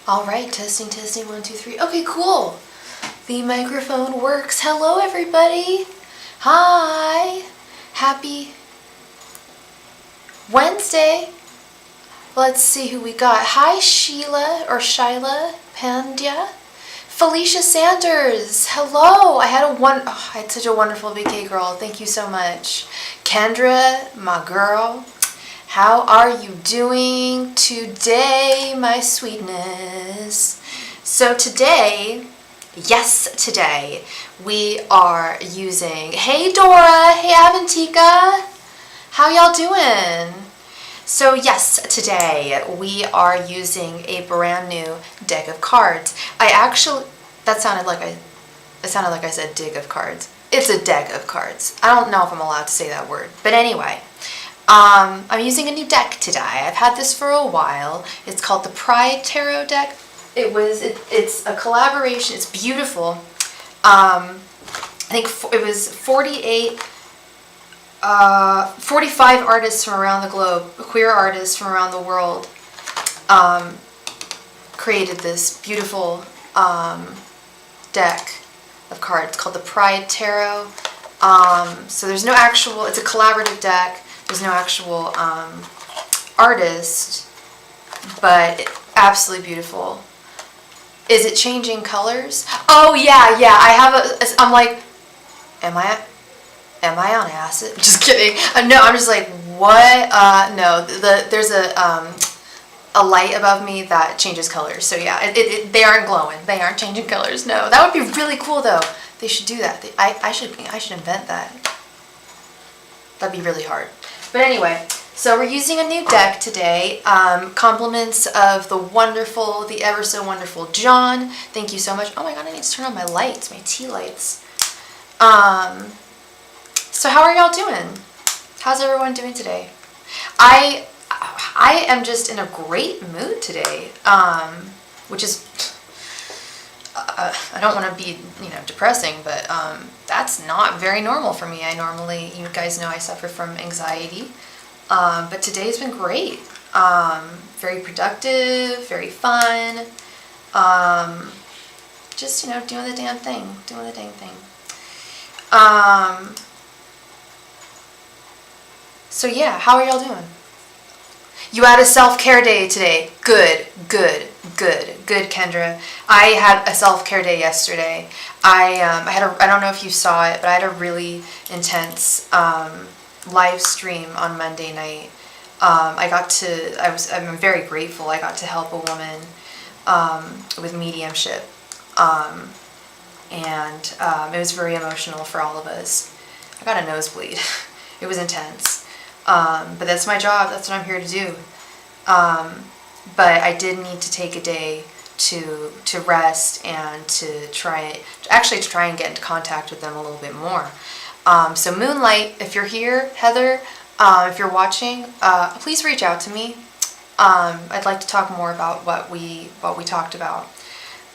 All right, testing, testing, 1, 2, 3. Okay, cool. The microphone works. Hello, everybody. Hi. Happy Wednesday. Let's see who we got. Hi, Sheila or Shyla Pandya. Felicia Sanders. Hello. I had such a wonderful vacay, girl. Thank you so much. Kendra, my girl. How are you doing today, my sweetness? So today, we are using, hey Dora, hey Avantika, how y'all doing? So yes, today we are using a brand new deck of cards. That sounded like I said dig of cards. It's a deck of cards. I don't know if I'm allowed to say that word, but anyway. I'm using a new deck today. I've had this for a while. It's called the Pride Tarot deck. It's a collaboration. It's beautiful. I think it was 45 artists from around the globe, queer artists from around the world, created this beautiful deck of cards called the Pride Tarot. So there's no actual, it's a collaborative deck. There's no actual artist, but absolutely beautiful. Is it changing colors? Oh yeah. I'm like, am I on acid? Just kidding. No, I'm just like, what? No, there's a light above me that changes colors. So yeah, they aren't glowing. They aren't changing colors. No, that would be really cool though. They should do that. I should invent that. That'd be really hard. But anyway, so we're using a new deck today. Compliments of the ever so wonderful John. Thank you so much. Oh my god, I need to turn on my lights, my tea lights. So how are y'all doing? How's everyone doing today? I am just in a great mood today, which is, I don't want to be, depressing, but that's not very normal for me. You guys know I suffer from anxiety, but today's been great. Very productive, very fun. Just, doing the dang thing. So yeah, how are y'all doing? You had a self-care day today. Good, Kendra. I had a self-care day yesterday. I don't know if you saw it, but I had a really intense live stream on Monday night. I'm very grateful. I got to help a woman with mediumship, and it was very emotional for all of us. I got a nosebleed. It was intense. But that's my job. That's what I'm here to do. But I did need to take a day to rest and to try and get into contact with them a little bit more. So Moonlight, if you're here, Heather, if you're watching, please reach out to me. I'd like to talk more about what we talked about.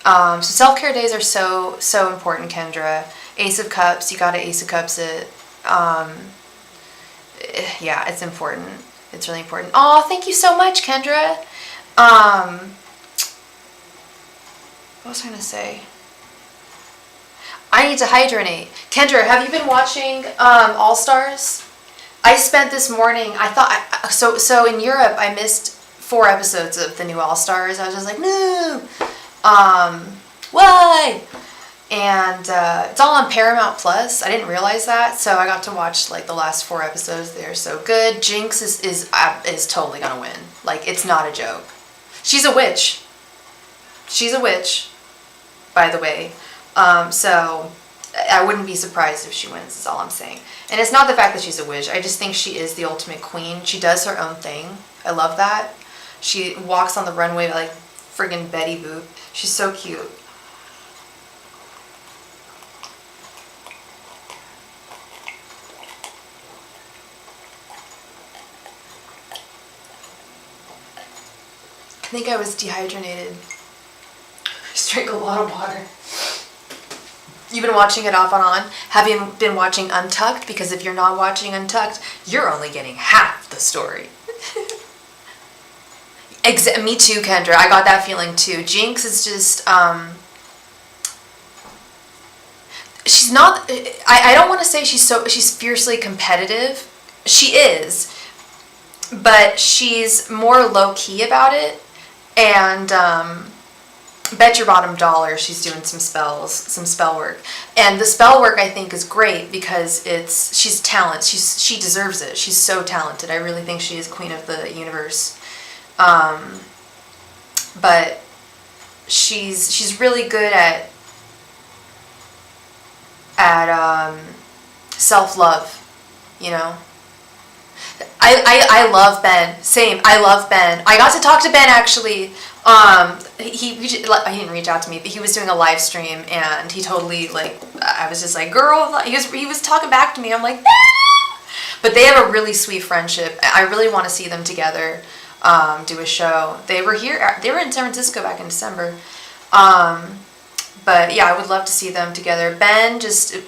So self-care days are so important, Kendra. Ace of Cups, you got to Ace of Cups it. Yeah, it's important. It's really important. Oh, thank you so much, Kendra. What was I going to say? I need to hydronate. Kendra, have you been watching All Stars? I spent this morning, so in Europe, I missed 4 episodes of the new All Stars. I was just like, no. Why? And it's all on Paramount Plus. I didn't realize that, so I got to watch like the last 4 episodes. They're so good. Jinx is totally gonna win. Like, it's not a joke. She's a witch. By the way. So I wouldn't be surprised if she wins. Is all I'm saying. And it's not the fact that she's a witch. I just think she is the ultimate queen. She does her own thing. I love that. She walks on the runway like friggin' Betty Boop. She's so cute. I think I was dehydrated. I just drank a lot of water. You've been watching it off and on. Have you been watching Untucked? Because if you're not watching Untucked, you're only getting half the story. Me too, Kendra. I got that feeling too. Jinx is just, she's not, I don't want to say she's fiercely competitive. She is, but she's more low-key about it, and, bet your bottom dollar she's doing some spell work. And the spell work, I think, is great because she's talent. She deserves it. She's so talented. I really think she is queen of the universe. But she's really good at self-love, you know. I love Ben. Same. I love Ben. I got to talk to Ben actually. He didn't reach out to me, but he was doing a live stream, and he totally, like, I was just like, girl, he was talking back to me. I'm like, ah! But they have a really sweet friendship. I really want to see them together, do a show. They were in San Francisco back in December. But yeah, I would love to see them together. Ben it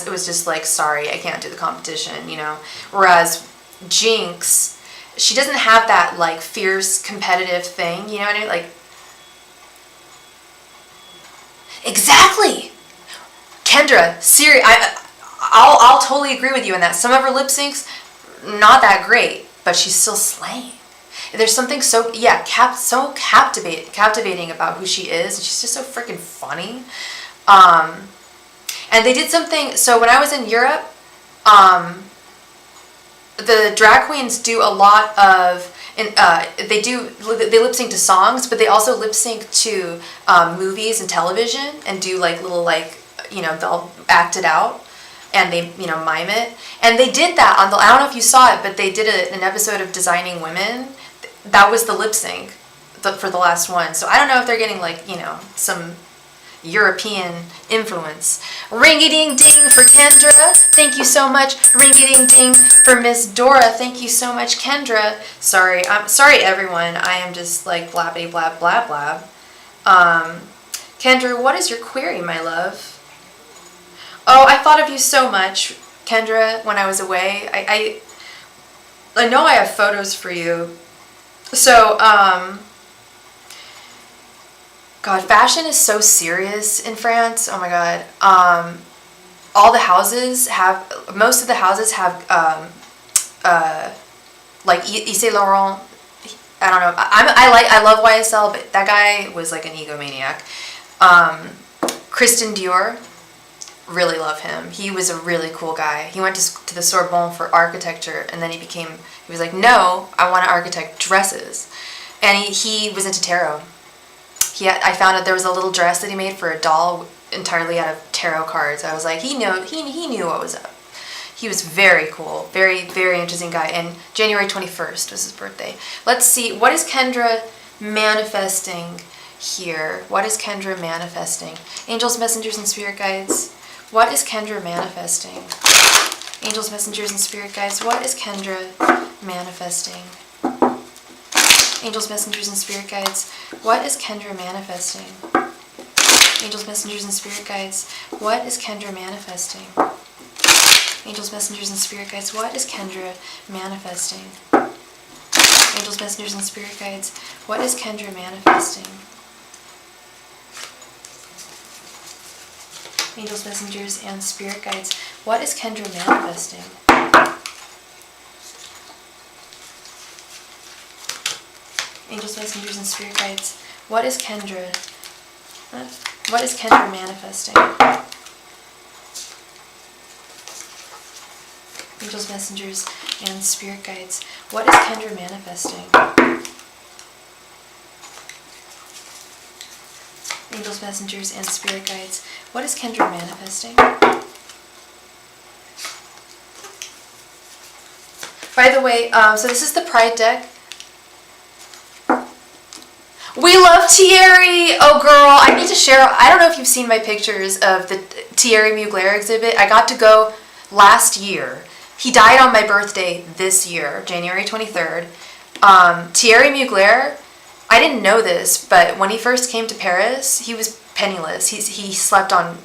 was just like, sorry, I can't do the competition, you know. Whereas Jinx, she doesn't have that, like, fierce competitive thing, you know what I mean? Like, exactly. Kendra, I'll totally agree with you in that. Some of her lip syncs, not that great, but she's still slaying. There's something so captivating about who she is, and she's just so freaking funny. And they did something. So when I was in Europe, the drag queens do a lot of, they lip sync to songs, but they also lip sync to movies and television, and do like little, like, you know, they'll act it out, and they, you know, mime it. And they did that on I don't know if you saw it, but they did an episode of Designing Women. That was the lip sync for the last one. So I don't know if they're getting, like, you know, some European influence. Ring-a-ding-ding for Kendra. Thank you so much. Ring-a-ding-ding for Miss Dora. Thank you so much, Kendra. Sorry, everyone. I am just like blabbity blab blab blab. Kendra, what is your query, my love? Oh, I thought of you so much, Kendra, when I was away. I know I have photos for you. So, God, fashion is so serious in France. Oh my God. Most of the houses have, like Yves Saint Laurent. I don't know. I love YSL, but that guy was like an egomaniac. Christian Dior, really love him. He was a really cool guy. He went to the Sorbonne for architecture, and then he was like, no, I want to architect dresses. And he was into tarot. I found out there was a little dress that he made for a doll entirely out of tarot cards. I was like, he knew what was up. He was very cool, very, very interesting guy. And January 21st was his birthday. Let's see, what is Kendra manifesting here? What is Kendra manifesting? Angels, messengers, and spirit guides. What is Kendra manifesting? Angels, messengers, and spirit guides. What is Kendra manifesting? Angels, messengers, and spirit guides. What is Kendra manifesting? Angels, messengers, and spirit guides. What is Kendra manifesting? Angels, messengers, and spirit guides. What is Kendra manifesting? Angels, messengers, and spirit guides. What is Kendra manifesting? Angels, messengers, and spirit guides. What is Kendra manifesting? Angels, messengers, and spirit guides. What is Kendra manifesting? Angels, messengers, and spirit guides. What is Kendra manifesting? Angels, messengers, and spirit guides. What is Kendra manifesting? By the way, so this is the Pride deck. We love Thierry! Oh girl, I need to share, I don't know if you've seen my pictures of the Thierry Mugler exhibit. I got to go last year. He died on my birthday this year, January 23rd. Thierry Mugler, I didn't know this, but when he first came to Paris, he was penniless. He slept on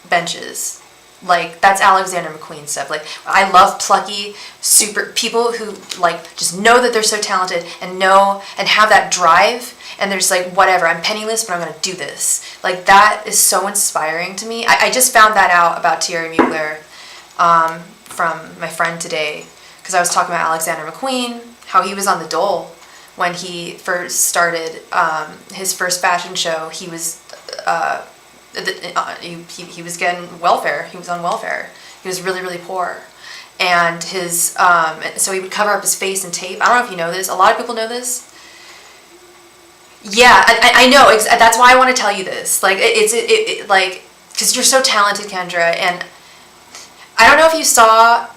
benches. Like, that's Alexander McQueen stuff. Like, I love plucky, super people who, like, just know that they're so talented and know and have that drive. And there's like, whatever, I'm penniless, but I'm going to do this. Like, that is so inspiring to me. I just found that out about Thierry Mugler from my friend today. Because I was talking about Alexander McQueen, how he was on the dole when he first started his first fashion show. He was he was getting welfare. He was on welfare. He was really, really poor. And his so he would cover up his face in tape. I don't know if you know this. A lot of people know this. Yeah, I know. That's why I want to tell you this. Like, it's like, because you're so talented, Kendra. And I don't know if you saw,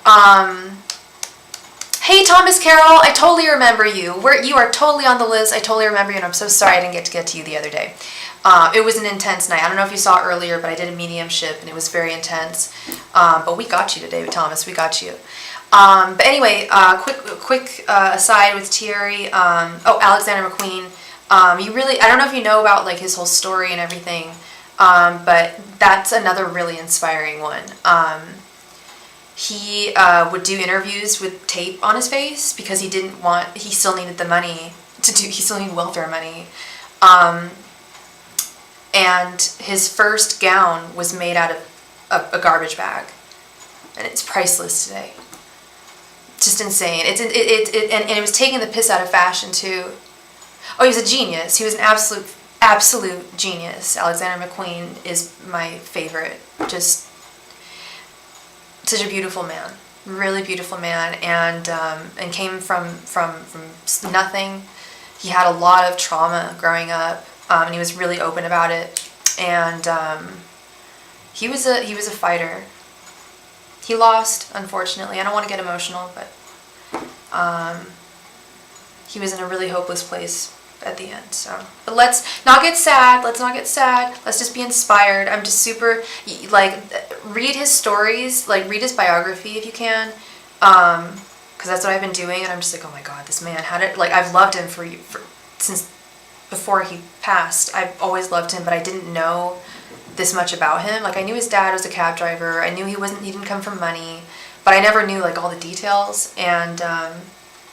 hey, Thomas Carroll, I totally remember you. You are totally on the list. I totally remember you, and I'm so sorry I didn't get to you the other day. It was an intense night. I don't know if you saw it earlier, but I did a mediumship, and it was very intense. But we got you today, Thomas. We got you. But anyway, quick aside with Thierry. Alexander McQueen. I don't know if you know about like his whole story and everything, but that's another really inspiring one. He would do interviews with tape on his face because he still needed the money he still needed welfare money. And his first gown was made out of a garbage bag, and it's priceless today. Just insane. And it was taking the piss out of fashion too. Oh, he was a genius. He was an absolute genius. Alexander McQueen is my favorite. Just such a beautiful man, really beautiful man, and came from nothing. He had a lot of trauma growing up, and he was really open about it. And he was a fighter. He lost, unfortunately. I don't want to get emotional, but he was in a really hopeless place at the end. So, but let's not get sad. Let's just be inspired. I'm just super, like, read his stories, like read his biography if you can, because that's what I've been doing, and I'm just like, oh my God, this man I've loved him since before he passed. I've always loved him, but I didn't know this much about him. Like, I knew his dad was a cab driver. I knew he didn't come from money, but I never knew like all the details, and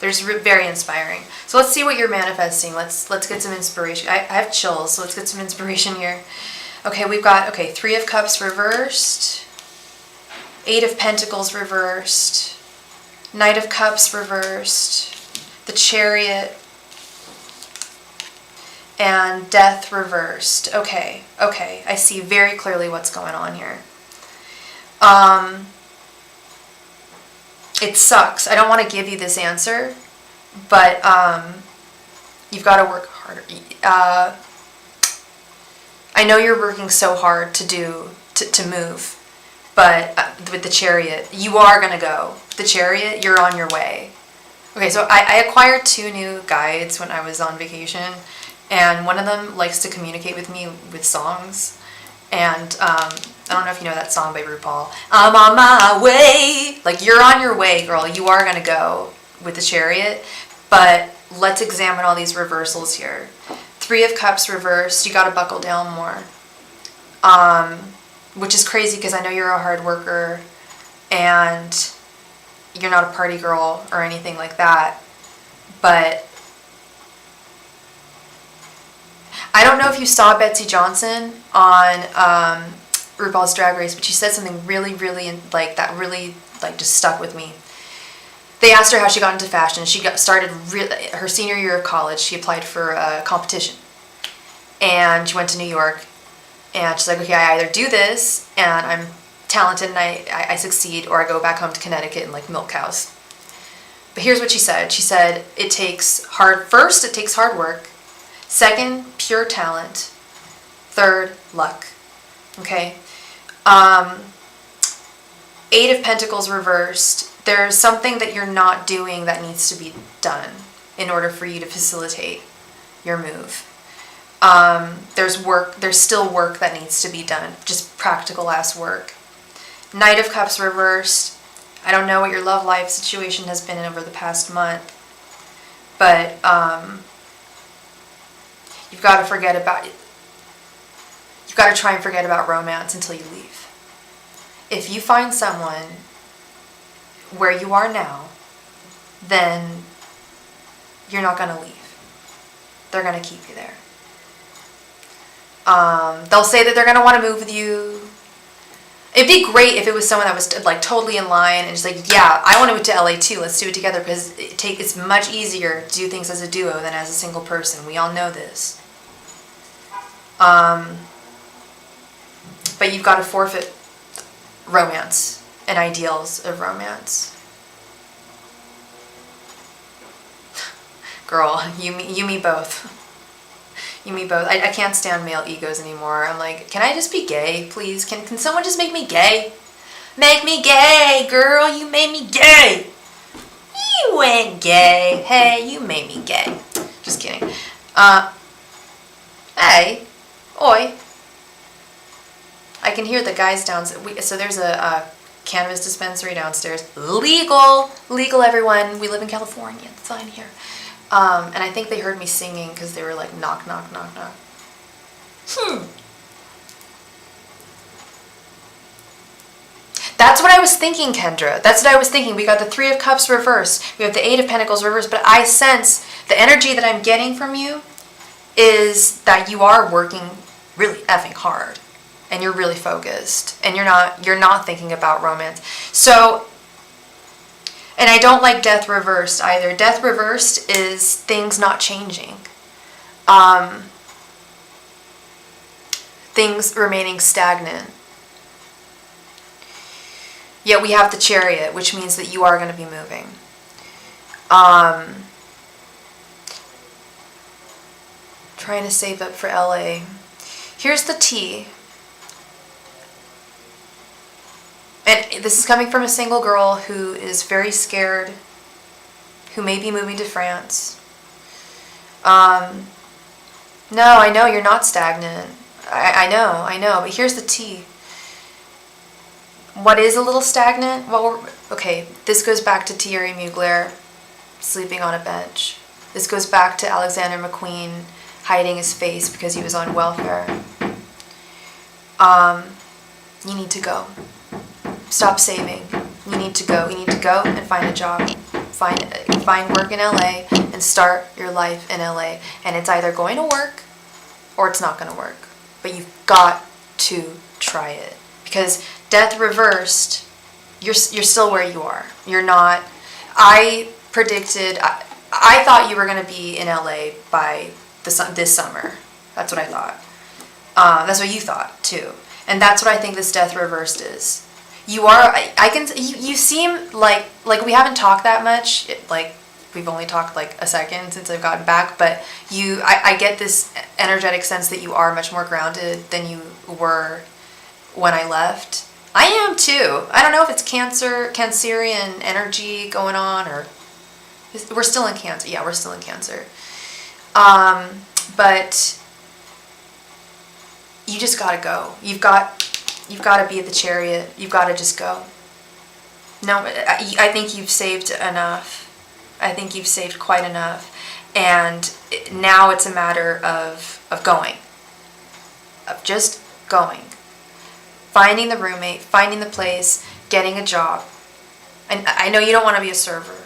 they're just very inspiring. So let's see what you're manifesting. Let's get some inspiration. I have chills, so let's get some inspiration here. Okay, we've got 3 of Cups reversed, 8 of Pentacles reversed, Knight of Cups reversed, the Chariot, and Death reversed. Okay, I see very clearly what's going on here. It sucks. I don't want to give you this answer, but you've got to work harder. I know you're working so hard to move, but with the Chariot, you are going to go. The Chariot, you're on your way. Okay, so I acquired 2 new guides when I was on vacation, and one of them likes to communicate with me with songs. And I don't know if you know that song by RuPaul. I'm on my way. Like, you're on your way, girl. You are going to go with the Chariot. But let's examine all these reversals here. 3 of Cups reversed. You got to buckle down more. Which is crazy because I know you're a hard worker and you're not a party girl or anything like that. But I don't know if you saw Betsy Johnson on RuPaul's Drag Race, but she said something really, just stuck with me. They asked her how she got into fashion. She started her senior year of college. She applied for a competition, and she went to New York. And she's like, okay, I either do this, and I'm talented and I succeed, or I go back home to Connecticut and like milk cows. But here's what she said. She said it takes hard work. 2nd, pure talent. 3rd, luck. Okay. 8 of Pentacles reversed. There's something that you're not doing that needs to be done in order for you to facilitate your move. There's still work that needs to be done. Just practical ass work. Knight of Cups reversed. I don't know what your love life situation has been over the past month, but you've got to try and forget about romance until you leave. if you find someone where you are now, then you're not going to leave. They're going to keep you there. They'll say that they're going to want to move with you. It'd be great if it was someone that was like totally in line and just like, yeah, I want to move to LA too. Let's do it together, because it's much easier to do things as a duo than as a single person. We all know this. But you've got to forfeit romance and ideals of romance. Girl, you me both. You me both. I can't stand male egos anymore. I'm like, can I just be gay, please? Can someone just make me gay? Make me gay, girl. You made me gay. You ain't gay. Hey, you made me gay. Just kidding. Hey. Oi. I can hear the guys downstairs. So there's a cannabis dispensary downstairs. Legal, everyone. We live in California. It's fine here. And I think they heard me singing because they were like, knock, knock, knock, knock. That's what I was thinking, Kendra. That's what I was thinking. We got the 3 of Cups reversed. We have the 8 of Pentacles reversed. But I sense the energy that I'm getting from you is that you are working really effing hard. And you're really focused. And you're not thinking about romance. So... And I don't like death reversed either. Death reversed is things not changing. Things remaining stagnant. Yet we have the Chariot, which means that you are going to be moving. Trying to save up for LA. Here's the T. And this is coming from a single girl who is very scared, who may be moving to France. No, I know you're not stagnant. I know, but here's the T. What is a little stagnant? Okay, this goes back to Thierry Mugler sleeping on a bench. This goes back to Alexander Mcqueen hiding his face because he was on welfare. You need to go. Stop saving. You need to go. You need to go and find a job. Find work in LA and start your life in LA. And it's either going to work or it's not going to work. But you've got to try it. Because death reversed, you're still where you are. You're not. I predicted, I thought you were going to be in LA by this summer. That's what I thought. That's what you thought too. And that's what I think this death reversed is. You are, you seem like we haven't talked that much, like we've only talked like a second since I've gotten back, but I get this energetic sense that you are much more grounded than you were when I left. I am too. I don't know if it's Cancerian energy going on, or we're still in Cancer. Yeah, we're still in Cancer. But you just gotta go. You've got to be at the Chariot. You've got to just go. No, I think you've saved enough. I think you've saved quite enough. And now it's a matter of going. Of just going. Finding the roommate, finding the place, getting a job. And I know you don't want to be a server.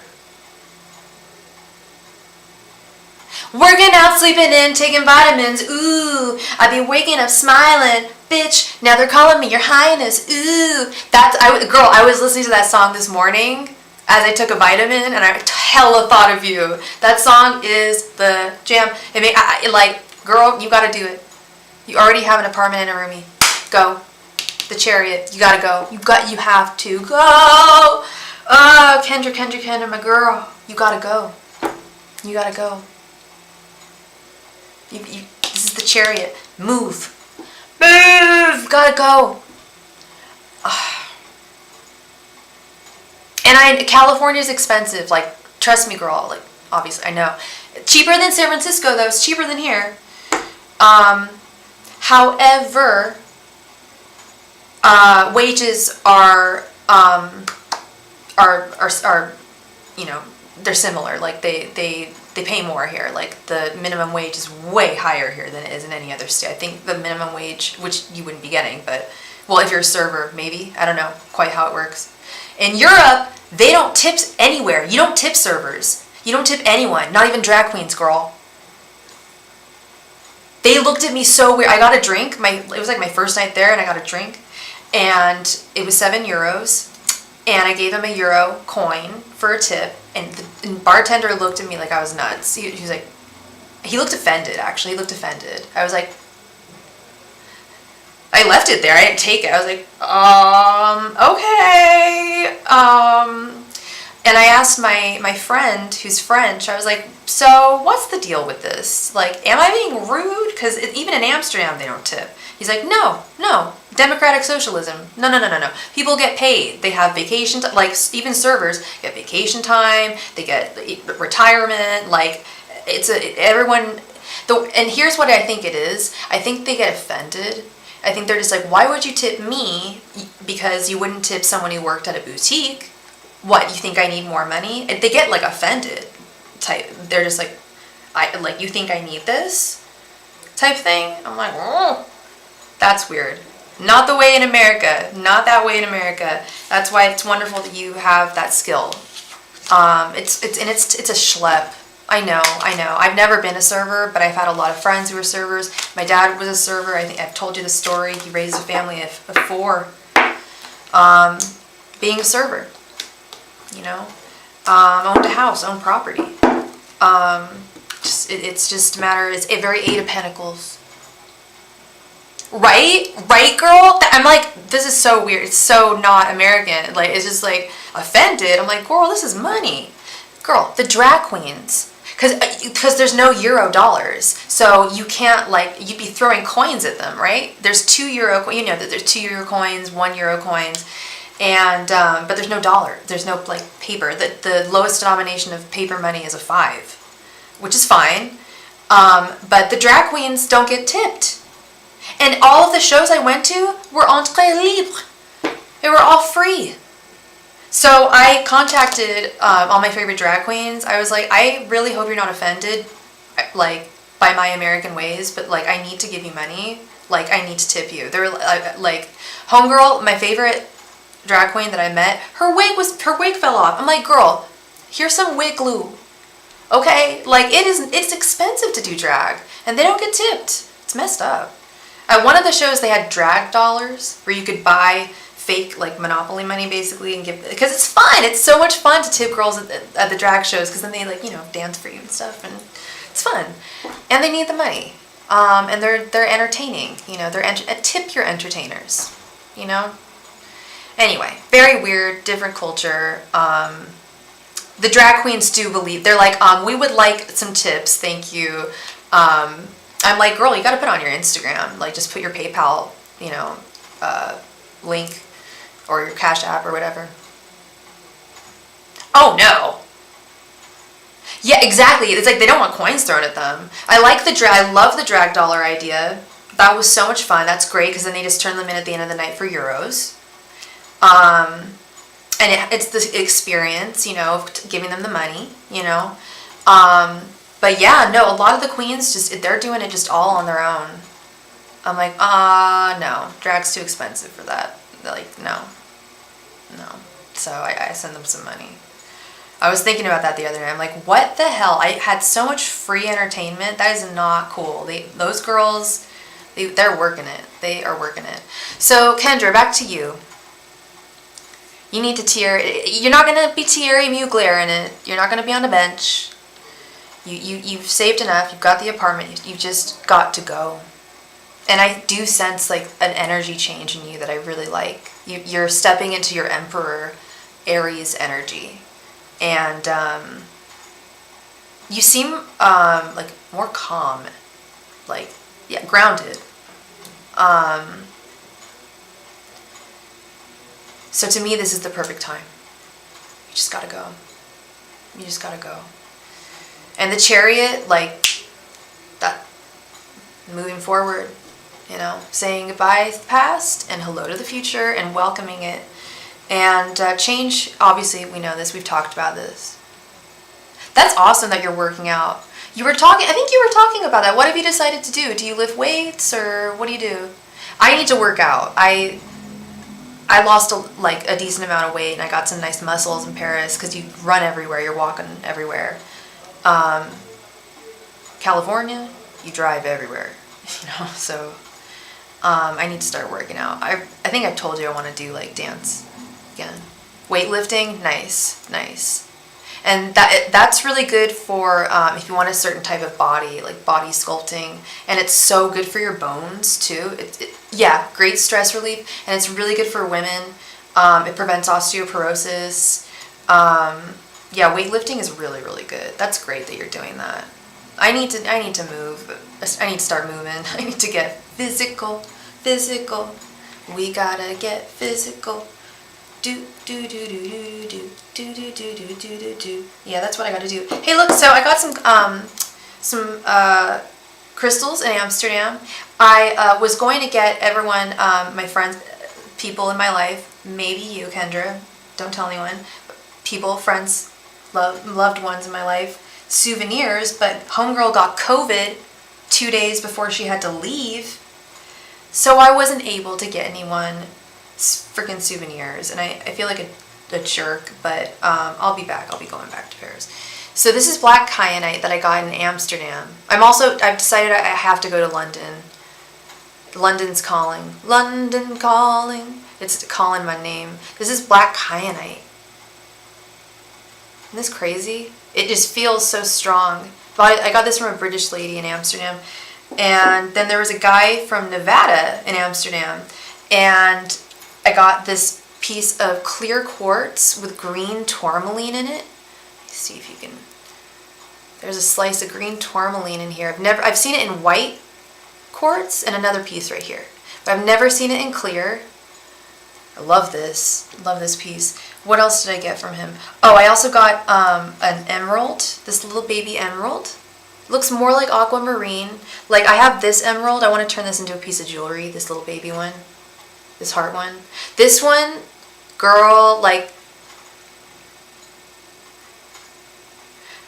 Working out, sleeping in, taking vitamins. Ooh, I be waking up smiling. Bitch, now they're calling me your highness. Ooh, I was listening to that song this morning as I took a vitamin, and I hella thought of you. That song is the jam. Girl, you gotta do it. You already have an apartment and a roomie. Go. The Chariot. You gotta go. You have to go. Oh, Kendra, my girl. You gotta go. You gotta go. This is the Chariot. Move. Gotta go. And California's expensive. Like, trust me, girl. Like, obviously, I know. Cheaper than San Francisco, though. It's cheaper than here. However, wages are you know, they're similar. Like they pay more here. Like the minimum wage is way higher here than it is in any other state. I think the minimum wage, which you wouldn't be getting, but Well, if you're a server, maybe. I don't know quite how it works. In Europe, they don't tip anywhere. You don't tip servers. You don't tip anyone, not even drag queens, girl. They looked at me so weird. I got a drink. It was like my first night there, and I got a drink. And it was €7. And I gave him a euro coin for a tip. And the bartender looked at me like I was nuts. He was like, he looked offended, actually. He looked offended. I was like, I left it there. I didn't take it. I was like, okay. And I asked my friend who's French, I was like, so what's the deal with this? Like, am I being rude? Because even in Amsterdam, they don't tip. He's like, no. Democratic socialism. No. People get paid. They have vacation, like even servers get vacation time. They get retirement. Like, and here's what I think it is. I think they get offended. I think they're just like, why would you tip me? Because you wouldn't tip someone who worked at a boutique. What, you think I need more money? They get like offended type. They're just like, you think I need this type thing? I'm like, oh, that's weird. Not the way in America. Not that way in America. That's why it's wonderful that you have that skill. It's a schlep. I know. I've never been a server, but I've had a lot of friends who were servers. My dad was a server. I think I've told you the story. He raised a family of 4. Being a server, owned a house, owned property. It's just a matter. It's a very 8 of Pentacles. Right, girl. I'm like, this is so weird. It's so not American. Like, it's just like offended. I'm like, girl, this is money, girl. The drag queens. Because there's no euro dollars, so you can't, like, you'd be throwing coins at them, right? There's 2 euro, that there's 2 euro coins, 1 euro coins, and but there's no dollar, there's no like paper. The lowest denomination of paper money is a 5, which is fine, but the drag queens don't get tipped, and all of the shows I went to were entrée libre. They were all free. So I contacted all my favorite drag queens. I was like, I really hope you're not offended, like, by my American ways, but like, I need to give you money. Like, I need to tip you. They're like, homegirl, my favorite drag queen that I met, her wig fell off. I'm like, girl, here's some wig glue. Okay, like, it's expensive to do drag, and they don't get tipped. It's messed up. At one of the shows, they had drag dollars where you could buy fake, like, Monopoly money, basically, and give, because it's fun. It's so much fun to tip girls at the drag shows, because then they, like, dance for you and stuff, and it's fun. And they need the money. And they're entertaining, tip your entertainers, Anyway, very weird, different culture. The drag queens do believe, they're like, we would like some tips, thank you. I'm like, girl, you gotta put on your Instagram, like, just put your PayPal, link, or your Cash App or whatever. Oh no. Yeah, exactly. It's like they don't want coins thrown at them. I love the drag dollar idea. That was so much fun. That's great, because then they just turn them in at the end of the night for euros. And it's the experience, of giving them the money, But yeah, no, a lot of the queens they're doing it just all on their own. I'm like, no, drag's too expensive for that. They're like, no. So I send them some money. I was thinking about that the other day. I'm like, what the hell? I had so much free entertainment. That is not cool. Those girls, they're working it. They are working it. So Kendra, back to you. You need to tier. You're not going to be Thierry Mugler in it. You're not going to be on the bench. You've saved enough. You've got the apartment. You've just got to go. And I do sense, like, an energy change in you that I really like. You're stepping into your Emperor Aries energy. And you seem like more calm, like, yeah, grounded. So to me, this is the perfect time. You just gotta go. You just gotta go. And the Chariot, like, that, moving forward, saying goodbye to the past and hello to the future and welcoming it. And change, obviously, we know this, we've talked about this. That's awesome that you're working out. I think you were talking about that. What have you decided to do? Do you lift weights, or what do you do? I need to work out. I lost a decent amount of weight, and I got some nice muscles in Paris because you run everywhere, you're walking everywhere. California, you drive everywhere, so I need to start working out. I think I've told you I want to do like dance again. Weightlifting, nice. And that's really good for if you want a certain type of body, like body sculpting. And it's so good for your bones too. Yeah, great stress relief. And it's really good for women. It prevents osteoporosis. Yeah, weightlifting is really, really good. That's great that you're doing that. I need to move. I need to start moving. I need to get physical. We gotta get physical. Yeah, that's what I gotta do. Hey, look, so I got some crystals in Amsterdam. I was going to get everyone, my friends, people in my life, maybe you, Kendra, don't tell anyone, people, friends, loved ones in my life, souvenirs, but homegirl got COVID 2 days before she had to leave, so I wasn't able to get anyone freaking souvenirs, and I feel like a jerk, but I'll be back. I'll be going back to Paris. So this is black kyanite that I got in Amsterdam. I've decided I have to go to London. London's calling. London calling. It's calling my name. This is black kyanite. Isn't this crazy? It just feels so strong. But I got this from a British lady in Amsterdam. And then there was a guy from Nevada in Amsterdam. And I got this piece of clear quartz with green tourmaline in it. Let's see if you can. There's a slice of green tourmaline in here. I've seen it in white quartz and another piece right here, but I've never seen it in clear. I love this. Love this piece. What else did I get from him? Oh, I also got an emerald. This little baby emerald. Looks more like aquamarine. Like, I have this emerald. I want to turn this into a piece of jewelry. This little baby one. This heart one. This one, girl, like,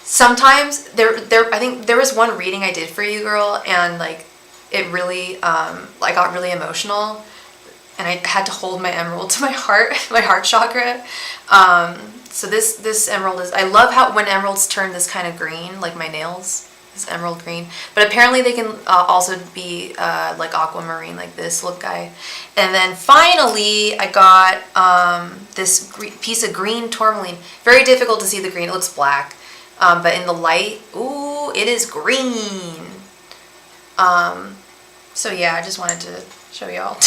sometimes I think there was one reading I did for you, girl, and like it really I got really emotional, and I had to hold my emerald to my heart chakra. So this emerald is, I love how when emeralds turn this kind of green, like my nails, this emerald green. But apparently they can also be like aquamarine, like this look guy. And then finally I got this piece of green tourmaline. Very difficult to see the green, it looks black. But in the light, ooh, it is green. So yeah, I just wanted to show y'all.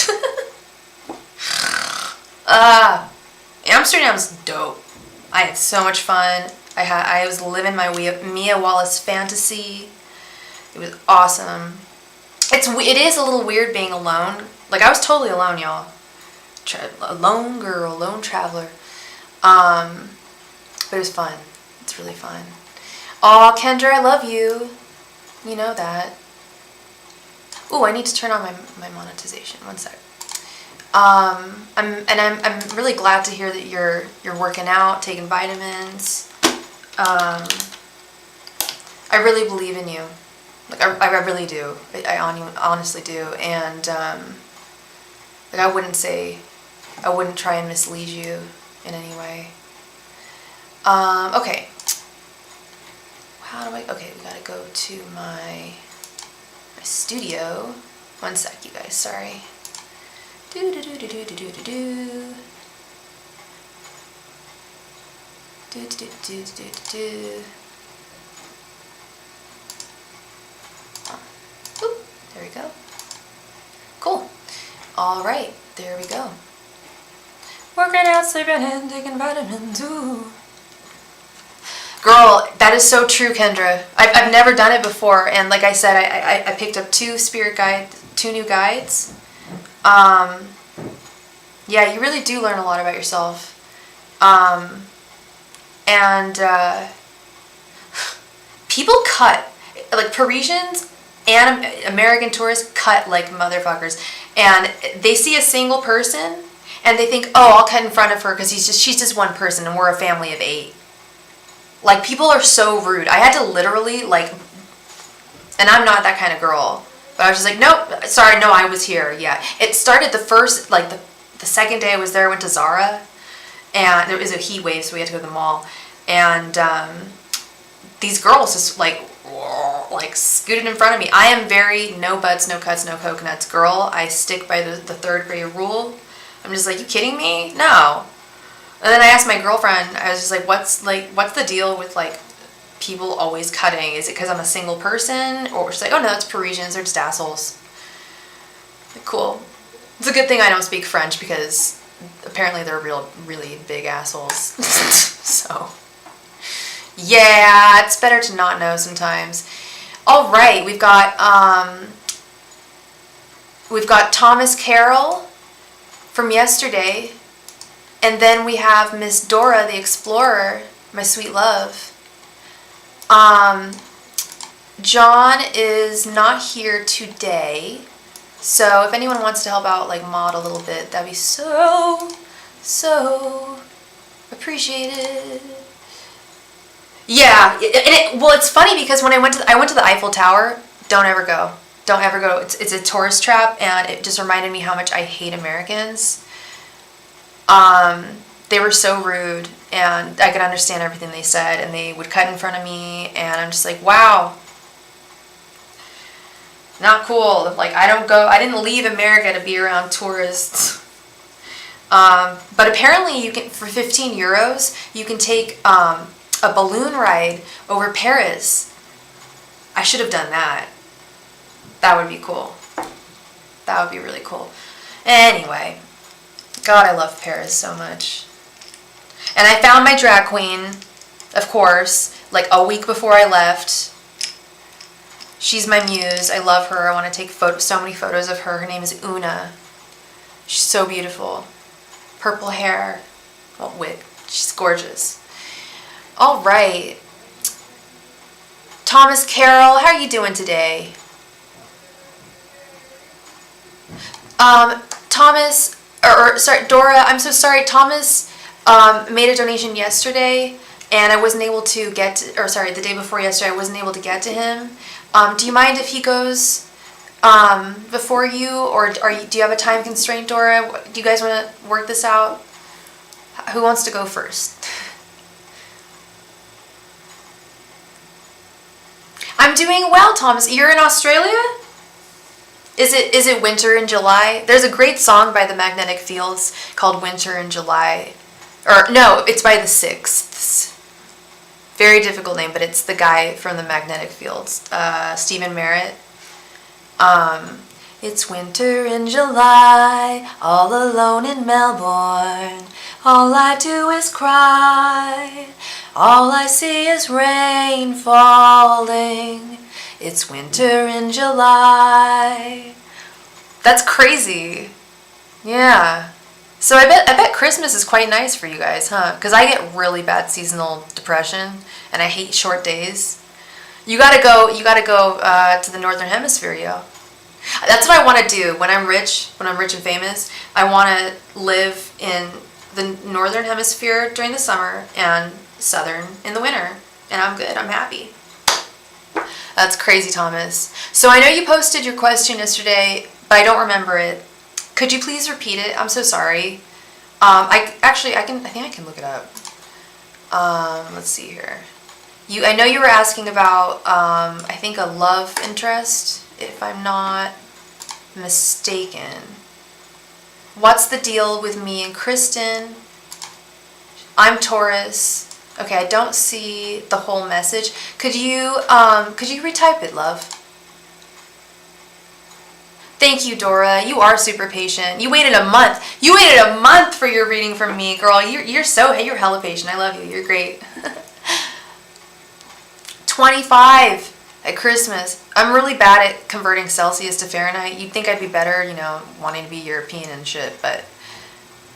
Amsterdam's dope. I had so much fun. I was living my Mia Wallace fantasy. It was awesome. It is a little weird being alone. Like, I was totally alone, y'all. A lone girl, lone traveler. But it was fun. It's really fun. Aw, Kendra, I love you. You know that. Ooh, I need to turn on my monetization. One sec. I'm really glad to hear that you're working out, taking vitamins. I really believe in you. Like, I really do. I honestly do. And like, I wouldn't try and mislead you in any way. Okay. Okay, we gotta go to my studio. One sec, you guys, sorry. Oop, there we go. Cool. All right, there we go. Working out, sleeping in, taking vitamins, ooh. Girl, that is so true, Kendra. I've never done it before, and like I said, I picked up 2 new guides. Yeah, you really do learn a lot about yourself. And people cut, like Parisians and American tourists cut like motherfuckers, and they see a single person and they think, oh, I'll cut in front of her because she's just one person and we're a family of 8. Like, people are so rude. I had to literally, like, and I'm not that kind of girl, but I was just like, nope, sorry, no, I was here, yeah. It started the the second day I was there, I went to Zara, and there was a heat wave, so we had to go to the mall. And these girls just like scooted in front of me. I am very no butts, no cuts, no coconuts girl. I stick by the third grade rule. I'm just like, you kidding me? No. And then I asked my girlfriend, I was just like, what's the deal with like people always cutting? Is it because I'm a single person? Or she's like, oh no, it's Parisians, they're just assholes. Like, cool. It's a good thing I don't speak French because apparently they're really big assholes. So, yeah, it's better to not know sometimes. All right, we've got Thomas Carroll from yesterday, and then we have Miss Dora the Explorer, my sweet love. John is not here today, so if anyone wants to help out, like mod a little bit, that'd be so appreciated. Yeah, well, it's funny because when I went to the Eiffel Tower. Don't ever go. It's a tourist trap, and it just reminded me how much I hate Americans. They were so rude, and I could understand everything they said, and they would cut in front of me, and I'm just like, wow, not cool. Like, I didn't leave America to be around tourists. But apparently you can, for 15 euros, you can take a balloon ride over Paris. I should have done that. That would be cool. That would be really cool. Anyway, God, I love Paris so much. And I found my drag queen, of course, like a week before I left. She's my muse. I love her. I want to take so many photos of her. Her name is Una. She's so beautiful. Purple hair. Well, wig. She's gorgeous. All right. Thomas Carroll, how are you doing today? Dora, I'm so sorry. Thomas made a donation yesterday, and I wasn't able to the day before yesterday, I wasn't able to get to him. Do you mind if he goes before you, or do you have a time constraint, Dora? Do you guys want to work this out? Who wants to go first? I'm doing well, Thomas. You're in Australia? Is it winter in July? There's a great song by the Magnetic Fields called Winter in July. Or no, it's by the Sixths. Very difficult name, but it's the guy from the Magnetic Fields, Stephen Merritt. It's winter in July, all alone in Melbourne. All I do is cry. All I see is rain falling. It's winter in July. That's crazy. Yeah. So I bet Christmas is quite nice for you guys, huh? Because I get really bad seasonal depression, and I hate short days. You gotta go to the Northern Hemisphere, yo. That's what I want to do when I'm rich and famous. I want to live in the Northern Hemisphere during the summer and Southern in the winter, and I'm good. I'm happy. That's crazy, Thomas. So I know you posted your question yesterday, but I don't remember it. Could you please repeat it? I'm so sorry. I think I can look it up. Let's see here. I know you were asking about I think a love interest, if I'm not mistaken. What's the deal with me and Kristen? I'm Taurus. Okay, I don't see the whole message. Could you retype it, love? Thank you, Dora. You are super patient. You waited a month. You waited a month for your reading from me, girl. You're hella patient. I love you. You're great. 25 at Christmas. I'm really bad at converting Celsius to Fahrenheit. You'd think I'd be better, wanting to be European and shit, but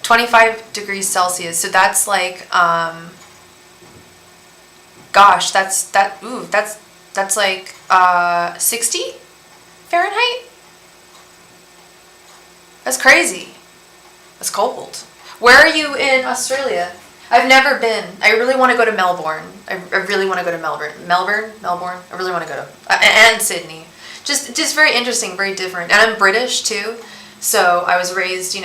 25 degrees Celsius. So that's like gosh, that's like 60 Fahrenheit? That's crazy. That's cold. Where are you in Australia? I've never been. I really want to go to Melbourne. I really want to go to Melbourne. Melbourne. I really want to go to and Sydney. Just very interesting, very different. And I'm British too, so I was raised,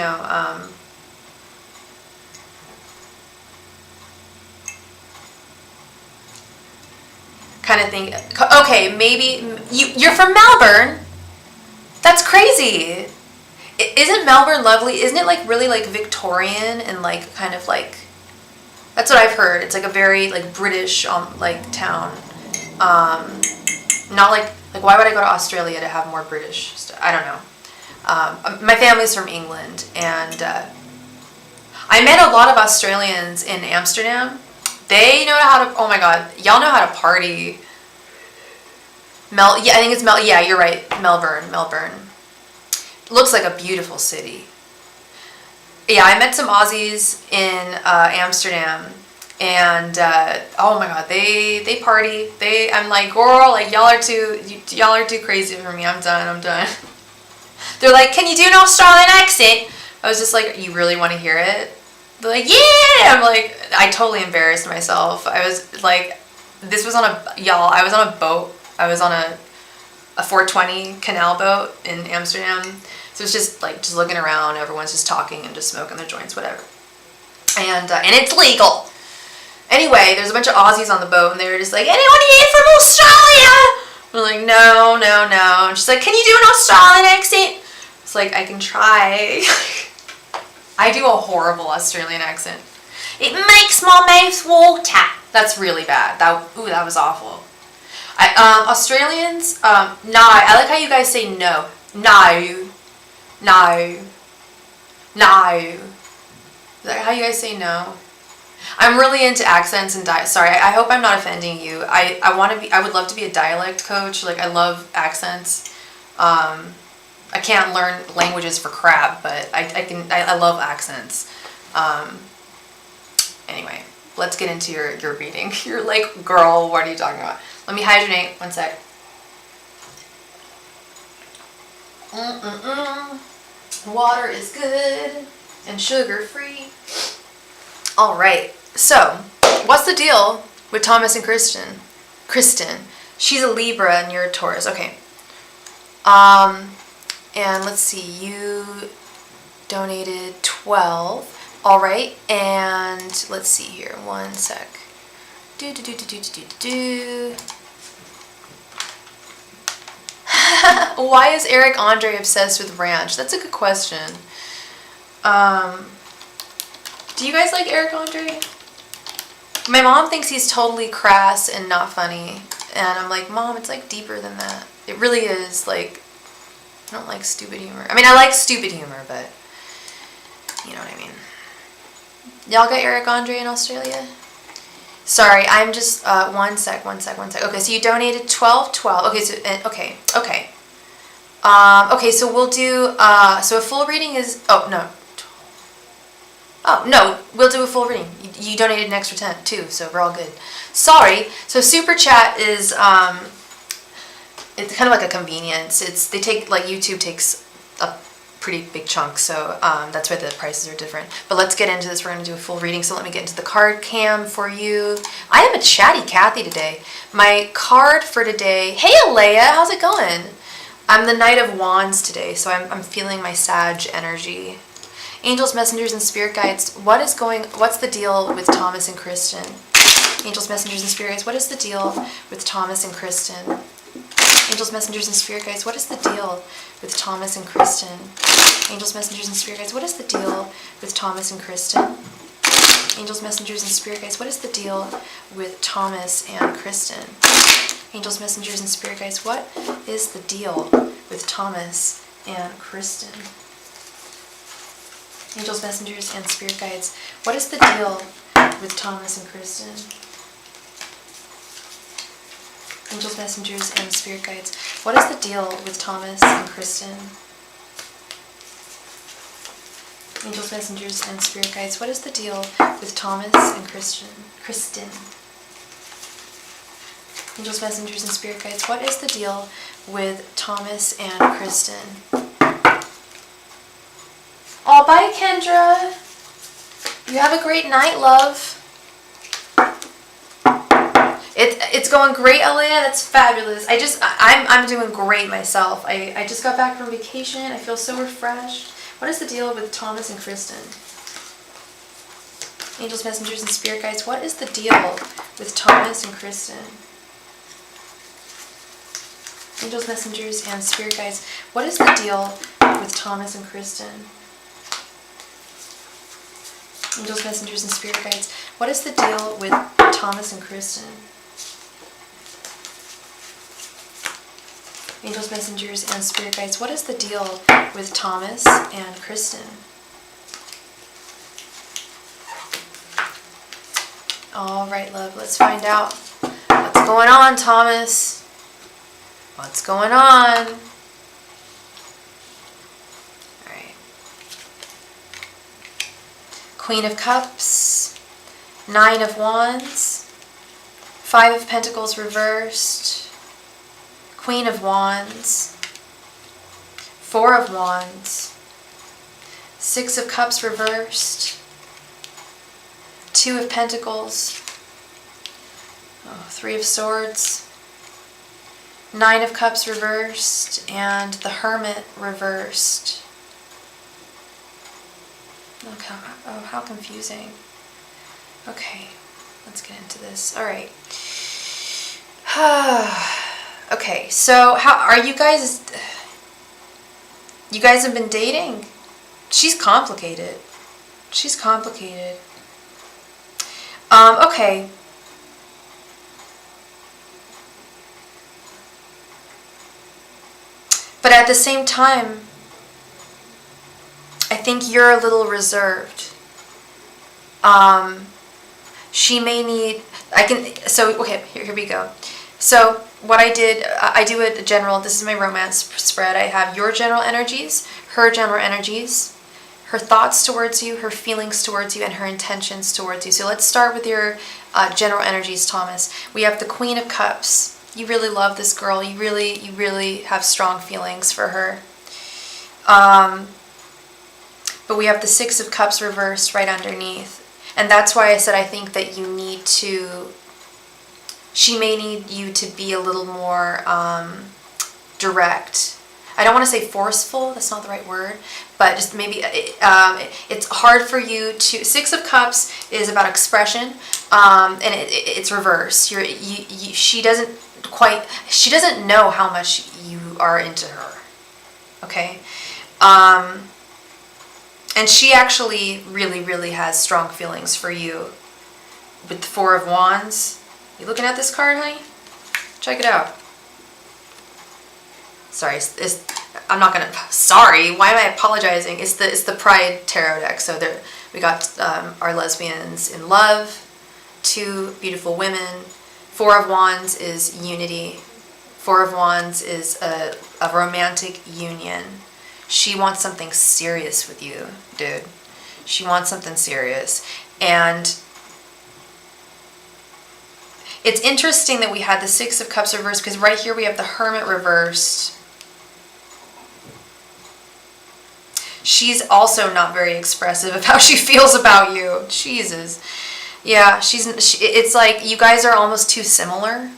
kind of think, okay, maybe you're from Melbourne. That's crazy. Isn't Melbourne lovely? Isn't it like really like Victorian and like kind of like, that's what I've heard. It's like a very like British like town. Not like why would I go to Australia to have more British stuff? I don't know. My family's from England, and I met a lot of Australians in Amsterdam. They know how to, oh my god, y'all know how to party. Yeah, I think it's yeah, you're right, Melbourne. Looks like a beautiful city. Yeah, I met some Aussies in Amsterdam, and oh my god, they party. I'm like, girl, like y'all are too crazy for me. I'm done. They're like, can you do an Australian accent? I was just like, you really want to hear it? They're like, yeah. I'm like, I totally embarrassed myself. I was like, this was on I was on a boat. I was on a 420 canal boat in Amsterdam. So it's just like, just looking around, everyone's just talking and just smoking their joints, whatever. And it's legal. Anyway, there's a bunch of Aussies on the boat, and they were just like, anyone here from Australia? I'm like, no. And she's like, can you do an Australian accent? It's like, I can try. I do a horrible Australian accent. It makes my mouth water. That's really bad. That was awful. Australians, no. I like how you guys say no. No. Is that how you guys say no? I'm really into accents and sorry, I hope I'm not offending you. I would love to be a dialect coach. Like, I love accents. I can't learn languages for crap, but I love accents. Anyway, let's get into your reading. You're like, girl, what are you talking about? Let me hydronate, 1 sec. Water is good and sugar-free. All right, so what's the deal with Thomas and Kristen? She's a Libra and you're a Taurus. Okay. And let's see, you donated 12. All right, and let's see here, 1 sec. Why is Eric Andre obsessed with ranch? That's a good question. Do you guys like Eric Andre? My mom thinks he's totally crass and not funny. And I'm like, Mom, it's like deeper than that. It really is. Like, I don't like stupid humor. I mean, I like stupid humor, but you know what I mean. Y'all got Eric Andre in Australia? Sorry, I'm just, 1 sec. Okay, so you donated 12. Okay, so, okay. Okay, so we'll do, so a full reading is, no, we'll do a full reading. You donated an extra 10 too, so we're all good. Sorry, so Super Chat is, it's kind of like a convenience. They take, like, YouTube takes a pretty big chunk, so that's why the prices are different. But let's get into this. We're going to do a full reading, so let me get into the card cam for you. I am a chatty Kathy today. My card for today, hey Alea, how's it going? I'm the Knight of Wands today, so I'm feeling my Sag energy. Angels, messengers, and spirit guides, what's the deal with Thomas and Kristen? Angels, messengers, and spirit guides, what is the deal with Thomas and Kristen? Angels, messengers, and spirit guides, what is the deal with Thomas and Kristen? Angels, messengers, and spirit guides, what is the deal with Thomas and Kristen? Angels, messengers, and spirit guides, what is the deal with Thomas and Kristen? Angels, messengers, and spirit guides, what is the deal with Thomas and Kristen? Angels, messengers, and spirit guides, what is the deal with Thomas and Kristen? Angels, messengers, and spirit guides, what is the deal with Thomas and Kristen? Angels, messengers, and spirit guides, what is the deal with Thomas and Kristen? Angels, messengers, and spirit guides, what is the deal with Thomas and Kristen? Oh, bye, Kendra. You have a great night, love. It's going great, Alea. That's fabulous. I'm doing great myself. I just got back from vacation. I feel so refreshed. What is the deal with Thomas and Kristen? Angels, messengers, and spirit guides, what is the deal with Thomas and Kristen? Angels, messengers, and spirit guides. What is the deal with Thomas and Kristen? Angels, messengers, and spirit guides. What is the deal with Thomas and Kristen? Angels, messengers, and spirit guides. What is the deal with Thomas and Kristen? All right, love. Let's find out. What's going on, Thomas? What's going on? All right. Queen of Cups, 9 of Wands, 5 of Pentacles reversed, Queen of Wands, 4 of Wands, 6 of Cups reversed, 2 of Pentacles, 3 of Swords, 9 of Cups reversed, and the Hermit reversed. Okay. Oh, how confusing. Okay, let's get into this. All right. Okay, so how are you guys? You guys have been dating? She's complicated. She's complicated. Okay. But at the same time, I think you're a little reserved. She may need, okay, here we go. So what I did, I do a general, this is my romance spread. I have your general energies, her general energies, her thoughts towards you, her feelings towards you, and her intentions towards you. So let's start with your general energies, Thomas. We have the Queen of Cups. You really love this girl. You really have strong feelings for her. But we have the 6 of Cups reversed right underneath. And that's why I said I think that you need to, she may need you to be a little more direct. I don't want to say forceful, that's not the right word, but just maybe it's hard for you to, 6 of Cups is about expression, and it's reverse. She doesn't know how much you are into her, okay? And she actually really has strong feelings for you. With the 4 of Wands, you looking at this card, honey? Check it out. Sorry, I'm not gonna. Sorry, why am I apologizing? It's the Pride Tarot deck. So there we got our lesbians in love, 2 beautiful women. 4 of Wands is unity. 4 of Wands is a romantic union. She wants something serious with you, dude. She wants something serious. And it's interesting that we had the 6 of Cups reversed, because right here we have the Hermit reversed. She's also not very expressive of how she feels about you. Jesus. Yeah, it's like you guys are almost too similar.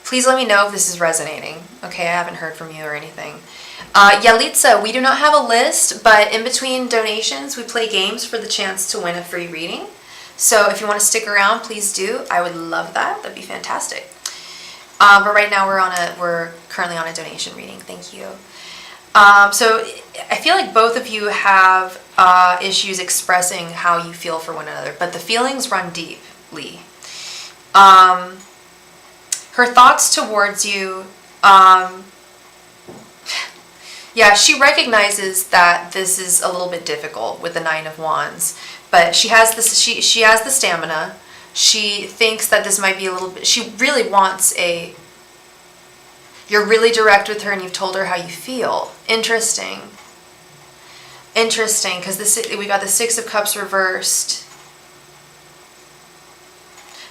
Please let me know if this is resonating. Okay, I haven't heard from you or anything. Yalitza, we do not have a list, but in between donations, we play games for the chance to win a free reading. So if you want to stick around, please do. I would love that. That'd be fantastic. But right now we're currently on a donation reading. Thank you. So I feel like both of you have issues expressing how you feel for one another, but the feelings run deeply. Her thoughts towards you, yeah, she recognizes that this is a little bit difficult with the 9 of Wands, but she has this. She has the stamina. She thinks that this might be a little bit. She really wants a. You're really direct with her, and you've told her how you feel. Interesting. Interesting, because we got the 6 of Cups reversed.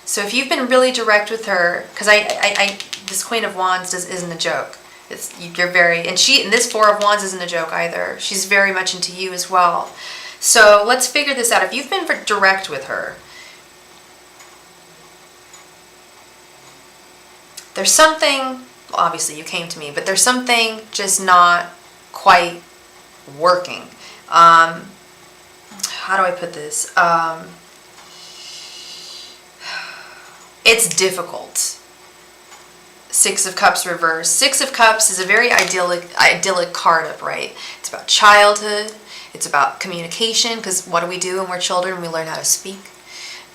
So if you've been really direct with her, because this Queen of Wands isn't a joke. You're very, and this 4 of Wands isn't a joke either. She's very much into you as well. So let's figure this out. If you've been direct with her, there's something, well, obviously you came to me, but there's something just not quite working. How do I put this? It's difficult. Six of Cups reversed. Six of Cups is a very idyllic card upright. It's about childhood. It's about communication, because what do we do when we're children? We learn how to speak.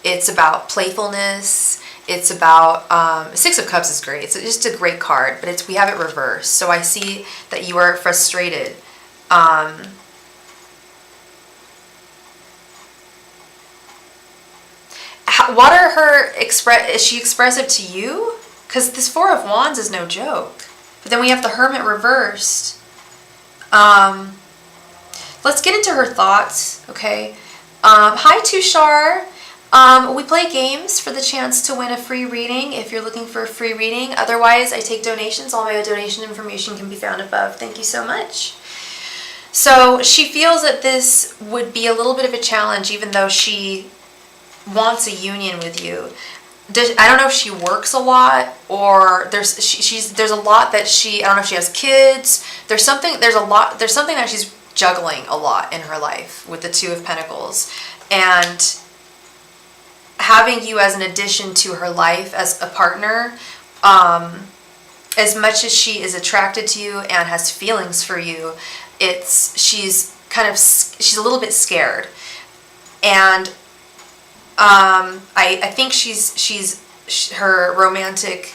It's about playfulness. It's about, Six of Cups is great. It's just a great card, but we have it reversed. So I see that you are frustrated. What are her is she expressive to you? Because this Four of Wands is no joke. But then we have the Hermit reversed. Let's get into her thoughts, okay? Hi, Tushar. We play games for the chance to win a free reading if you're looking for a free reading. Otherwise, I take donations. All my donation information can be found above. Thank you so much. So she feels that this would be a little bit of a challenge, even though she wants a union with you. I don't know if she works a lot, or there's a lot that I don't know if she has kids. There's something that she's juggling a lot in her life with the Two of Pentacles, and having you as an addition to her life as a partner, as much as she is attracted to you and has feelings for you, she's a little bit scared, and I think her romantic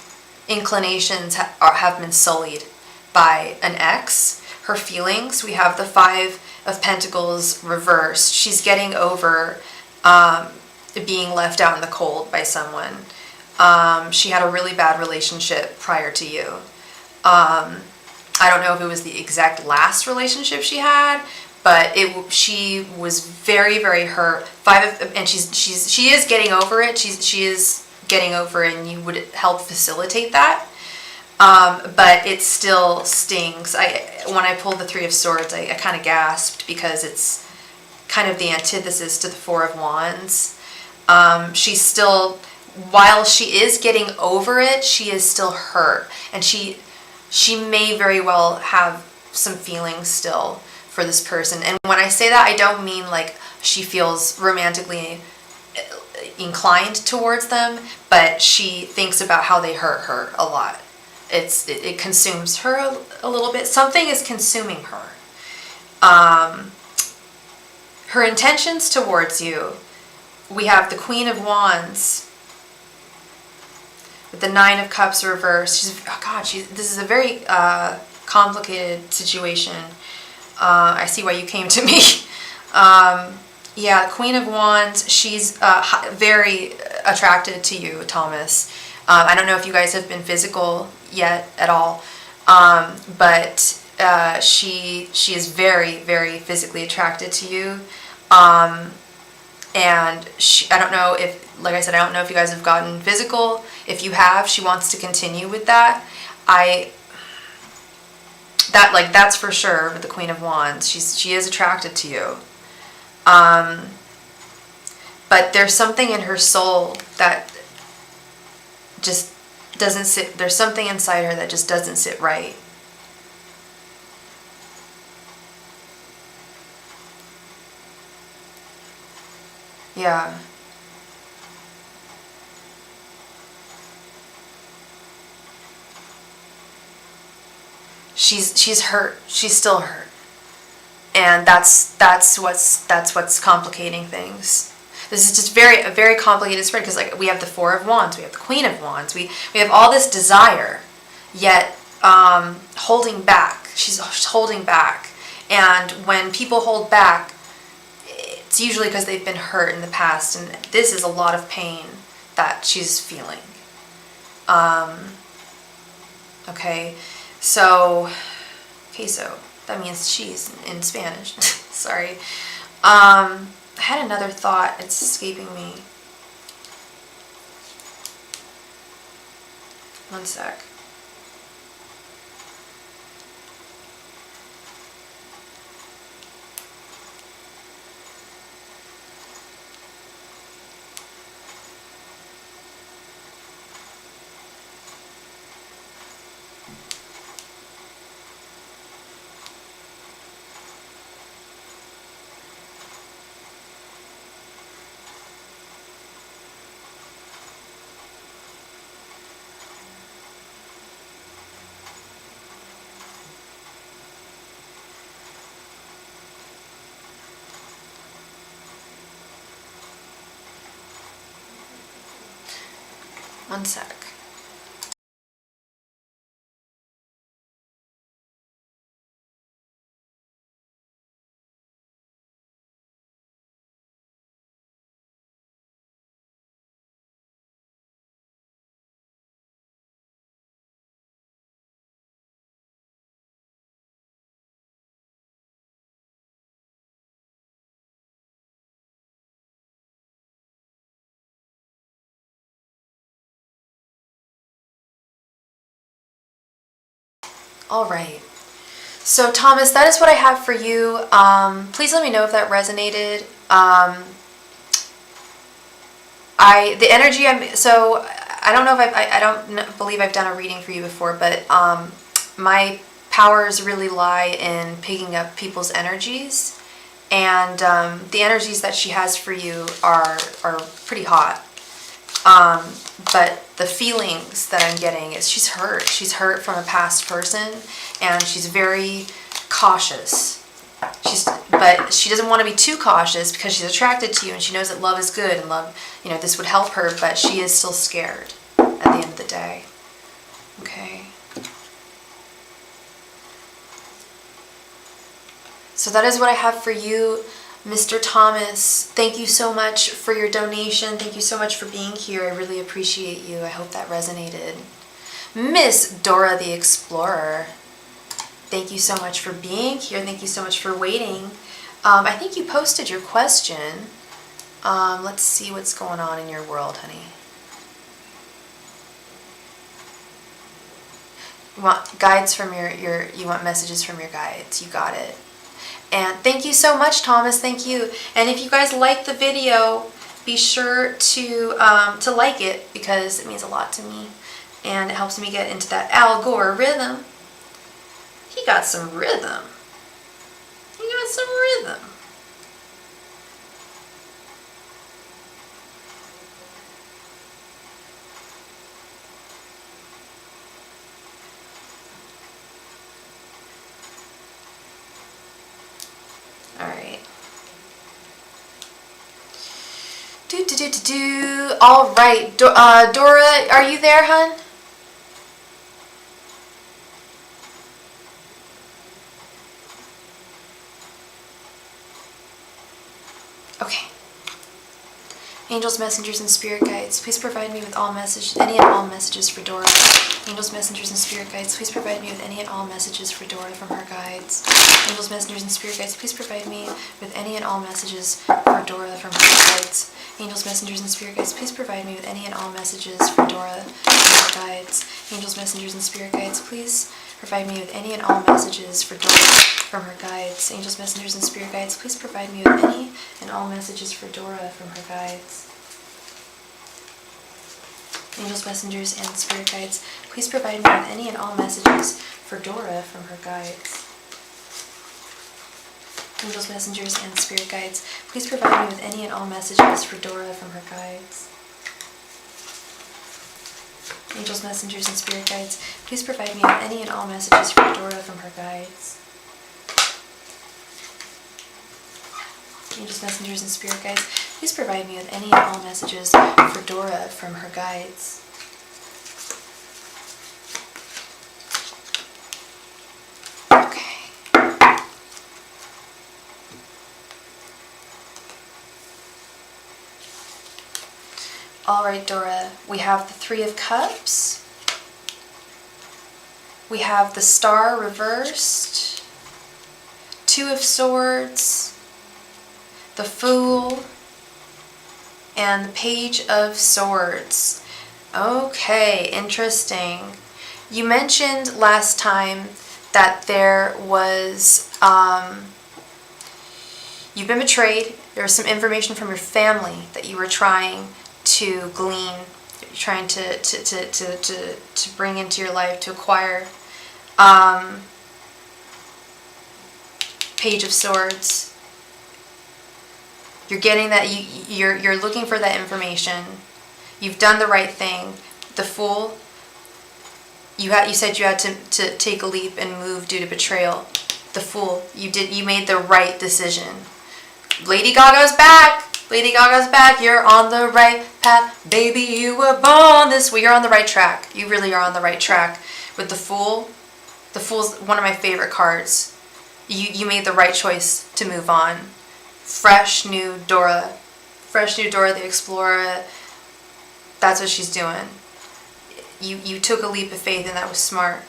inclinations have been sullied by an ex. Her feelings, we have the Five of Pentacles reversed. She's getting over being left out in the cold by someone. She had a really bad relationship prior to you. I don't know if it was the exact last relationship she had, but she was very, very hurt. And she is getting over it. She is getting over it, and you would help facilitate that. But it still stings. When I pulled the Three of Swords, I kind of gasped, because it's kind of the antithesis to the Four of Wands. She's still, while she is getting over it, she is still hurt, and she may very well have some feelings still for this person. And when I say that, I don't mean like she feels romantically inclined towards them, but she thinks about how they hurt her a lot. It consumes her a little bit. Something is consuming her. Her intentions towards you, we have the Queen of Wands with the Nine of Cups reversed. This is a very complicated situation. I see why you came to me. Yeah, Queen of Wands, she's very attracted to you, Thomas. I don't know if you guys have been physical yet at all, but she is very, very physically attracted to you. And I don't know if, like I said, I don't know if you guys have gotten physical. If you have, she wants to continue with that. That's for sure with the Queen of Wands. She is attracted to you. But there's something in her soul that just doesn't sit. There's something inside her that just doesn't sit right. Yeah. She's hurt. She's still hurt. And that's what's complicating things. This is just a very complicated spread, because like we have the Four of Wands, we have the Queen of Wands, we have all this desire, yet holding back. She's holding back, and when people hold back, it's usually because they've been hurt in the past, and this is a lot of pain that she's feeling. Okay, so that means she's in Spanish. Sorry. I had another thought. It's escaping me. One sec. One sec. All right. So Thomas, that is what I have for you. Please let me know if that resonated. The energy so I don't know if I don't believe I've done a reading for you before, but my powers really lie in picking up people's energies, and the energies that she has for you are pretty hot. But the feelings that I'm getting is she's hurt. She's hurt from a past person, and she's very cautious. But she doesn't want to be too cautious because she's attracted to you, and she knows that love is good and love, this would help her, but she is still scared at the end of the day. Okay. So that is what I have for you, Mr. Thomas. Thank you so much for your donation. Thank you so much for being here. I really appreciate you. I hope that resonated. Miss Dora the Explorer, thank you so much for being here. Thank you so much for waiting. I think you posted your question. Let's see what's going on in your world, honey. You want guides from you want messages from your guides. You got it. And thank you so much, Thomas. Thank you. And if you guys like the video, be sure to like it, because it means a lot to me. And it helps me get into that algorithm. He got some rhythm. He got some rhythm. All right. All right. Dora, are you there, hun? Okay. Angels, messengers, and spirit guides, please provide me with any and all messages for Dora. Angels, messengers, and spirit guides, please provide me with any and all messages for Dora from her guides. Angels, messengers, and spirit guides, please provide me with any and all messages for Dora from her guides. Angels, messengers, and spirit guides, please provide me with any and all messages for Dora from her guides. Angels, messengers, and spirit guides, please provide me with any and all messages for Dora from her guides. Angels, messengers, and spirit guides, please provide me with any and all messages for Dora from her guides. Angels, messengers, and spirit guides, please provide me with any and all messages for Dora from her guides. Angels, messengers, and spirit guides, please provide me with any and all messages for Dora from her guides. Angels, messengers, and spirit guides, please provide me with any and all messages for Dora from her guides. Angels, messengers, and spirit guides, please provide me with any and all messages for Dora from her guides. Okay. All right, Dora, we have the Three of Cups. We have the Star reversed, Two of Swords, the Fool, and the Page of Swords. Okay, interesting. You mentioned last time that there was, you've been betrayed. There was some information from your family that you were trying to glean, that you're trying to bring into your life, to acquire. Page of Swords. You're getting that, you're looking for that information. You've done the right thing. The Fool, you said you had to take a leap and move due to betrayal. The Fool, you made the right decision. Lady Gaga's back. Lady Gaga's back. You're on the right path. Baby, you were born this way. You're on the right track. You really are on the right track. With the Fool. The Fool's one of my favorite cards. You made the right choice to move on. Fresh new Dora. Fresh new Dora the Explorer. That's what she's doing. You took a leap of faith, and that was smart.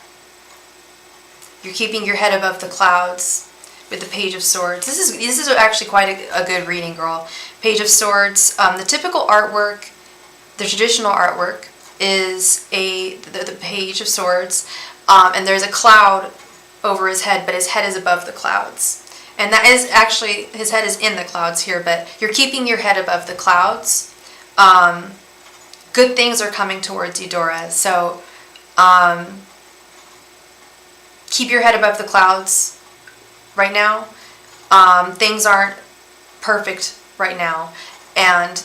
You're keeping your head above the clouds with the Page of Swords. This is actually quite a good reading, girl. Page of Swords. The typical artwork, the traditional artwork, is the Page of Swords, and there's a cloud over his head, but his head is above the clouds. And that is actually, his head is in the clouds here, but you're keeping your head above the clouds. Good things are coming towards you, Dora. So, keep your head above the clouds right now. Things aren't perfect right now. And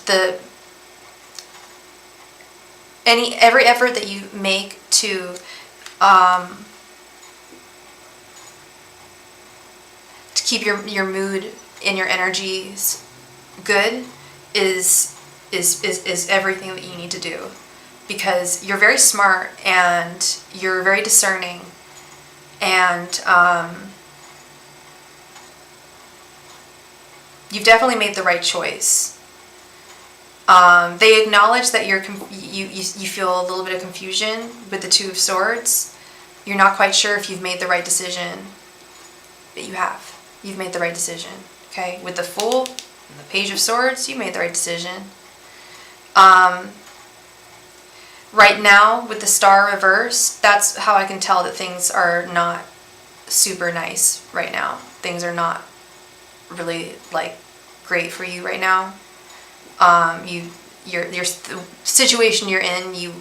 every effort that you make to keep your mood and your energies good is everything that you need to do, because you're very smart and you're very discerning, and you've definitely made the right choice. They acknowledge that you feel a little bit of confusion with the Two of Swords. You're not quite sure if you've made the right decision, but you have. You've made the right decision. Okay, with the Fool and the Page of Swords, you made the right decision. Right now, with the Star reversed, that's how I can tell that things are not super nice right now. Things are not really, like, great for you right now. The situation you're in, you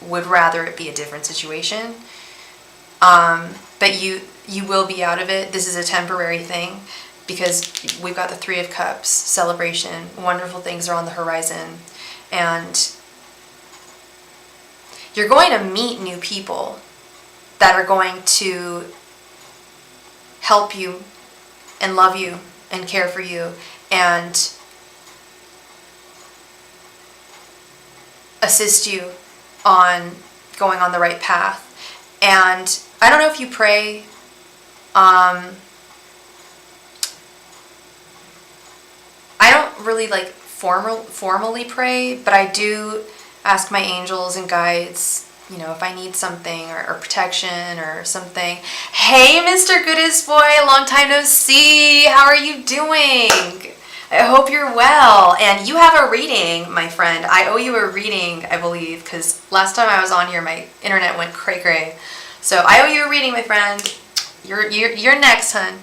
would rather it be a different situation. But you will be out of it. This is a temporary thing, because we've got the Three of Cups, celebration, wonderful things are on the horizon, and you're going to meet new people that are going to help you and love you and care for you and assist you on going on the right path. And I don't know if you pray. I don't really formally pray, but I do ask my angels and guides, if I need something or protection or something. Hey, Mr. Goodest Boy, long time no see. How are you doing? I hope you're well. And you have a reading, my friend. I owe you a reading, I believe, because last time I was on here, my internet went cray-cray. So I owe you a reading, my friend. You're next, hun.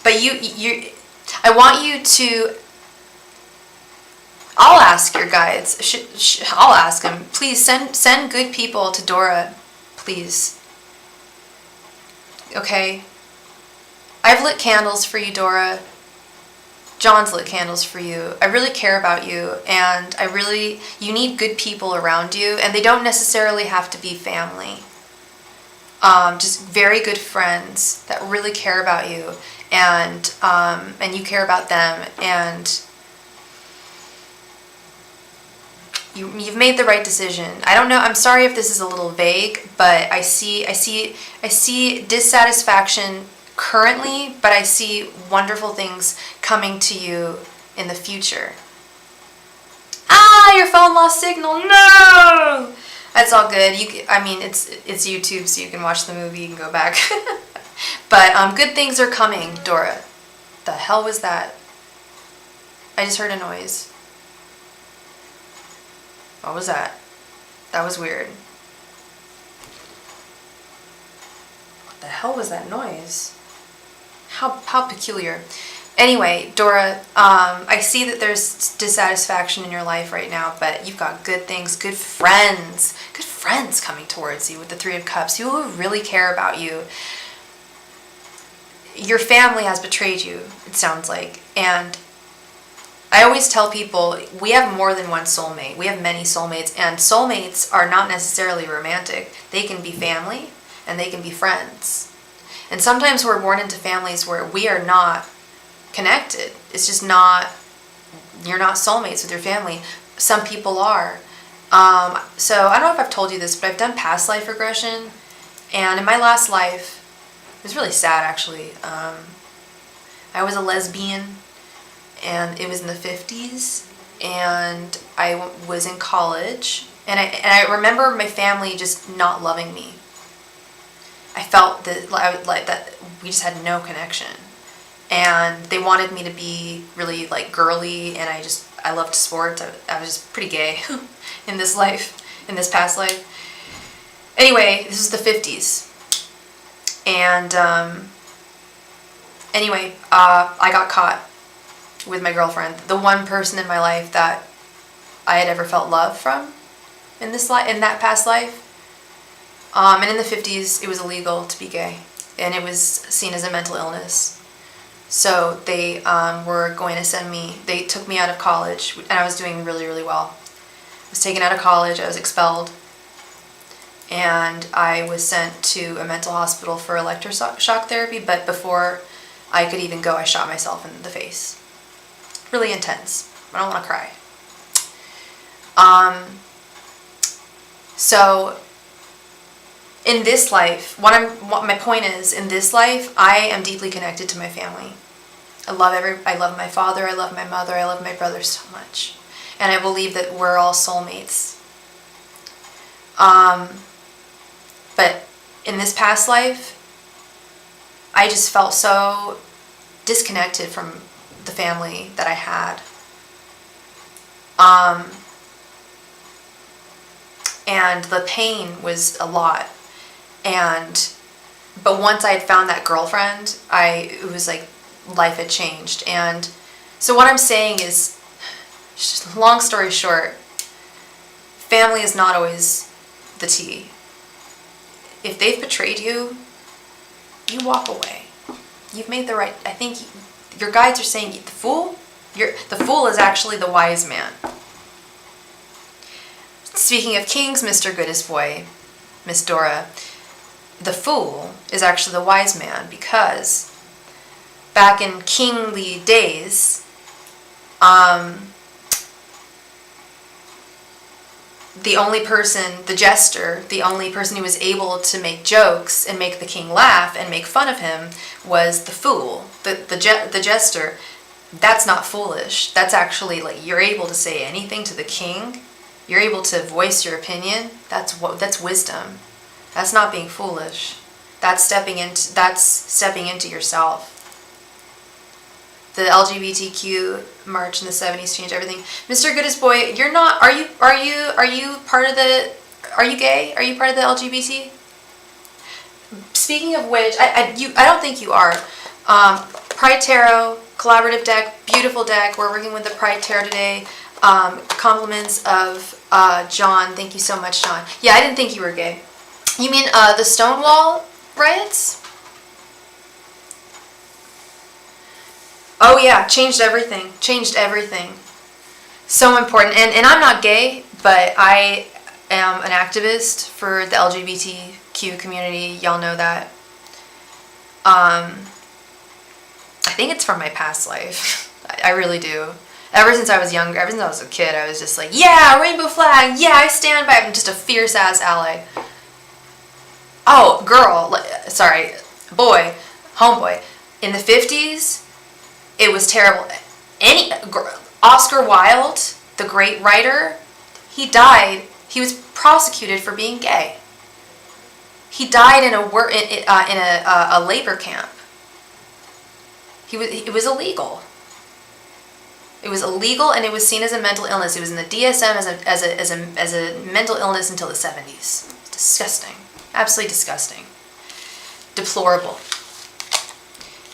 But I want you to. I'll ask your guides. I'll ask them. Please send good people to Dora, please. Okay. I've lit candles for you, Dora. John's lit candles for you. I really care about you, and you need good people around you, and they don't necessarily have to be family. Just very good friends that really care about you, and you care about them, and you've made the right decision. I don't know. I'm sorry if this is a little vague, but I see dissatisfaction currently, but I see wonderful things coming to you in the future. Your phone lost signal. No! That's all good. It's YouTube, so you can watch the movie, you can go back. But good things are coming, Dora. The hell was that? I just heard a noise. What was that? That was weird. What the hell was that noise? How peculiar. Anyway, Dora, I see that there's dissatisfaction in your life right now, but you've got good things, good friends coming towards you with the Three of Cups. People who really care about you. Your family has betrayed you, it sounds like, and I always tell people we have more than one soulmate. We have many soulmates, and soulmates are not necessarily romantic. They can be family, and they can be friends. And sometimes we're born into families where we are not connected. It's just not, you're not soulmates with your family. Some people are. So I don't know if I've told you this, but I've done past life regression. And in my last life, it was really sad actually. I was a lesbian, and it was in the 50s, and I was in college, and I remember my family just not loving me. I felt that that we just had no connection, and they wanted me to be really like girly, and I loved sports. I was just pretty gay in this life, in this past life. Anyway, this is the 50s, and anyway, I got caught with my girlfriend, the one person in my life that I had ever felt love from in that past life. And in the 50s, it was illegal to be gay, and it was seen as a mental illness. So they were going to send me, they took me out of college, and I was doing really, really well. I was taken out of college, I was expelled, and I was sent to a mental hospital for electroshock therapy, but before I could even go, I shot myself in the face. Really intense. I don't want to cry. So in this life, what my point is, in this life, I am deeply connected to my family. I love my father, I love my mother, I love my brother so much. And I believe that we're all soulmates. But in this past life, I just felt so disconnected from the family that I had. And the pain was a lot. But once I had found that girlfriend, it was like life had changed. And so what I'm saying is, just long story short, family is not always the tea. If they've betrayed you, you walk away. You've made the right, I think your guides are saying, the fool is actually the wise man. Speaking of kings, Mr. Goodest Boy, Miss Dora, the fool is actually the wise man, because back in kingly days, the only person, the jester, the only person who was able to make jokes and make the king laugh and make fun of him was the fool, the jester. That's not foolish. That's actually like, you're able to say anything to the king. You're able to voice your opinion. That's wisdom. That's not being foolish. That's stepping into yourself. The LGBTQ march in the 70s changed everything. Mr. Goodest Boy, you're not, are you part of the, are you gay? Are you part of the LGBT? Speaking of which, I don't think you are. Pride Tarot, collaborative deck, beautiful deck. We're working with the Pride Tarot today. Compliments of John. Thank you so much, John. Yeah, I didn't think you were gay. You mean the Stonewall riots? Oh yeah, changed everything. Changed everything. So important. And I'm not gay, but I am an activist for the LGBTQ community. Y'all know that. I think it's from my past life. I really do. Ever since I was younger, ever since I was a kid, I was just like, yeah, rainbow flag, yeah, I stand by it. I'm just a fierce-ass ally. Oh, girl, sorry, boy, homeboy. In the 50s, it was terrible. Oscar Wilde, the great writer, he died. He was prosecuted for being gay. He died in a labor camp. It was illegal. It was illegal, and it was seen as a mental illness. It was in the DSM as a mental illness until the 70s. Disgusting. Absolutely disgusting. Deplorable.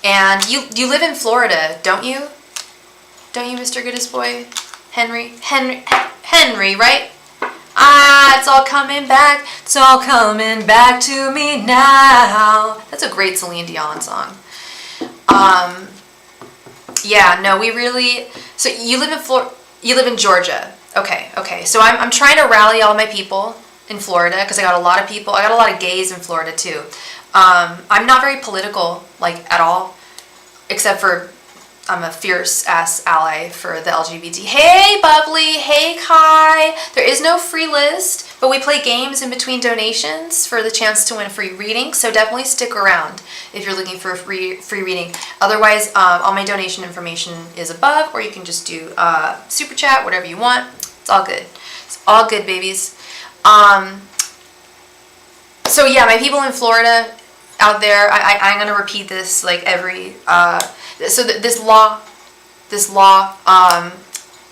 And you live in Florida, don't you? Don't you, Mr. Goodest Boy? Henry, right? Ah, it's all coming back. It's all coming back to me now. That's a great Celine Dion song. Yeah, no, we really. So you live in Georgia. Okay. So I'm trying to rally all my people in Florida, because I got a lot of people. I got a lot of gays in Florida too. I'm not very political, like, at all, except for I'm a fierce ass ally for the LGBT. Hey Bubbly, hey Kai. There is no free list, but we play games in between donations for the chance to win a free reading. So definitely stick around if you're looking for a free reading. Otherwise, all my donation information is above, or you can just do super chat, whatever you want. It's all good. It's all good, babies. So yeah, my people in Florida out there, I'm gonna repeat this like every. So this law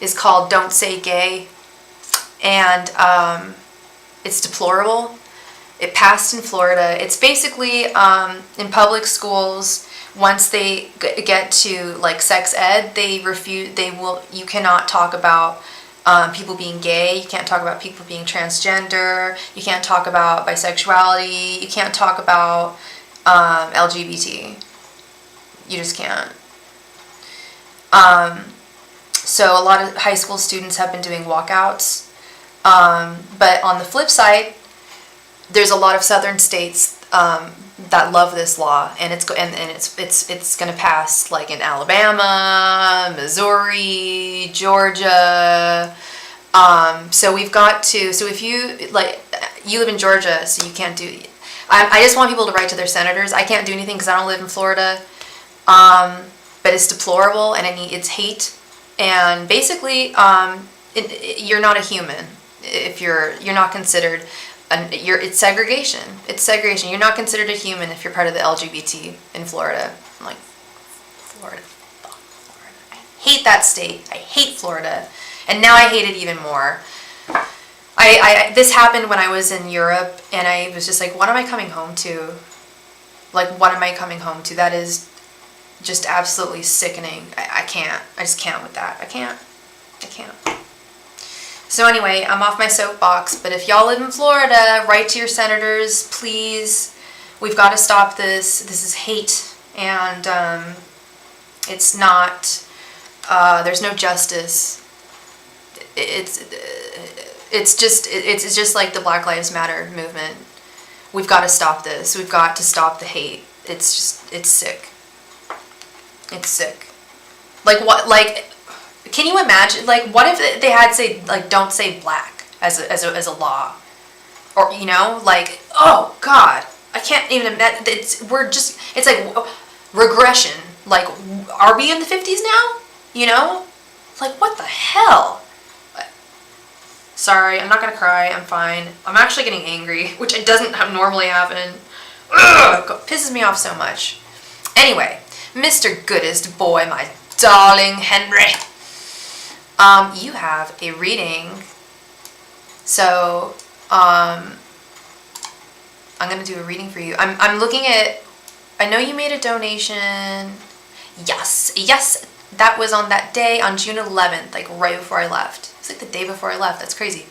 is called "Don't Say Gay," and it's deplorable. It passed in Florida. It's basically in public schools. Once they get to like sex ed, they refuse. You cannot talk about people being gay. You can't talk about people being transgender. You can't talk about bisexuality. You can't talk about LGBT. You just can't. So a lot of high school students have been doing walkouts. But on the flip side, there's a lot of southern states that love this law, and it's going to pass like in Alabama, Missouri, Georgia. So we've got to. So if you you live in Georgia, so you can't do. I just want people to write to their senators. I can't do anything because I don't live in Florida. But it's deplorable, and it's hate, and basically, you're not a human if you're not considered. It's segregation. It's segregation. You're not considered a human if you're part of the LGBT in Florida. I'm like, Florida. I hate that state. I hate Florida, and now I hate it even more. This happened when I was in Europe, and I was just like, what am I coming home to? Like, what am I coming home to? That is just absolutely sickening. I can't. I just can't with that. I can't. So anyway, I'm off my soapbox, but if y'all live in Florida, write to your senators, please. We've got to stop this. This is hate, and it's not, there's no justice. It's just like the Black Lives Matter movement. We've got to stop this. We've got to stop the hate. It's sick. It's sick. Like what? Like, can you imagine? Like, what if they had say like don't say black as a law, or like, oh God, I can't even imagine. It's like regression. Like, are we in the 50s now? Like what the hell? Sorry, I'm not gonna cry. I'm fine. I'm actually getting angry, which it doesn't normally happen. Ugh, it pisses me off so much. Anyway. Mr. Goodest Boy, my darling Henry. You have a reading. So, I'm gonna do a reading for you. I'm looking at. I know you made a donation. Yes, that was on that day on June 11th, like right before I left. It's like the day before I left. That's crazy.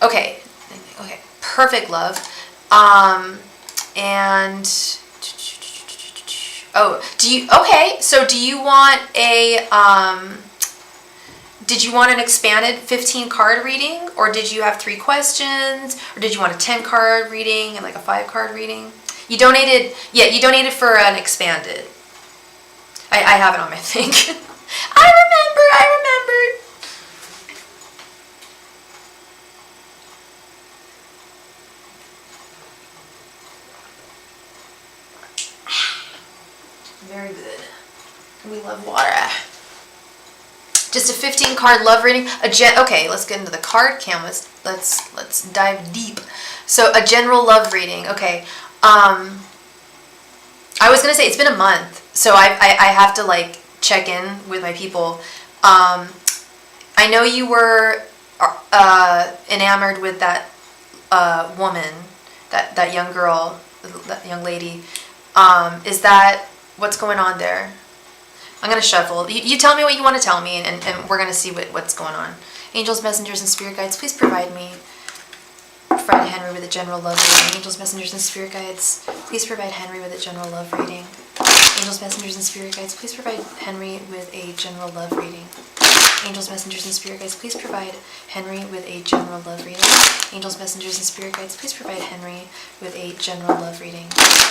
Okay, perfect, love. And. Oh, so do you want did you want an expanded 15 card reading, or did you have 3 questions, or did you want a 10 card reading and like a 5 card reading? You donated for an expanded. I have it on my thing. I remembered. Very good. We love water. Just a 15 card love reading. Okay, let's get into the card canvas. Let's dive deep. So a general love reading. Okay. I was gonna say it's been a month, so I have to like check in with my people. I know you were enamored with that woman, that young girl, that young lady. Is that what's going on there? I'm going to shuffle. You tell me what you want to tell me, and we're going to see what's going on. Angels, messengers, and spirit guides, please provide me, Fred Henry, with a general love reading. Angels, messengers, and spirit guides, please provide Henry with a general love reading. Angels, messengers, and spirit guides, please provide Henry with a general love reading. Angels, messengers, and spirit guides, please provide Henry with a general love reading. Angels, messengers, and spirit guides, please provide Henry with a general love reading.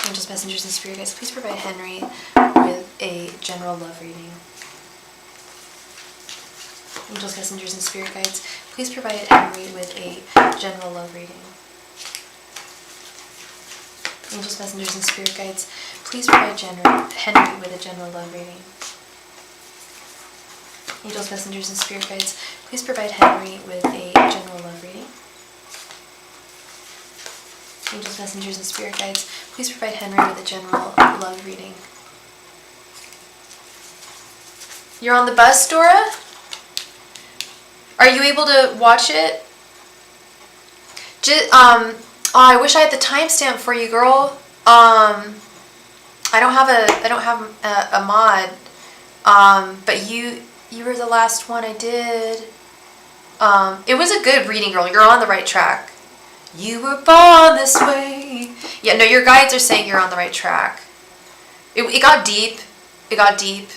Angels, messengers, and spirit guides, please provide Henry with a general love reading. Angels, messengers, and spirit guides, please provide Henry with a general love reading. Angels, messengers, and spirit guides, please provide Henry with a general love reading. Angels, messengers, and spirit guides, please provide Henry with a general love reading. Angels, messengers, and spirit guides, please provide Henry with a general love reading. You're on the bus, Dora? Are you able to watch it? Oh, I wish I had the timestamp for you, girl. I don't have a mod. But you were the last one I did. It was a good reading, girl. You're on the right track. You were born this way. Yeah, no, your guides are saying you're on the right track. It got deep. It got deep.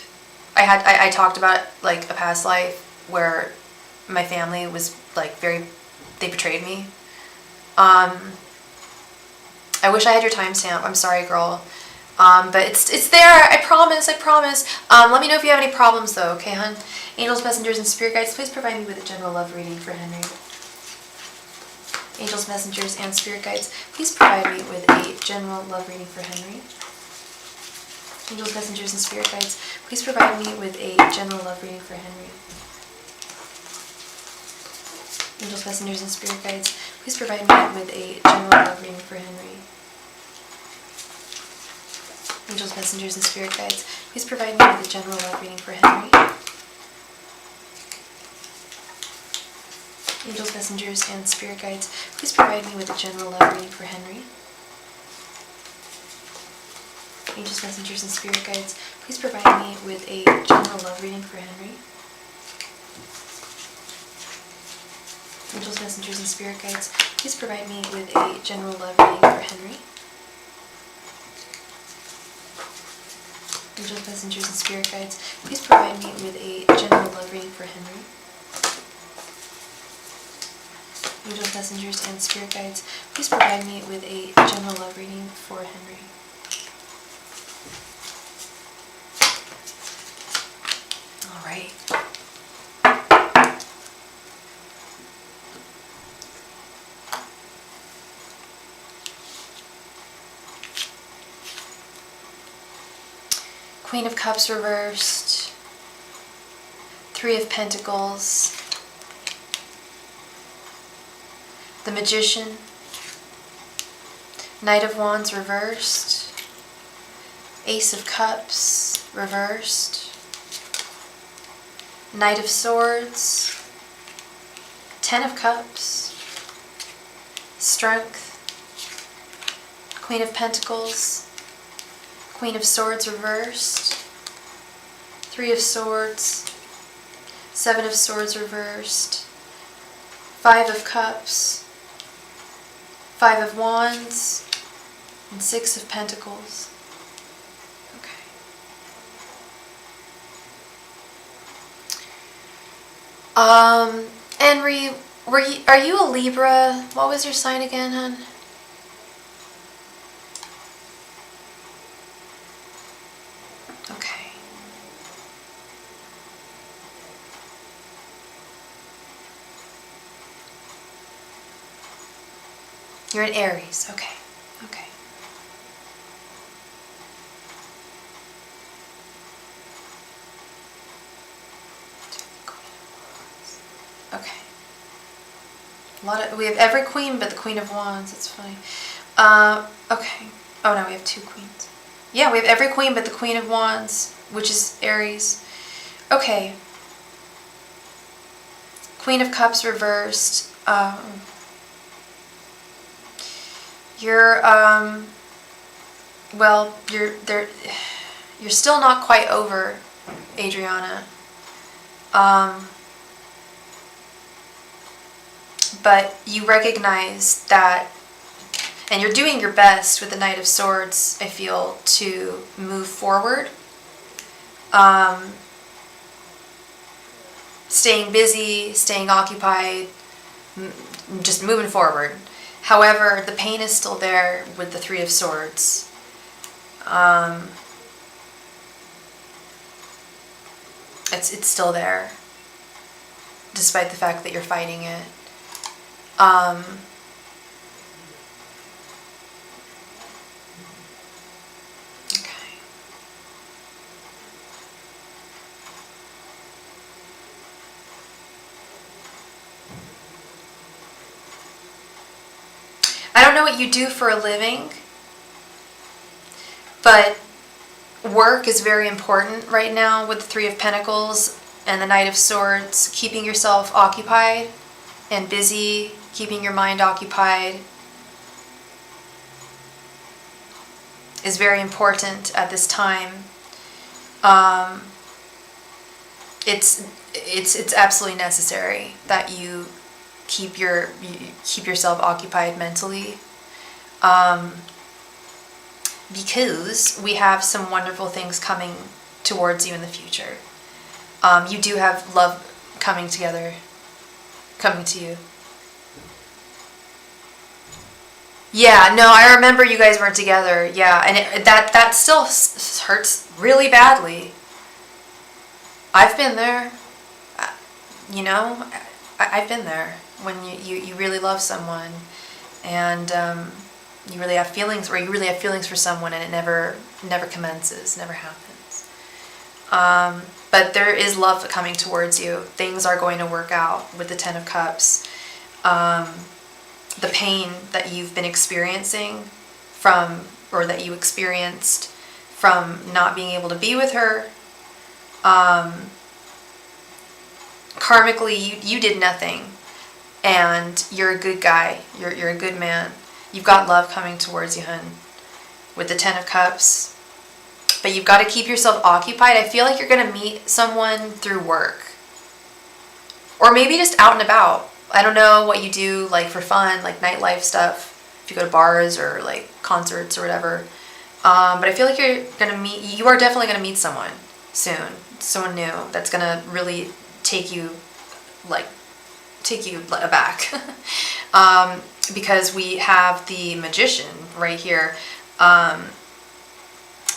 I talked about like a past life where my family was like they betrayed me. I wish I had your timestamp. I'm sorry, girl. But it's there. I promise. Let me know if you have any problems though, okay, hun? Angels, messengers, and spirit guides, please provide me with a general love reading for Henry. Angels, messengers, and spirit guides, please provide me with a general love reading for Henry. Angels, messengers, and spirit guides, please provide me with a general love reading for Henry. Angels, messengers, and spirit guides, please provide me with a general love reading for Henry. Angels, messengers, and spirit guides, please provide me with a general love reading for Henry. Angels, messengers, and spirit guides, please provide me with a general love reading for Henry. Angels, messengers, and spirit guides, please provide me with a general love reading for Henry. Angels, messengers, and spirit guides, please provide me with a general love reading for Henry. Angels, messengers, and spirit guides, please provide me with a general love reading for Henry. Angels, messengers, and spirit guides, please provide me with a general love reading for Henry. All right. Queen of Cups reversed, Three of Pentacles, the Magician, Knight of Wands reversed, Ace of Cups reversed, Knight of Swords, Ten of Cups, Strength, Queen of Pentacles, Queen of Swords reversed, Three of Swords, Seven of Swords reversed, Five of Cups, Five of Wands, and Six of Pentacles. Okay. Henry, are you a Libra? What was your sign again, hon? Okay. You're an Aries. Okay. Okay. Okay. We have every queen but the Queen of Wands. That's funny. Okay. Oh no, we have two queens. Yeah, we have every queen but the Queen of Wands, which is Aries. Okay. Queen of Cups reversed. You're still not quite over, Adriana. But you recognize that, and you're doing your best with the Knight of Swords, I feel, to move forward. Staying busy, staying occupied, just moving forward. However, the pain is still there with the Three of Swords. It's still there. despite the fact that you're fighting it. Okay. I don't know what you do for a living, but work is very important right now with the Three of Pentacles and the Knight of Swords. Keeping yourself occupied and busy, keeping your mind occupied is very important at this time. It's absolutely necessary that you keep yourself occupied mentally, because we have some wonderful things coming towards you in the future. You do have love coming to you. Yeah, no, I remember you guys weren't together. Yeah, and that still hurts really badly. I've been there. You know, I've been there when you really love someone, and you really have feelings, or you really have feelings for someone, and it never commences, never happens. But there is love coming towards you. Things are going to work out with the Ten of Cups. The pain that you've been experiencing or that you experienced from not being able to be with her, karmically you did nothing, and you're a good guy. You're a good man. You've got love coming towards you, hun, with the Ten of Cups. But you've got to keep yourself occupied. I feel like you're going to meet someone through work, or maybe just out and about. I don't know what you do, like, for fun, like nightlife stuff, if you go to bars or like concerts or whatever. But I feel like you are definitely going to meet someone soon, someone new that's going to really take you aback. Because we have the Magician right here.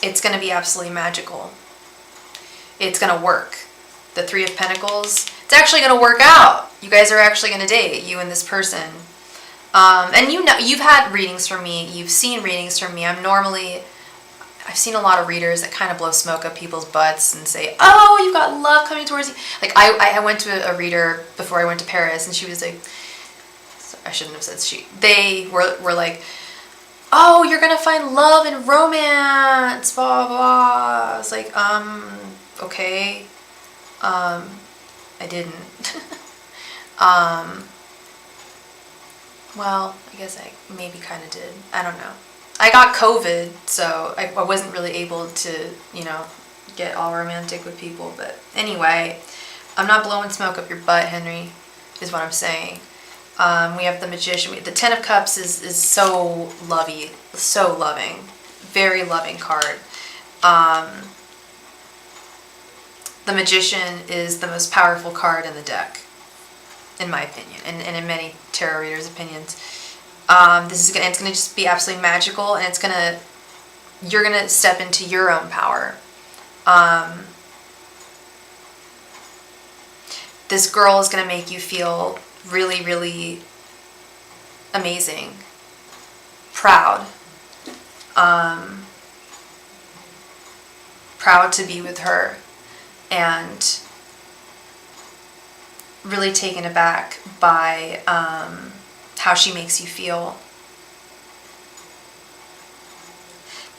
It's going to be absolutely magical. It's going to work. The Three of Pentacles, it's actually going to work out. You guys are actually going to date, you and this person. And you know, you've had readings from me. You've seen readings from me. I've seen a lot of readers that kind of blow smoke up people's butts and say, oh, you've got love coming towards you. Like, I went to a reader before I went to Paris, and she was like, I shouldn't have said she. They were like, oh, you're going to find love and romance, blah, blah, blah. I was like, okay. I didn't. Well, I guess I maybe kind of did. I don't know. I got COVID, so I wasn't really able to, get all romantic with people. But anyway, I'm not blowing smoke up your butt, Henry, is what I'm saying. We have the Magician. The Ten of Cups is so lovey, so loving. Very loving card. The Magician is the most powerful card in the deck, in my opinion, and in many tarot readers' opinions. It's gonna just be absolutely magical, and you're gonna step into your own power. This girl is gonna make you feel really, really amazing, proud, proud to be with her, and really taken aback by how she makes you feel.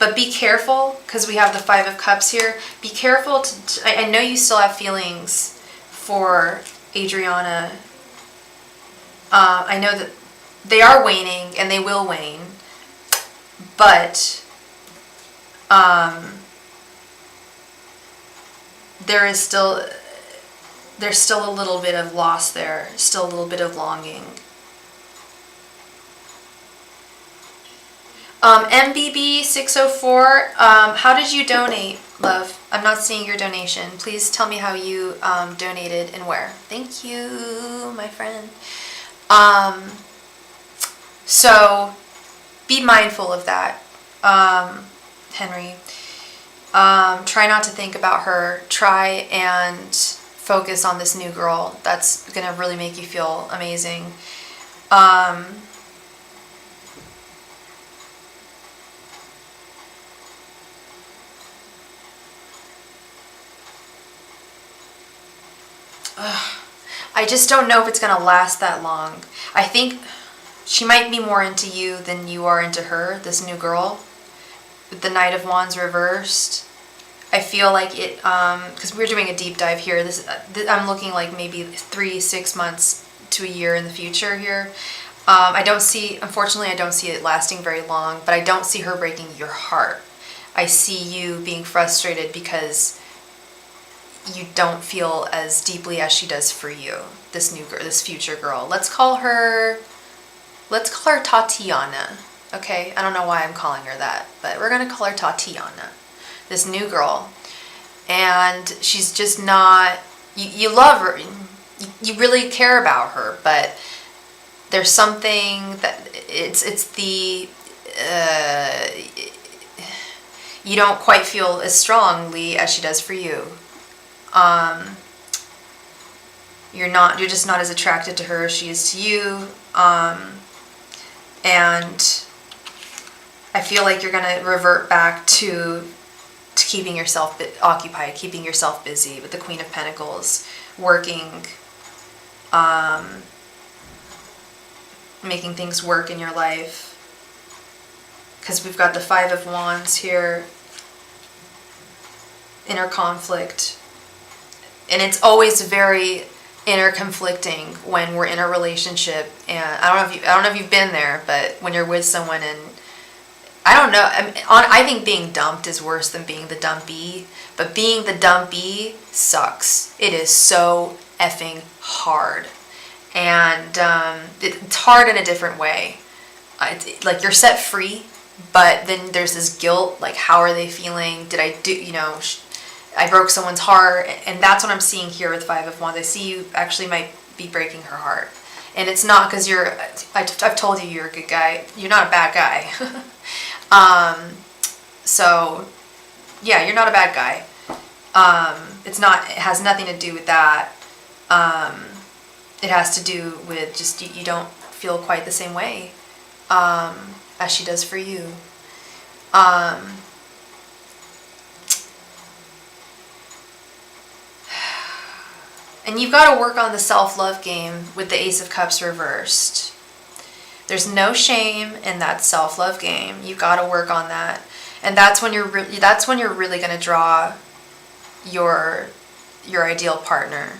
But be careful, because we have the Five of Cups here. Be careful I know you still have feelings for Adriana. I know that they are waning, and they will wane, but there's still a little bit of loss there, still a little bit of longing. MBB604, how did you donate, love? I'm not seeing your donation. Please tell me how you donated and where. Thank you, my friend. So be mindful of that, Henry. Try not to think about her. Try and focus on this new girl that's gonna really make you feel amazing. I just don't know if it's gonna last that long. I think she might be more into you than you are into her, this new girl. With the Knight of Wands reversed. I feel like it, because we're doing a deep dive here, I'm looking like maybe 3-6 months to a year in the future here. Unfortunately, I don't see it lasting very long, but I don't see her breaking your heart. I see you being frustrated because you don't feel as deeply as she does for you, this new girl, this future girl. Let's call her Tatiana. Okay, I don't know why I'm calling her that, but we're gonna call her Tatiana, this new girl. And she's just not, you love her, you really care about her, but there's something that you don't quite feel as strongly as she does for you. You're just not as attracted to her as she is to you. And I feel like you're going to revert back to keeping yourself occupied, keeping yourself busy with the Queen of Pentacles, working, making things work in your life. Because we've got the Five of Wands here, inner conflict. And it's always very inner conflicting when we're in a relationship. And I don't know if you've been there, but when you're with someone and I don't know. I think being dumped is worse than being the dumpee. But being the dumpee sucks. It is so effing hard. And it's hard in a different way. Like you're set free, but then there's this guilt. Like, how are they feeling? Did I do, I broke someone's heart. And that's what I'm seeing here with Five of Wands. I see you actually might be breaking her heart. And it's not because I've told you you're a good guy. You're not a bad guy. So yeah, you're not a bad guy. It has nothing to do with that. It has to do with just you don't feel quite the same way, as she does for you. And you've got to work on the self-love game with the Ace of Cups reversed. There's no shame in that self-love game. You've got to work on that. And that's when you're really going to draw your ideal partner.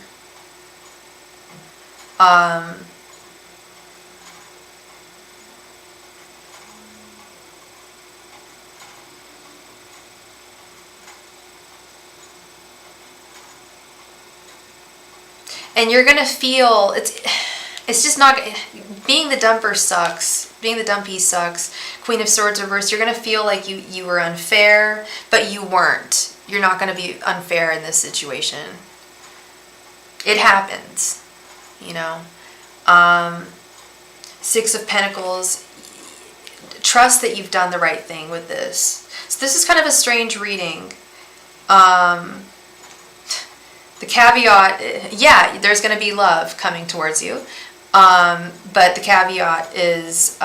And you're going to feel it's just not, being the dumper sucks. Being the dumpy sucks. Queen of Swords reversed. You're going to feel like you were unfair, but you weren't. You're not going to be unfair in this situation. It happens, Six of Pentacles. Trust that you've done the right thing with this. So this is kind of a strange reading. The caveat, yeah, there's going to be love coming towards you. But the caveat is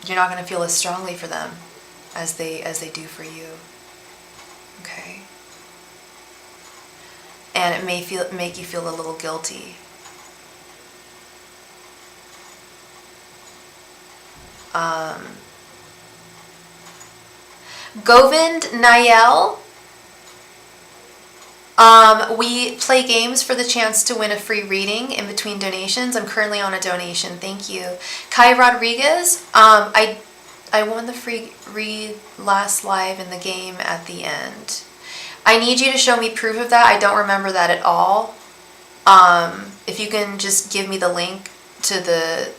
you're not going to feel as strongly for them as they do for you. Okay? And it may make you feel a little guilty. Govind Nayel. We play games for the chance to win a free reading in between donations. I'm currently on a donation. Thank you. Kai Rodriguez. I won the free read last live in the game at the end. I need you to show me proof of that. I don't remember that at all. If you can just give me the link to the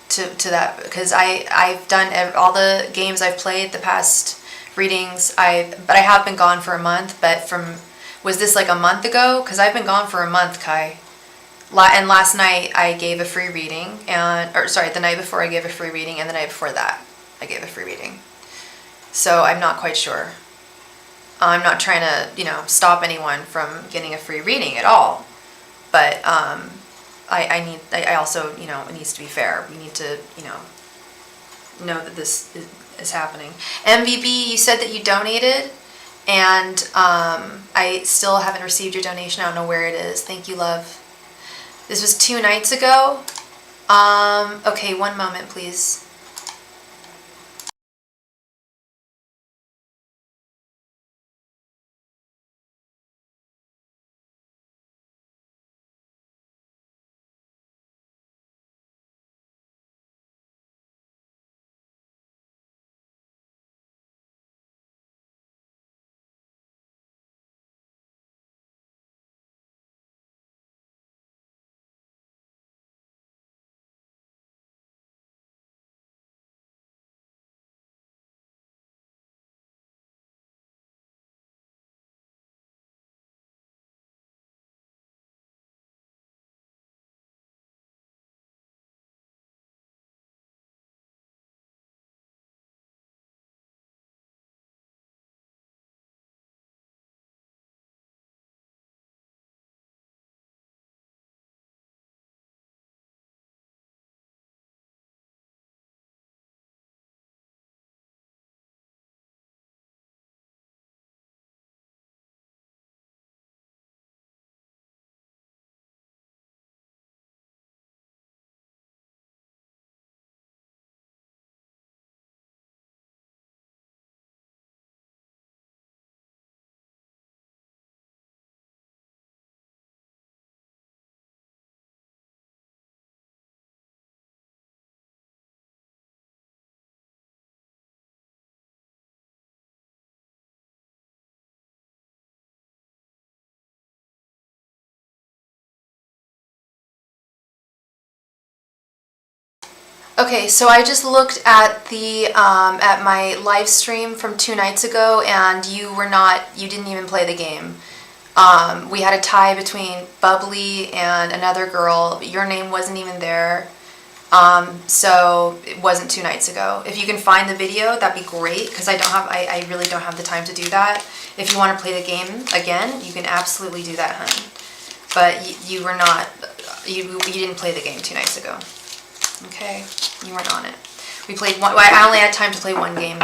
to that, because I've done all the games I've played the past readings. But I have been gone for a month. But was this like a month ago? Because I've been gone for a month, Kai. And last night I gave a free reading, the night before I gave a free reading, and the night before that I gave a free reading. So I'm not quite sure. I'm not trying to, you know, stop anyone from getting a free reading at all. But I also, you know, it needs to be fair. We need to, you know that this is happening. MVB, you said that you donated, and I still haven't received your donation. I don't know where it is. Thank you, love. This was 2 nights ago. Okay, one moment, please. Okay, so I just looked at the at my live stream from 2 nights ago, and you didn't even play the game. We had a tie between Bubbly and another girl. Your name wasn't even there. So it wasn't 2 nights ago. If you can find the video, that'd be great, because I really don't have the time to do that. If you want to play the game again, you can absolutely do that, honey. But you didn't play the game 2 nights ago. Okay, you weren't on it. We played one. I only had time to play one game,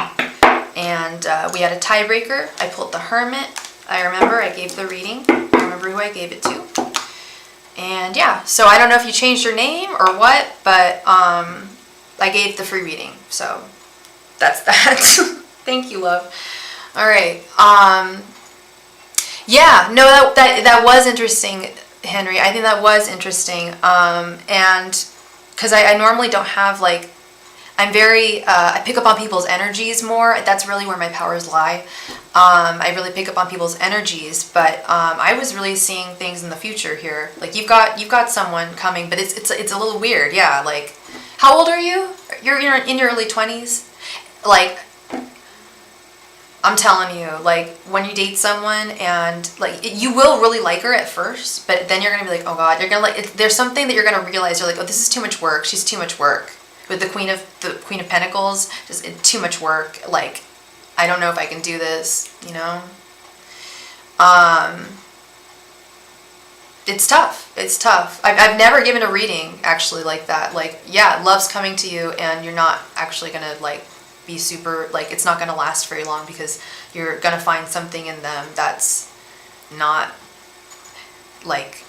and we had a tiebreaker. I pulled the Hermit. I remember I gave the reading. I remember who I gave it to. And yeah, so I don't know if you changed your name or what, but I gave the free reading. So that's that. Thank you, love. All right. Yeah, no, that was interesting, Henry. I think that was interesting. And because I normally don't have, like, I'm very, I pick up on people's energies more. That's really where my powers lie. I really pick up on people's energies, but I was really seeing things in the future here. Like, you've got someone coming, but it's a little weird. Yeah, like, how old are you? You're in your early 20s? Like, I'm telling you, like, when you date someone and, like, you will really like her at first, but then you're going to be like, oh God, you're going to, like, there's something that you're going to realize. You're like, oh, this is too much work. She's too much work. With the Queen of Pentacles, just too much work. Like, I don't know if I can do this, you know? It's tough. It's tough. I've never given a reading, actually, like that. Like, yeah, love's coming to you, and you're not actually going to, like, be super, like, it's not going to last very long, because you're going to find something in them that's not, like,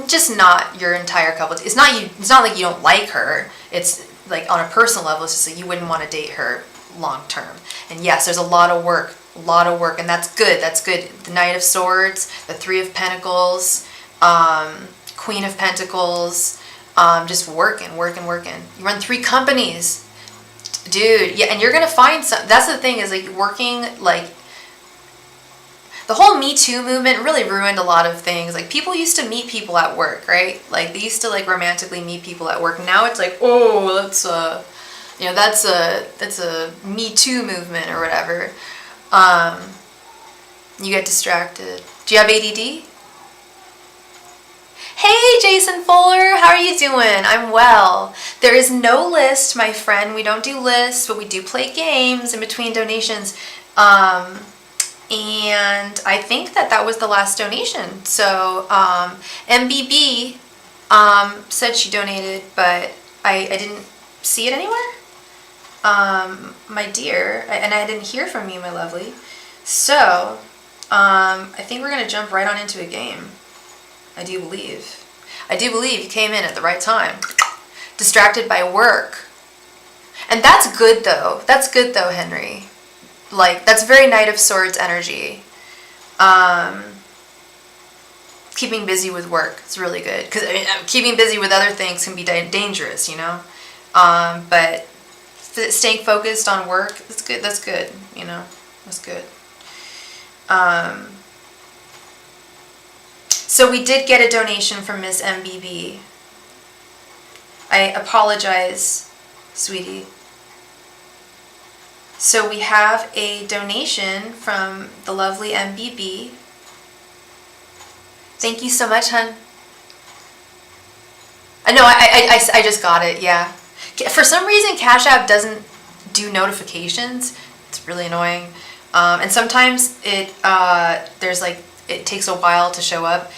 just not your entire couple. It's not like you don't like her. It's like, on a personal level, it's just like you wouldn't want to date her long term. And yes, there's a lot of work, and that's good. That's good. The Knight of Swords, the Three of Pentacles, Queen of Pentacles, just working. You run 3 companies. Dude, yeah, and you're gonna find some. That's the thing, is, like, working, like, the whole Me Too movement really ruined a lot of things. Like, people used to meet people at work, right? Like, they used to, like, romantically meet people at work. Now it's like, oh, that's a Me Too movement or whatever. You get distracted. Do you have ADD? Hey, Jason Fuller, how are you doing? I'm well. There is no list, my friend. We don't do lists, but we do play games in between donations. And I think that was the last donation. So MBB said she donated, but I didn't see it anywhere. My dear, and I didn't hear from you, my lovely. So I think we're going to jump right on into a game. I do believe you came in at the right time. Distracted by work. And that's good though. That's good though, Henry. Like, that's very Knight of Swords energy. Keeping busy with work is really good. Because keeping busy with other things can be dangerous, you know? But staying focused on work, that's good. That's good, you know? That's good. So we did get a donation from Miss MBB. I apologize, sweetie. So we have a donation from the lovely MBB. Thank you so much, hun. No, I just got it, yeah. For some reason, Cash App doesn't do notifications. It's really annoying. And sometimes it takes a while to show up.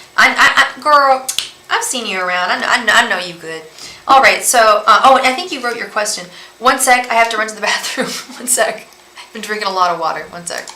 Girl, I've seen you around. I know you good. All right, so, I think you wrote your question. One sec, I have to run to the bathroom. One sec. I've been drinking a lot of water. One sec.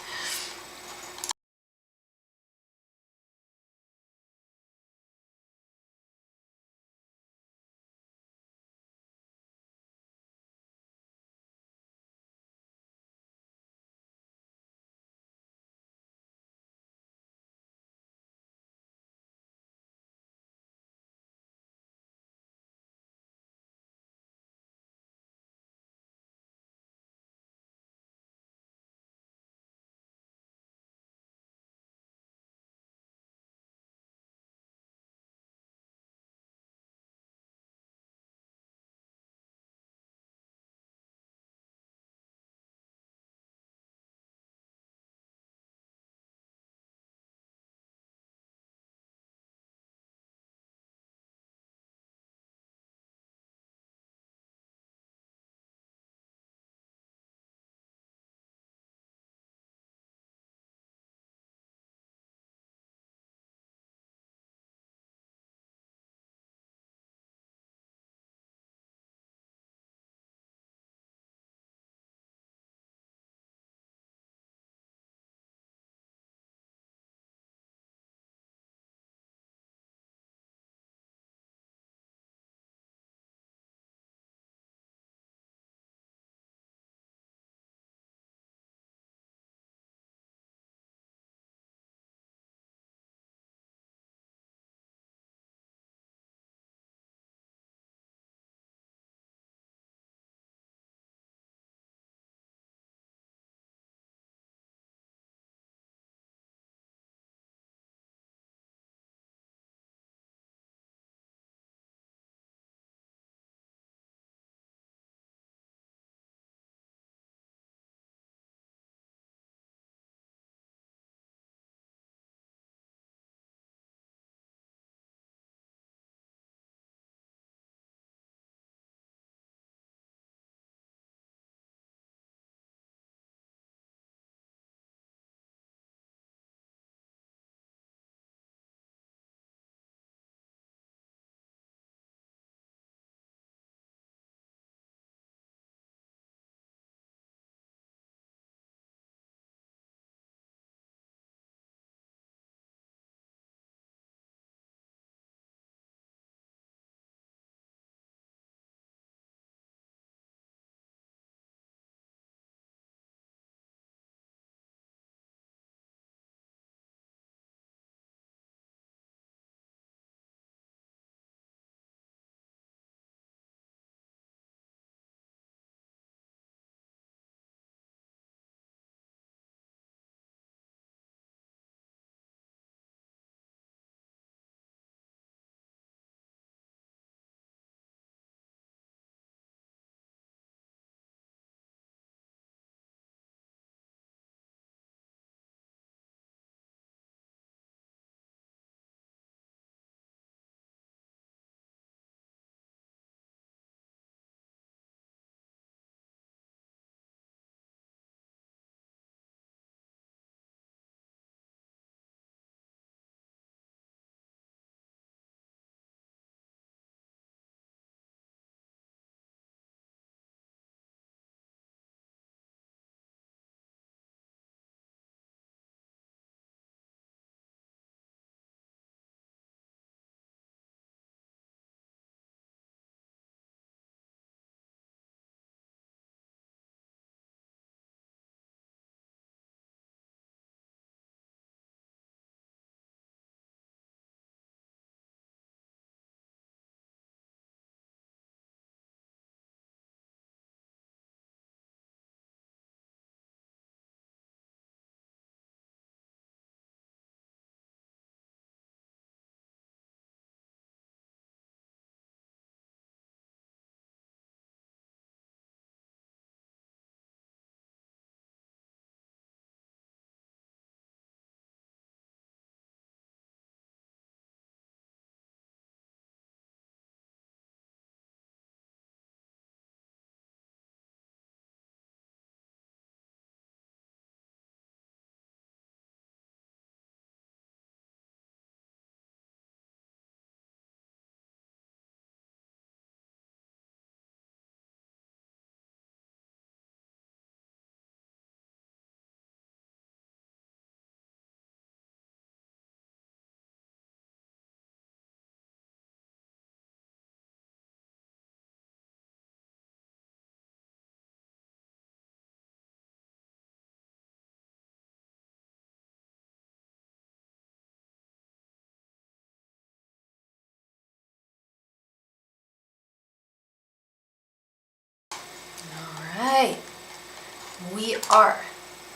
we are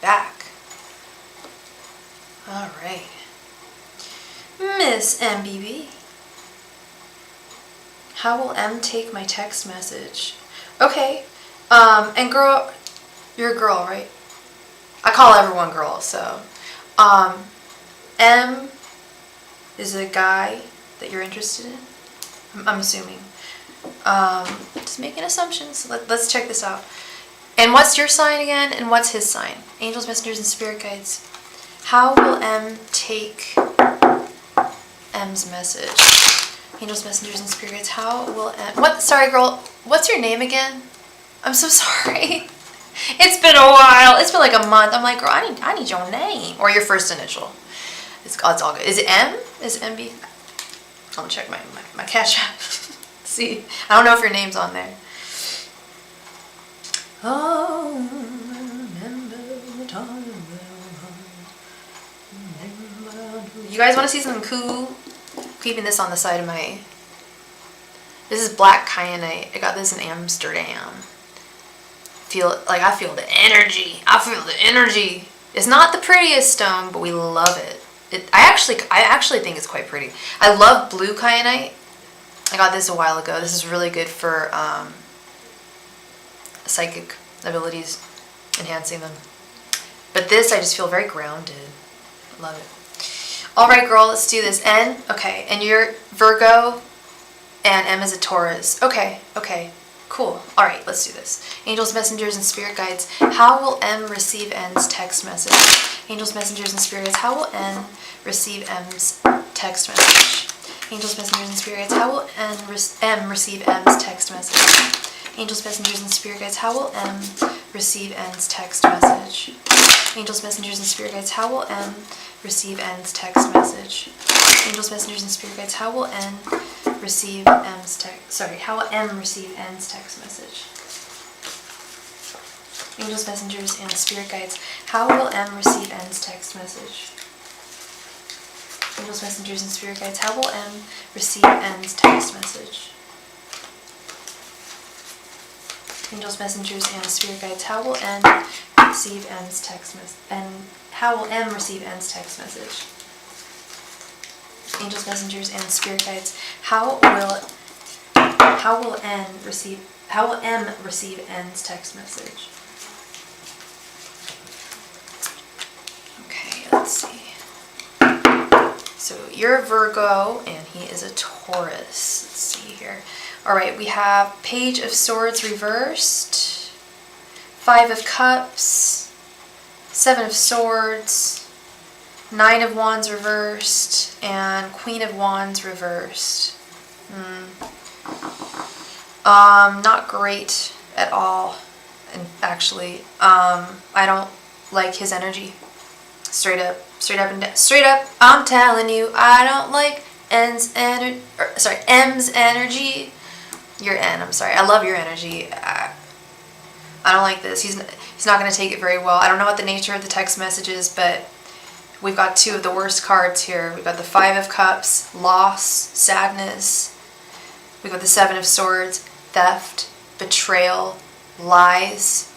back. All right. Miss MBB. How will M take my text message? Okay. And girl, you're a girl, right? I call everyone girl, so. M is a guy that you're interested in? I'm assuming. Just making assumptions. Let's check this out. And what's your sign again? And what's his sign? Angels, messengers, and spirit guides. How will M take M's message? Angels, messengers, and spirit guides. How will M... What? Sorry, girl. What's your name again? I'm so sorry. It's been a while. It's been like a month. I'm like, girl, I need your name. Or your first initial. It's all good. Is it M? Is it MB? I'm gonna check my cash app. See. I don't know if your name's on there. Oh, remember the time. You guys want to see something cool? I'm keeping this on the side of my... This is black kyanite. I got this in Amsterdam. I feel the energy. I feel the energy. It's not the prettiest stone, but we love it. I actually think it's quite pretty. I love blue kyanite. I got this a while ago. This is really good for psychic abilities, enhancing them. But this, I just feel very grounded. Love it. All right, girl, let's do this. N, okay, and you're Virgo, and M is a Taurus. Okay, cool. All right, let's do this. Angels, messengers, and spirit guides. How will M receive N's text message? Angels, messengers, and spirit guides. How will N receive M's text message? Angels, messengers, and spirit guides. How will M receive M's text message? Angels, messengers, and spirit guides. How will M receive N's text message? Angels, messengers, and spirit guides. How will M receive N's text message? Angels, messengers, and spirit guides. How will N receive M's text? Sorry, how will M receive N's text message? Angels, messengers, and spirit guides. How will M receive N's text message? Angels, messengers, and spirit guides. How will M receive N's text message? Angels, messengers, and spirit guides. How will N receive N's text message? And how will M receive N's text message? Angels, messengers, and spirit guides. How will M receive N's text message? Okay, let's see. So you're a Virgo and he is a Taurus. Let's see here. All right, we have Page of Swords reversed, 5 of Cups, 7 of Swords, 9 of Wands reversed, and Queen of Wands reversed. Not great at all. And actually, I don't like his energy. Straight up and down. Straight up, I'm telling you, I don't like M's energy. Your N, I'm sorry. I love your energy. I don't like this. He's not going to take it very well. I don't know what the nature of the text message is, but we've got 2 of the worst cards here. We've got the 5 of Cups, loss, sadness. We've got the 7 of Swords, theft, betrayal, lies.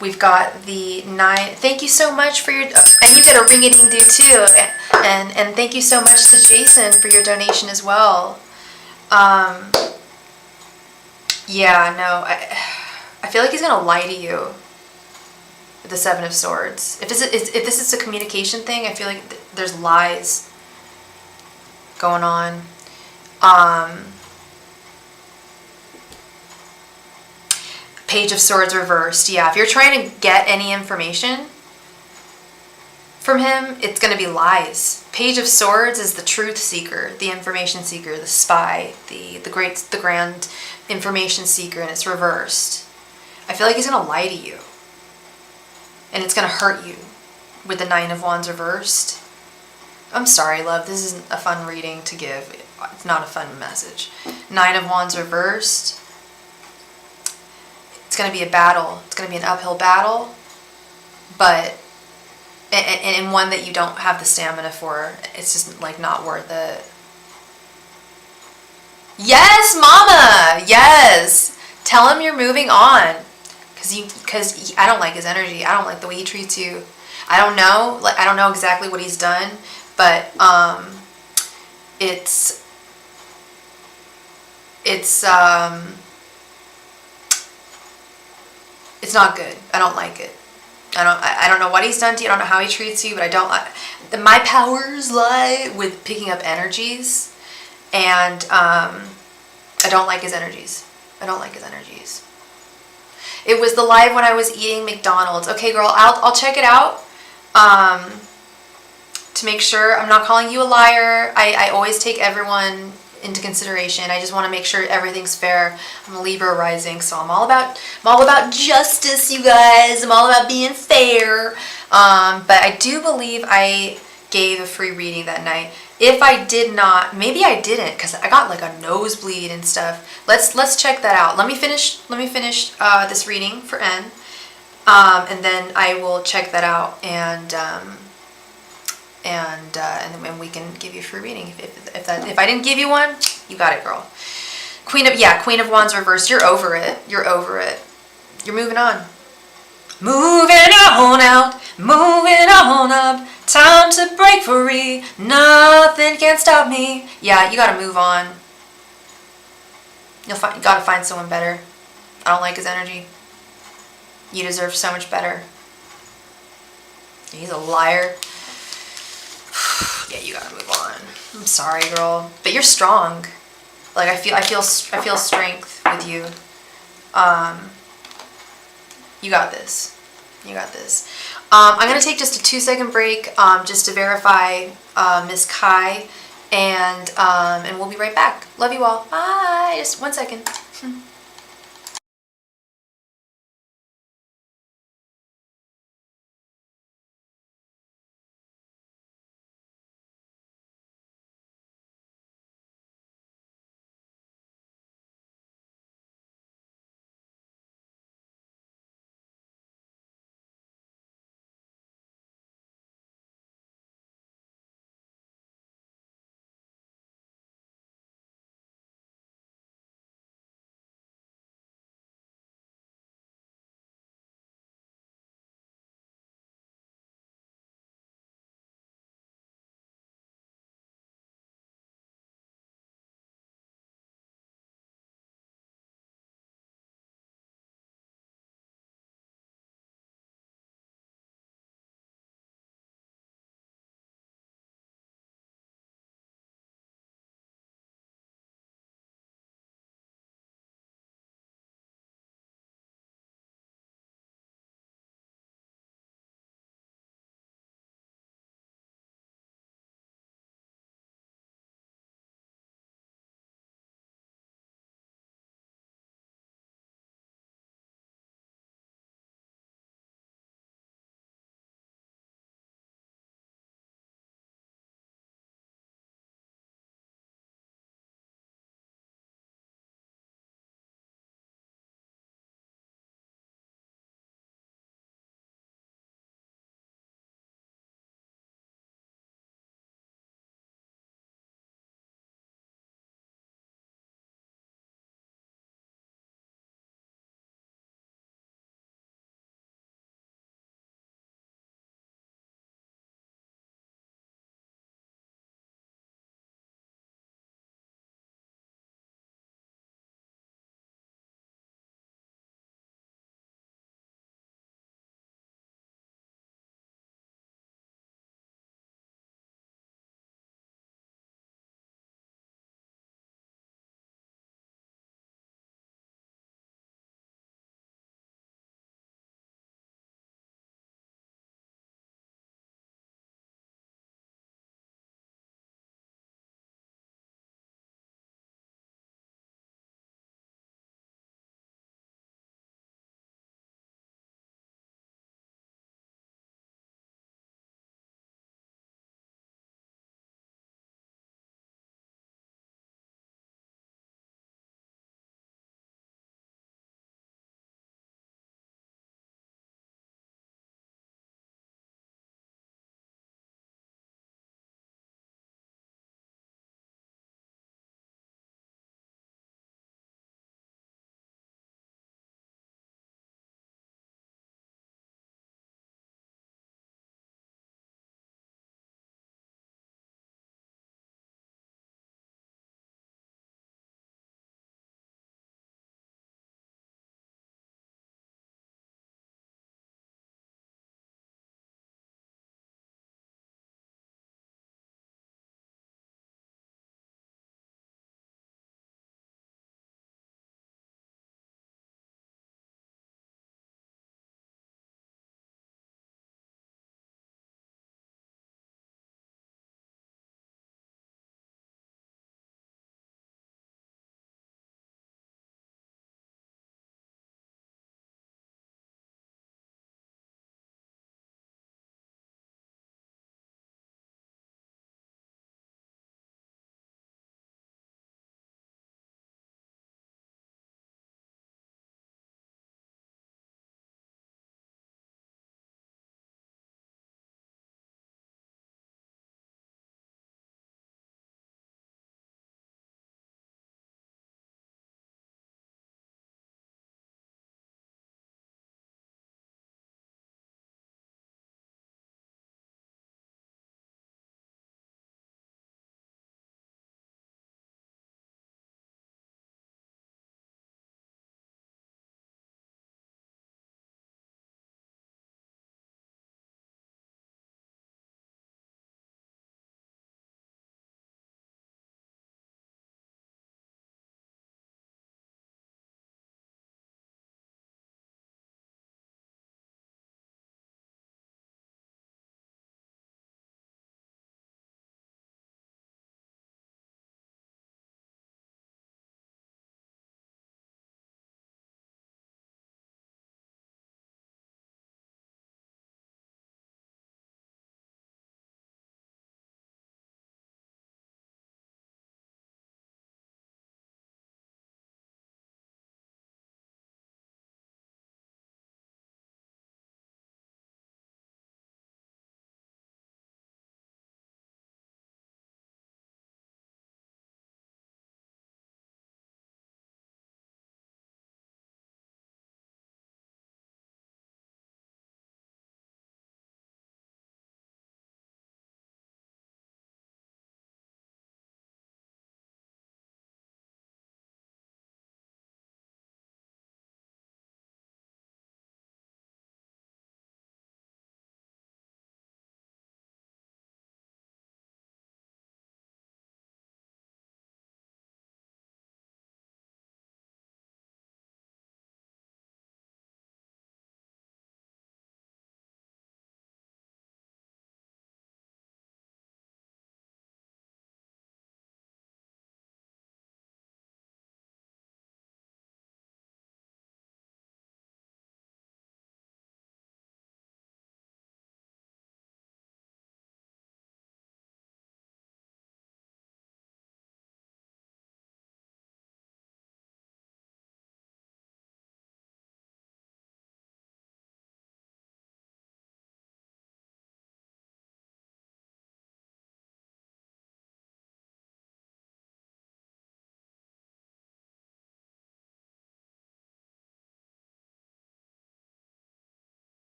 We've got the 9. Thank you so much for your... And you get a ring-a-ding-doo too. And thank you so much to Jason for your donation as well. Yeah, no, I feel like he's gonna lie to you with the 7 of Swords. If this is a communication thing, I feel like there's lies going on. Page of Swords reversed. Yeah, if you're trying to get any information from him, it's going to be lies. Page of Swords is the truth seeker, the information seeker, the spy, the grand information seeker, and it's reversed. I feel like he's going to lie to you. And it's going to hurt you with the 9 of Wands reversed. I'm sorry, love. This isn't a fun reading to give. It's not a fun message. 9 of Wands reversed. It's going to be a battle. It's going to be an uphill battle. But... And one that you don't have the stamina for. It's just like not worth it. Yes, mama! Yes! Tell him you're moving on. because I don't like his energy. I don't like the way he treats you. I don't know, like I don't know exactly what he's done, but it's not good. I don't like it. I don't know what he's done to you. I don't know how he treats you, but I don't like. My powers lie with picking up energies, and I don't like his energies. I don't like his energies. It was the live when I was eating McDonald's. Okay, girl, I'll check it out. To make sure I'm not calling you a liar. I always take everyone into consideration. I just want to make sure everything's fair. I'm a Libra rising, so I'm all about justice, you guys. I'm all about being fair. But I do believe I gave a free reading that night. If I did not, maybe I didn't, because I got like a nosebleed and stuff. Let's check that out. Let me finish this reading for N, and then I will check that out, and then we can give you a free reading. If I didn't give you one, you got it, girl. Queen of Wands reversed. You're over it. You're over it. You're moving on. Moving on out, moving on up. Time to break free. Nothing can stop me. Yeah, you gotta move on. You gotta find someone better. I don't like his energy. You deserve so much better. He's a liar. Yeah, you gotta move on. I'm sorry, girl, but you're strong. Like I feel strength with you. You got this. You got this. I'm gonna take just a 2-second break, just to verify Miss Kai, and we'll be right back. Love you all. Bye. Just 1 second.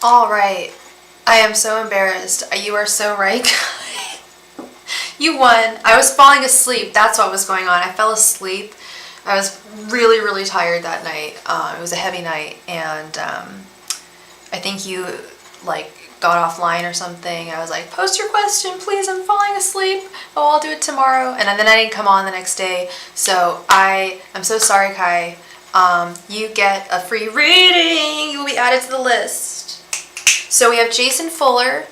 All right. I am so embarrassed. You are so right. You won. I was falling asleep. That's what was going on. I fell asleep. I was really, really tired that night. It was a heavy night, and I think you like got offline or something. I was like, post your question, please. I'm falling asleep. Oh, I'll do it tomorrow. And then I didn't come on the next day. So I'm so sorry, Kai. You get a free reading. You will be added to the list. So we have Jason Fuller.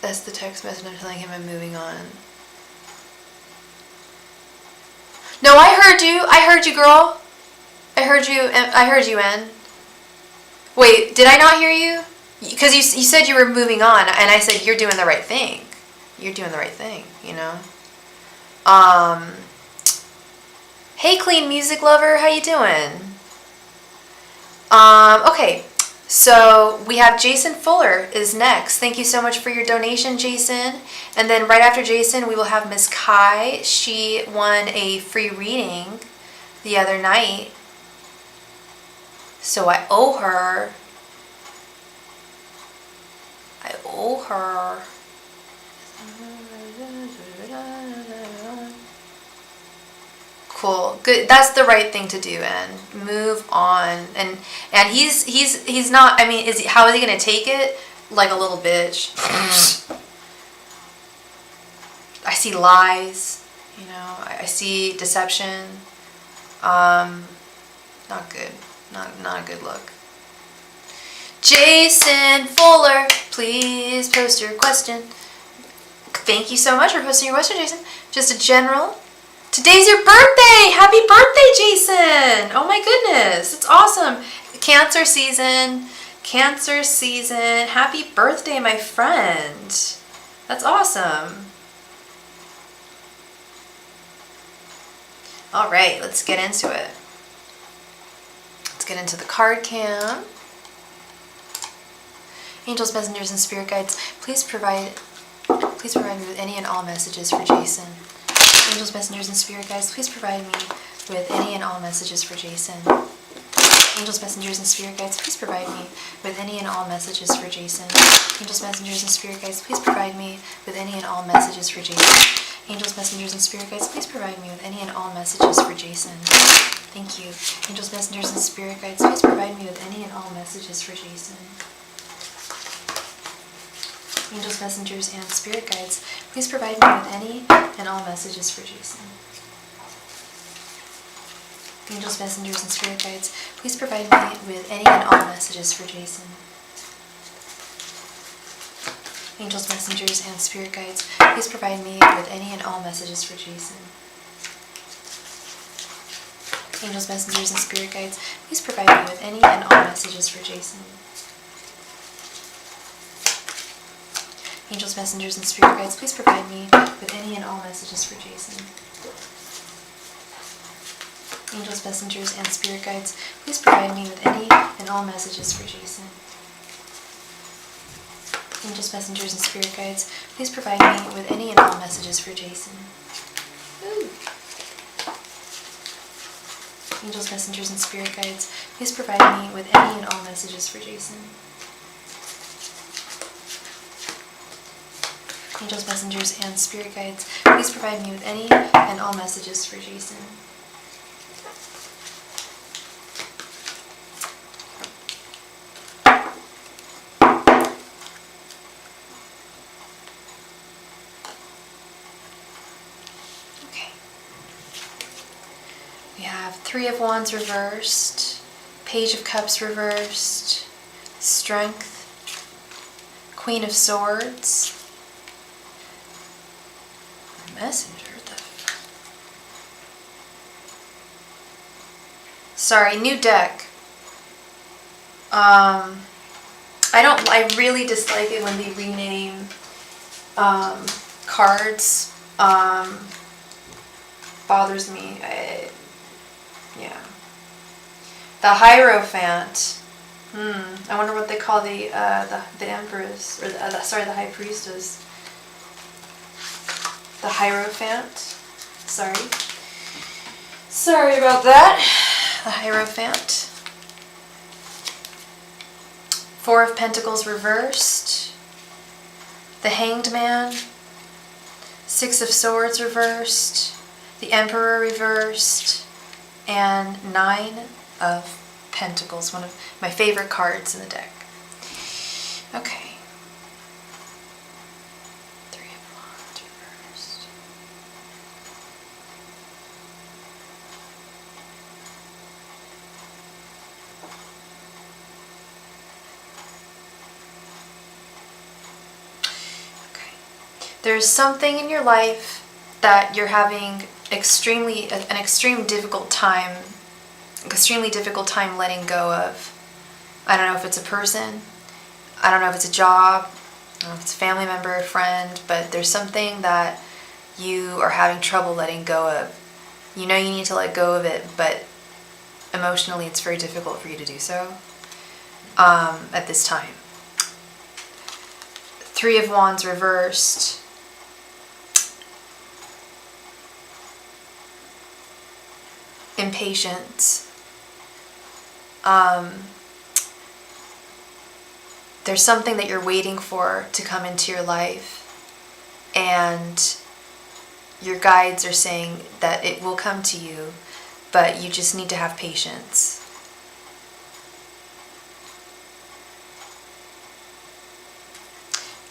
That's the text message. I'm telling him I'm moving on. No, I heard you. I heard you, girl. I heard you, Ann. Wait, did I not hear you? Because you said you were moving on, and I said you're doing the right thing. You're doing the right thing, you know? Hey, clean music lover, how you doing? Okay, so we have Jason Fuller is next. Thank you so much for your donation, Jason. And then right after Jason, we will have Miss Kai. She won a free reading the other night. So I owe her. Cool. Good. That's the right thing to do, and move on. And he's not. I mean, how is he gonna take it? Like a little bitch. I see lies. You know. I see deception. Not good. Not a good look. Jason Fuller, please post your question. Thank you so much for posting your question, Jason. Just a general. Today's your birthday! Happy birthday, Jason! Oh my goodness, it's awesome. Cancer season. Cancer season. Happy birthday, my friend. That's awesome. All right, let's get into it. Let's get into the card cam. Angels, messengers, and spirit guides, please provide me with any and all messages for Jason. Angels, messengers, and spirit guides, please provide me with any and all messages for Jason. Angels, messengers, and spirit guides, please provide me with any and all messages for Jason. Angels, messengers, and spirit guides, please provide me with any and all messages for Jason. Angels, messengers, and spirit guides, please provide me with any and all messages for Jason. Thank you. Angels, messengers, and spirit guides, please provide me with any and all messages for Jason. Angels, messengers, and spirit guides, please provide me with any and all messages for Jason. Angels, messengers, and spirit guides, please provide me with any and all messages for Jason. Angels, messengers, and spirit guides, please provide me with any and all messages for Jason. Angels, messengers, and spirit guides, please provide me with any and all messages for Jason. Angels, messengers, and spirit guides, please provide me with any and all messages for Jason. Angels, messengers, and spirit guides, please provide me with any and all messages for Jason. Angels, messengers, and spirit guides, please provide me with any and all messages for Jason. Ooh. Angels, messengers, and spirit guides, please provide me with any and all messages for Jason. Angels, messengers, and spirit guides, please provide me with any and all messages for Jason. Okay. We have Three of Wands reversed, Page of Cups reversed, Strength, Queen of Swords, Messenger. Sorry, new deck. I really dislike it when they rename cards. Bothers me. Yeah. The Hierophant. I wonder what they call the Empress, or the High Priestess. The Hierophant. Sorry about that. The Hierophant. Four of Pentacles reversed, the Hanged Man, Six of Swords reversed, the Emperor reversed, and Nine of Pentacles, one of my favorite cards in the deck. Okay. Three of Wands reversed. Okay. There's something in your life that you're having an extremely difficult time letting go of. I don't know if it's a person, I don't know if it's a job, I don't know if it's a family member, a friend, but there's something that you are having trouble letting go of. You know you need to let go of it, but emotionally it's very difficult for you to do so at this time. Three of Wands reversed. Impatience. There's something that you're waiting for to come into your life, and your guides are saying that it will come to you, but you just need to have patience.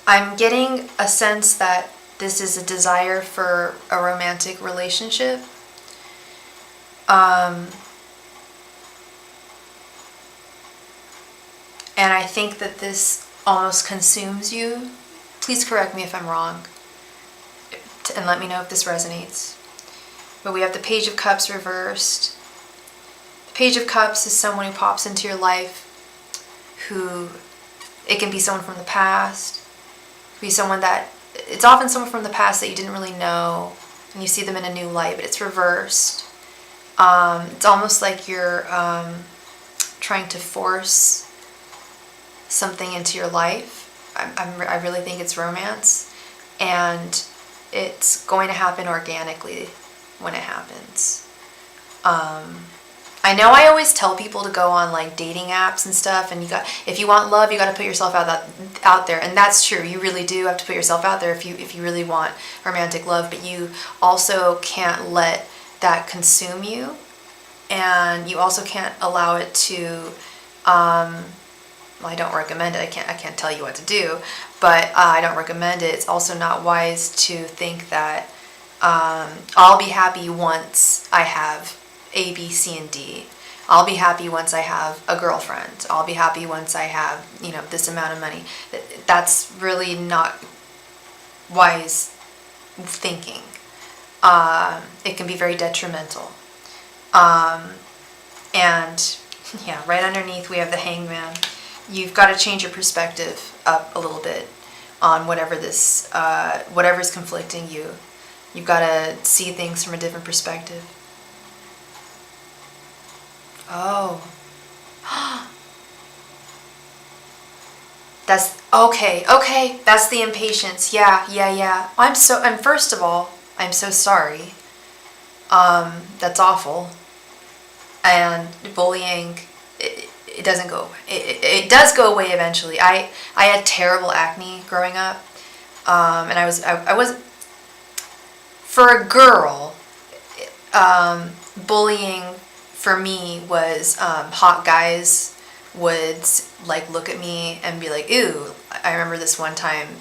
I'm getting a sense that this is a desire for a romantic relationship. And I think that this almost consumes you. Please correct me if I'm wrong, and let me know if this resonates. But we have the Page of Cups reversed. The Page of Cups is someone who pops into your life who, it can be someone from the past, it can be someone that, it's often someone from the past that you didn't really know, and you see them in a new light, but it's reversed. It's almost like you're trying to force something into your life. I really think it's romance, and it's going to happen organically when it happens. I know I always tell people to go on like dating apps and stuff, and if you want love, you got to put yourself out there, and that's true. You really do have to put yourself out there if you really want romantic love, but you also can't let that consume you, and you also can't allow it to well, I don't recommend it. I can't tell you what to do, but I don't recommend it. It's also not wise to think that I'll be happy once I have A, B, C, and D. I'll be happy once I have a girlfriend. I'll be happy once I have, this amount of money. That's really not wise thinking. It can be very detrimental. And yeah, right underneath we have the Hanged Man. You've got to change your perspective up a little bit on whatever's conflicting you. You've got to see things from a different perspective. Oh. That's okay. Okay, that's the impatience. Yeah. First of all, I'm so sorry. That's awful. And bullying, it doesn't go away. It does go away eventually. I had terrible acne growing up, and I was for a girl. Bullying for me was hot guys would like look at me and be like, "Ew." I remember this one time.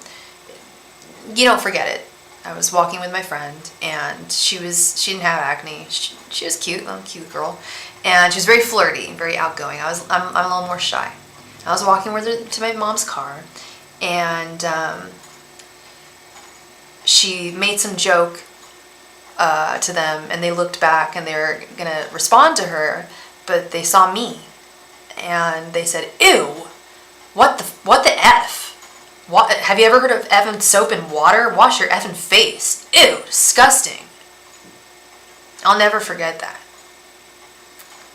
You don't forget it. I was walking with my friend, and she didn't have acne. She was cute, a cute girl, and she was very flirty, very outgoing. I'm a little more shy. I was walking with her to my mom's car, and she made some joke to them, and they looked back, and they were gonna respond to her, but they saw me, and they said, "Ew, what the F? What, have you ever heard of effing soap and water? Wash your effing face. Ew, disgusting." I'll never forget that.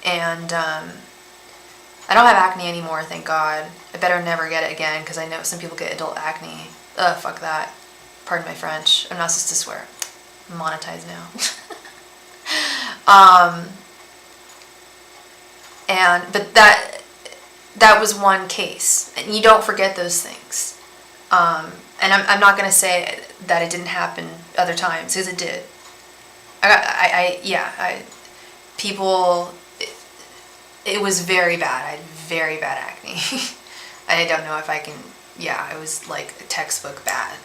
And I don't have acne anymore, thank God. I better never get it again, because I know some people get adult acne. Ugh, fuck that. Pardon my French. I'm not supposed to swear. I'm monetized now. But that was one case. And you don't forget those things. And I'm not going to say that it didn't happen other times, because it did. People, it was very bad. I had very bad acne. And I don't know if I can, it was like textbook bad.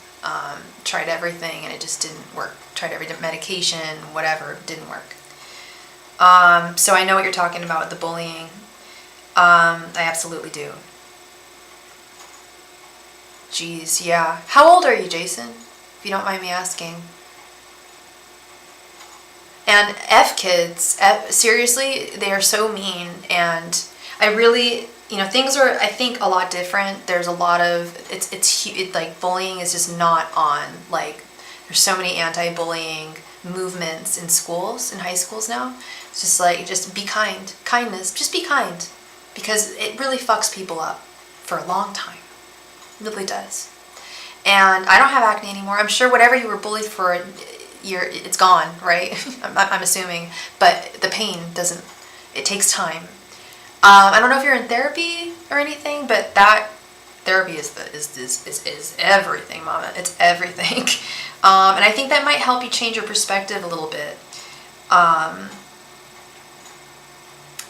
Tried everything and it just didn't work. Tried every medication, whatever, didn't work. So I know what you're talking about with the bullying. I absolutely do. Jeez, yeah. How old are you, Jason? If you don't mind me asking. And F kids, seriously, they are so mean. And I really, things are, I think, a lot different. There's a lot of, it's like bullying is just not on. Like, there's so many anti-bullying movements in schools, in high schools now. It's just like, just be kind. Kindness, just be kind. Because it really fucks people up for a long time. It really does. And I don't have acne anymore. I'm sure whatever you were bullied for, it's gone, right? I'm assuming. But the pain doesn't, it takes time. I don't know if you're in therapy or anything, but that therapy is everything, Mama. It's everything. And I think that might help you change your perspective a little bit.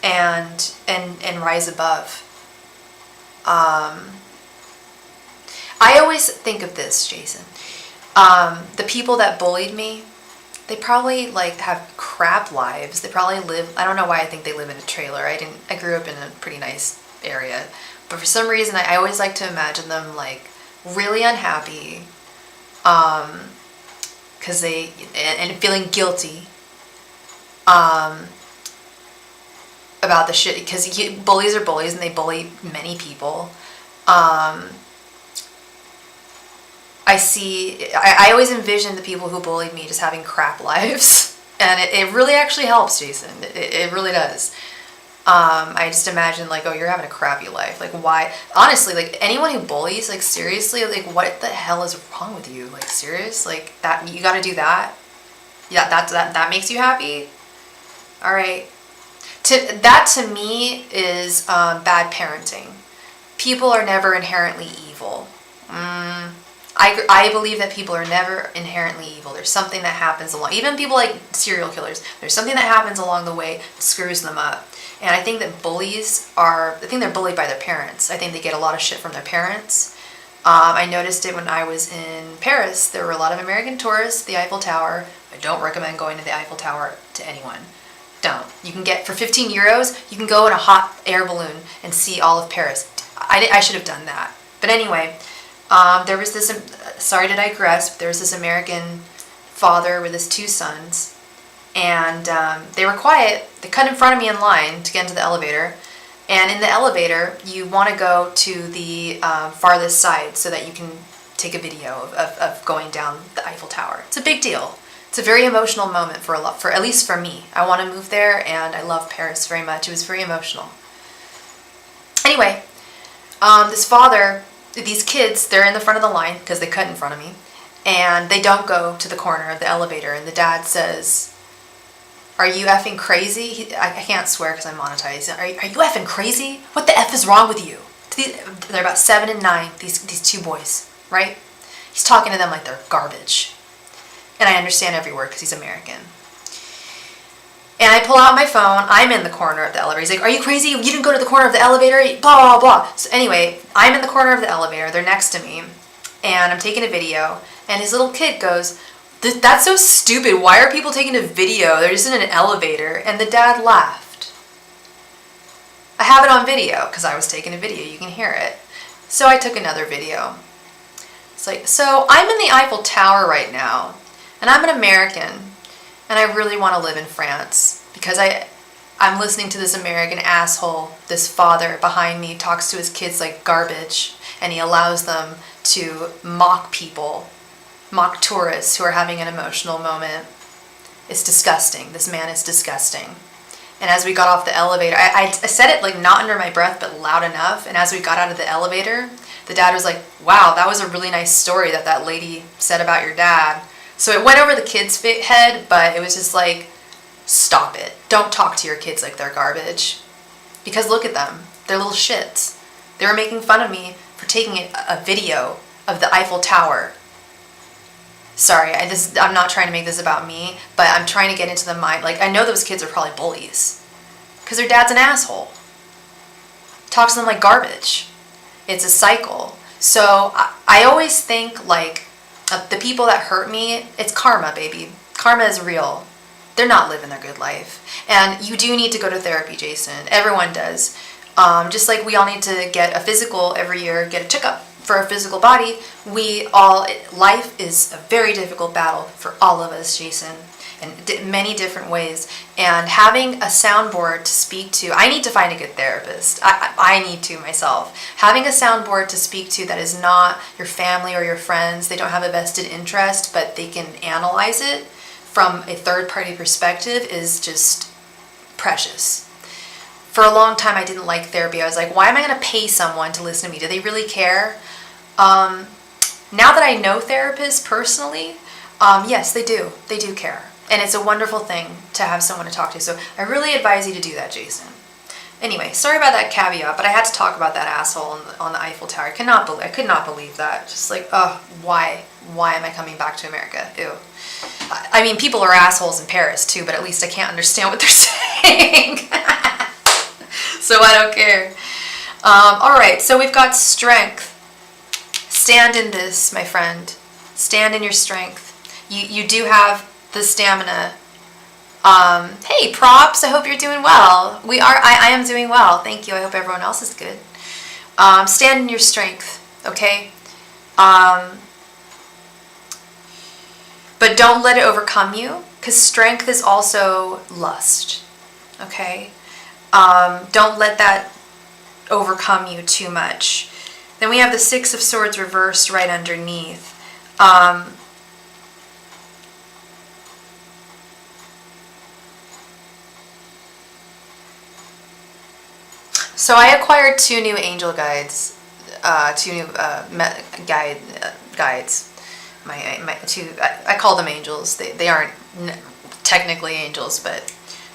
And rise above. I always think of this, Jason. The people that bullied me, they probably have crap lives. They probably live, I don't know why I think they live in a trailer. I grew up in a pretty nice area. But for some reason, I always like to imagine them really unhappy. Because and feeling guilty. About the shit, because bullies are bullies and they bully many people. I always envision the people who bullied me just having crap lives. And it really actually helps, Jason. It really does. I just imagine you're having a crappy life. Why? Honestly, anyone who bullies, seriously, what the hell is wrong with you? Serious? That, you gotta do that? Yeah, that makes you happy? Alright. That to me is bad parenting. People are never inherently evil. I believe that people are never inherently evil. There's something that happens along, even people like serial killers, there's something that happens along the way that screws them up. And I think that I think they're bullied by their parents. I think they get a lot of shit from their parents. I noticed it when I was in Paris. There were a lot of American tourists, the Eiffel Tower. I don't recommend going to the Eiffel Tower to anyone. Don't. You can get, for 15 euros, you can go in a hot air balloon and see all of Paris. I should have done that. But anyway, there was this, sorry to digress, but there was this American father with his 2 sons. And they were quiet. They cut in front of me in line to get into the elevator. And in the elevator, you want to go to the farthest side so that you can take a video of going down the Eiffel Tower. It's a big deal. It's a very emotional moment for at least for me. I want to move there, and I love Paris very much. It was very emotional. Anyway, this father, these kids, they're in the front of the line because they cut in front of me, and they don't go to the corner of the elevator. And the dad says, "Are you effing crazy?" I can't swear because I'm monetized. Are you effing crazy? What the F is wrong with you? They're about 7 and 9, these 2 boys, right? He's talking to them like they're garbage. And I understand every word because he's American. And I pull out my phone. I'm in the corner of the elevator. He's like, "Are you crazy? You didn't go to the corner of the elevator?" Blah, blah, blah. So anyway, I'm in the corner of the elevator. They're next to me. And I'm taking a video. And his little kid goes, "That's so stupid. Why are people taking a video? They're just in an elevator." And the dad laughed. I have it on video because I was taking a video. You can hear it. So I took another video. It's like, so I'm in the Eiffel Tower right now. And I'm an American, and I really want to live in France because I'm listening to this American asshole, this father behind me talks to his kids like garbage, and he allows them to mock people, mock tourists who are having an emotional moment. It's disgusting. This man is disgusting. And as we got off the elevator, I said it not under my breath, but loud enough. And as we got out of the elevator, the dad was like, "Wow, that was a really nice story that lady said about your dad." So it went over the kid's head, but it was just like, stop it. Don't talk to your kids like they're garbage. Because look at them. They're little shits. They were making fun of me for taking a video of the Eiffel Tower. Sorry, I'm not trying to make this about me, but I'm trying to get into the mind. Like, I know those kids are probably bullies. Because their dad's an asshole. Talks to them like garbage. It's a cycle. So I always think, like, the people that hurt me, it's karma, baby. Karma is real. They're not living their good life. And you do need to go to therapy, Jason. Everyone does. Just like we all need to get a physical every year, get a checkup for our physical body. Life is a very difficult battle for all of us, Jason, in many different ways. And having a soundboard to speak to, I need to find a good therapist. I need to myself. Having a soundboard to speak to that is not your family or your friends, they don't have a vested interest, but they can analyze it from a third-party perspective is just precious. For a long time, I didn't like therapy. I was like, why am I going to pay someone to listen to me? Do they really care? Now that I know therapists personally, yes, they do. They do care. And it's a wonderful thing to have someone to talk to. So I really advise you to do that, Jason. Anyway, sorry about that caveat, but I had to talk about that asshole on the Eiffel Tower. I could not believe that. Just like, oh, why? Why am I coming back to America? Ew. I mean, people are assholes in Paris too, but at least I can't understand what they're saying. So I don't care. All right, so we've got strength. Stand in this, my friend. Stand in your strength. You do have the stamina. Hey, props. I hope you're doing well. I am doing well. Thank you. I hope everyone else is good. Stand in your strength, okay? But don't let it overcome you, because strength is also lust, okay? Don't let that overcome you too much. Then we have the Six of Swords reversed right underneath. So I acquired 2 new angel guides, 2 new guides. My 2, I call them angels. They aren't technically angels, but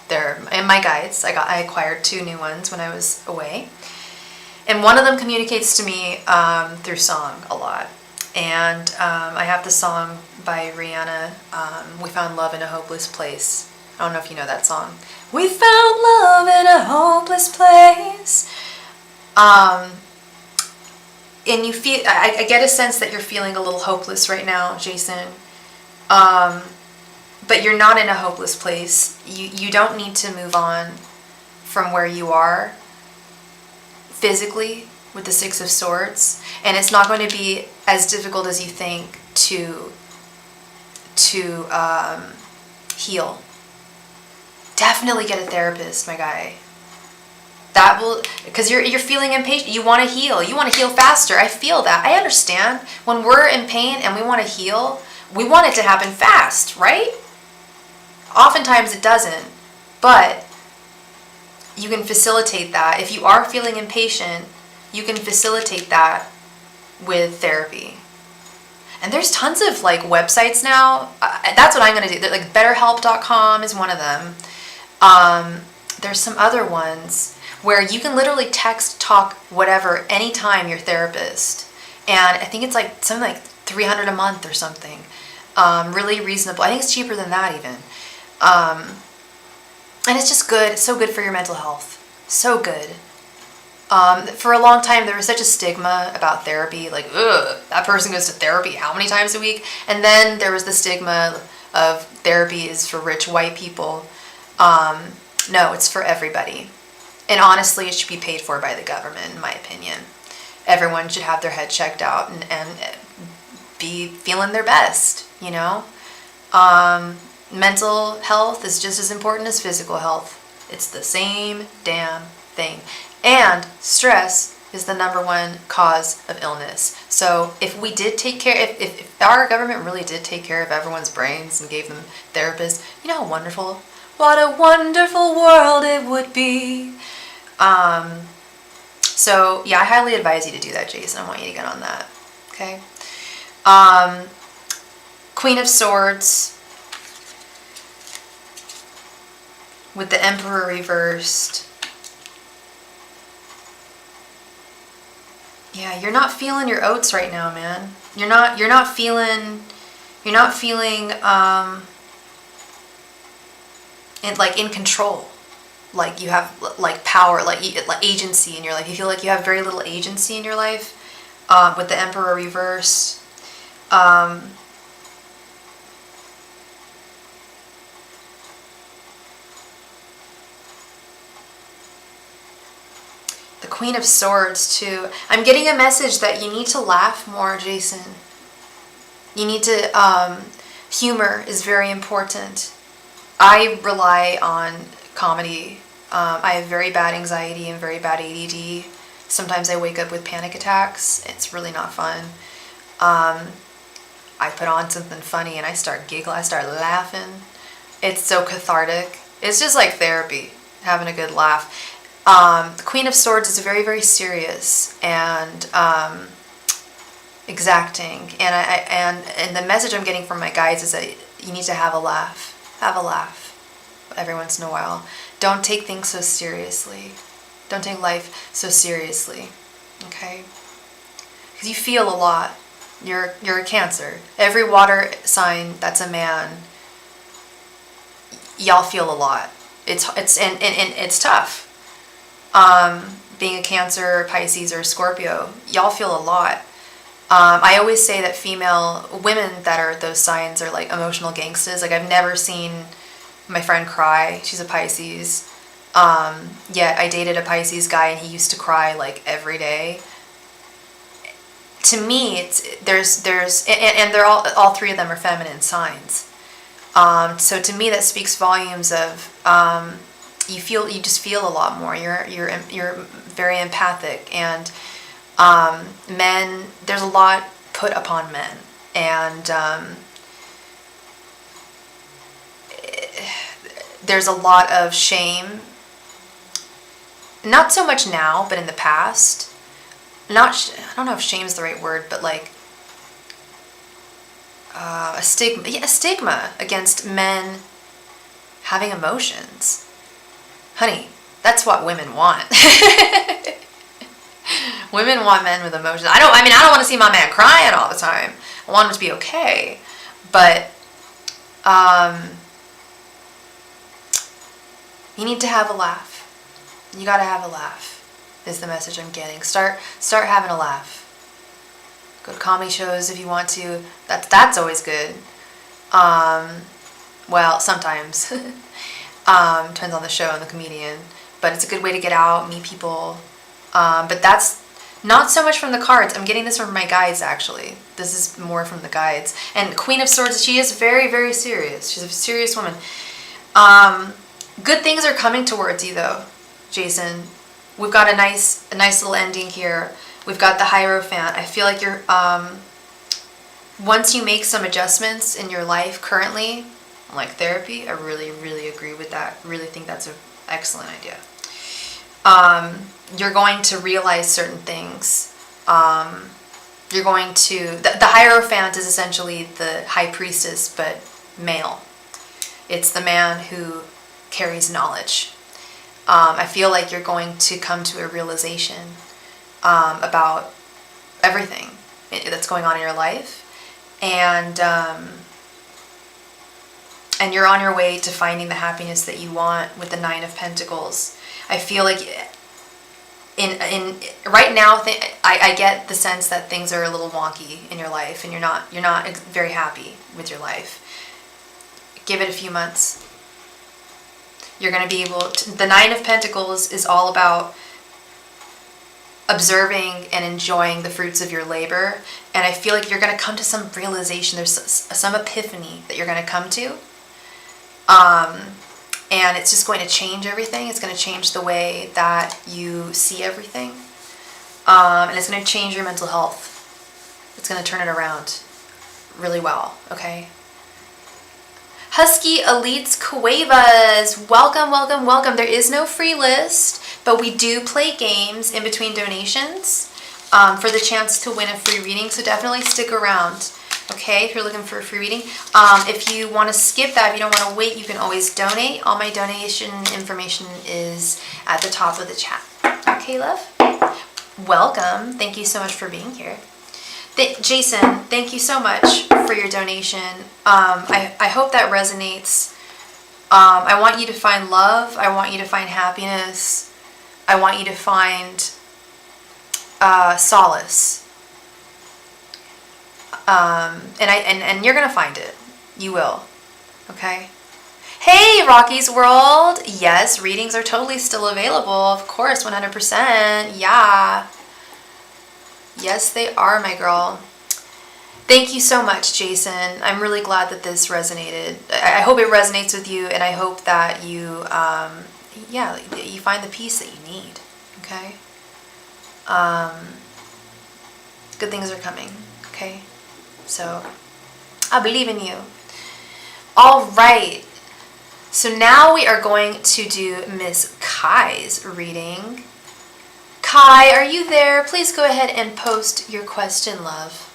they're my guides. I acquired 2 new ones when I was away. And one of them communicates to me through song a lot. And I have the song by Rihanna, We Found Love in a Hopeless Place. I don't know if you know that song. We found love in a hopeless place. And you feel, I get a sense that you're feeling a little hopeless right now, Jason. But you're not in a hopeless place. You don't need to move on from where you are physically with the Six of Swords. And it's not going to be as difficult as you think to heal. Definitely get a therapist, my guy. That will, because you're feeling impatient. You want to heal. You want to heal faster. I feel that. I understand. When we're in pain and we want to heal, we want it to happen fast, right? Oftentimes it doesn't, but you can facilitate that. If you are feeling impatient, you can facilitate that with therapy. And there's tons of like websites now. That's what I'm going to do. Like BetterHelp.com is one of them. There's some other ones where you can literally text, talk, whatever, anytime your therapist. And I think it's like something like $300 a month or something. Really reasonable. I think it's cheaper than that even. And it's just good. It's so good for your mental health. So good. For a long time, there was such a stigma about therapy. Like, ugh, that person goes to therapy how many times a week? And then there was the stigma of therapy is for rich white people. No, it's for everybody. And honestly, it should be paid for by the government, in my opinion. Everyone should have their head checked out and be feeling their best, you know? Mental health is just as important as physical health. It's the same damn thing. And stress is the #1 cause of illness. So if we did take care, if our government really did take care of everyone's brains and gave them therapists, you know how wonderful, what a wonderful world it would be. So yeah, I highly advise you to do that, Jason. I want you to get on that. Okay. Queen of Swords with the Emperor reversed. Yeah, you're not feeling your oats right now, man. You're not feeling in control. Like you have like power, like agency in your life. You feel like you have very little agency in your life with the Emperor reverse. The Queen of Swords too. I'm getting a message that you need to laugh more, Jason. You need to, humor is very important. I rely on comedy. I have very bad anxiety and very bad ADD. Sometimes I wake up with panic attacks. It's really not fun. I put on something funny and I start giggling, I start laughing. It's so cathartic. It's just like therapy, having a good laugh. The Queen of Swords is very, very serious and exacting, and the message I'm getting from my guides is that you need to have a laugh every once in a while. Don't take things so seriously. Don't take life so seriously, okay? Because you feel a lot. You're a Cancer. Every water sign that's a man, y'all feel a lot. It's tough. Being a Cancer, Pisces, or Scorpio, y'all feel a lot. I always say that women that are those signs are like emotional gangsters. Like I've never seen my friend cry. She's a Pisces. Yet I dated a Pisces guy and he used to cry like every day. To me, and they're all three of them are feminine signs. So to me that speaks volumes of, you just feel a lot more. You're very empathic, and men, there's a lot put upon men, and there's a lot of shame. Not so much now, but in the past. I don't know if shame is the right word, but like a stigma. Yeah, a stigma against men having emotions. Honey, that's what women want. Women want men with emotions. I don't want to see my man crying all the time. I want him to be okay. But you need to have a laugh. You gotta have a laugh, is the message I'm getting. Start having a laugh. Go to comedy shows if you want to. That's always good. Well, sometimes. Depends on the show and the comedian. But it's a good way to get out, meet people. But that's not so much from the cards. I'm getting this from my guides, actually. This is more from the guides. And Queen of Swords, she is very, very serious. She's a serious woman. Good things are coming towards you, though, Jason. We've got a nice little ending here. We've got the Hierophant. I feel like you're, once you make some adjustments in your life currently, like therapy, I really, really agree with that. Really think that's an excellent idea. You're going to realize certain things. You're going to, the Hierophant is essentially the high priestess, but male. It's the man who carries knowledge. I feel like you're going to come to a realization about everything that's going on in your life, and you're on your way to finding the happiness that you want with the Nine of Pentacles. I feel like in right now, I get the sense that things are a little wonky in your life, and you're not very happy with your life. Give it a few months. You're going to be able to, the Nine of Pentacles is all about observing and enjoying the fruits of your labor, and I feel like you're going to come to some realization. There's some epiphany that you're going to come to, and it's just going to change everything. It's going to change the way that you see everything, and it's going to change your mental health. It's going to turn it around really well, okay? Husky Elites Cuevas, welcome, welcome, welcome. There is no free list, but we do play games in between donations for the chance to win a free reading, so definitely stick around, okay, if you're looking for a free reading. If you want to skip that, if you don't want to wait, you can always donate. All my donation information is at the top of the chat. Okay, love? welcome. Thank you so much for being here. Jason, thank you so much for your donation. I hope that resonates. I want you to find love. I want you to find happiness. I want you to find solace. And you're gonna find it. You will. Okay? Hey, Rocky's World! Yes, readings are totally still available. Of course, 100%. Yeah. Yes, they are, my girl. Thank you so much, Jason. I'm really glad that this resonated. I hope it resonates with you, and I hope that you, you find the peace that you need. Okay? Good things are coming. Okay? So, I believe in you. All right. So now we are going to do Miss Kai's reading. Kai, are you there? Please go ahead and post your question, love.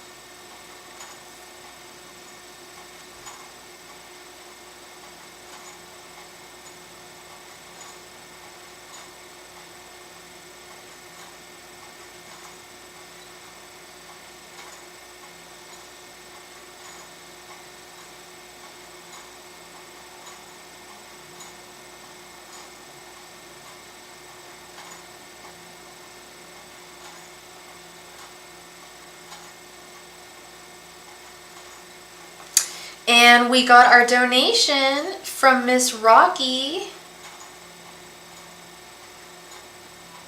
And we got our donation from Miss Rocky.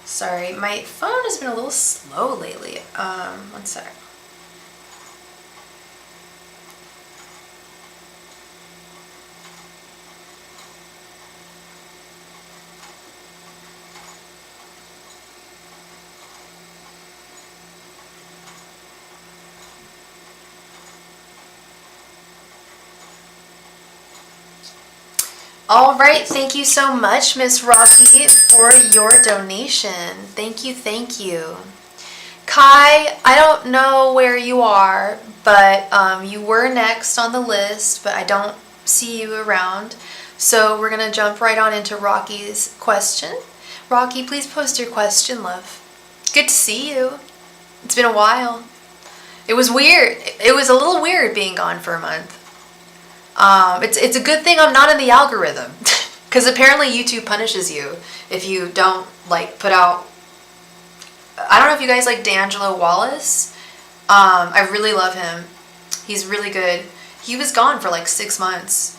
Sorry, my phone has been a little slow lately. One sec. All right, thank you so much, Miss Rocky, for your donation. Thank you, thank you. Kai, I don't know where you are, but you were next on the list, but I don't see you around. So we're going to jump right on into Rocky's question. Rocky, please post your question, love. Good to see you. It's been a while. It was weird. It was a little weird being gone for a month. It's a good thing I'm not in the algorithm, because apparently YouTube punishes you if you don't put out. I don't know if you guys like D'Angelo Wallace. I really love him. He's really good. He was gone for 6 months,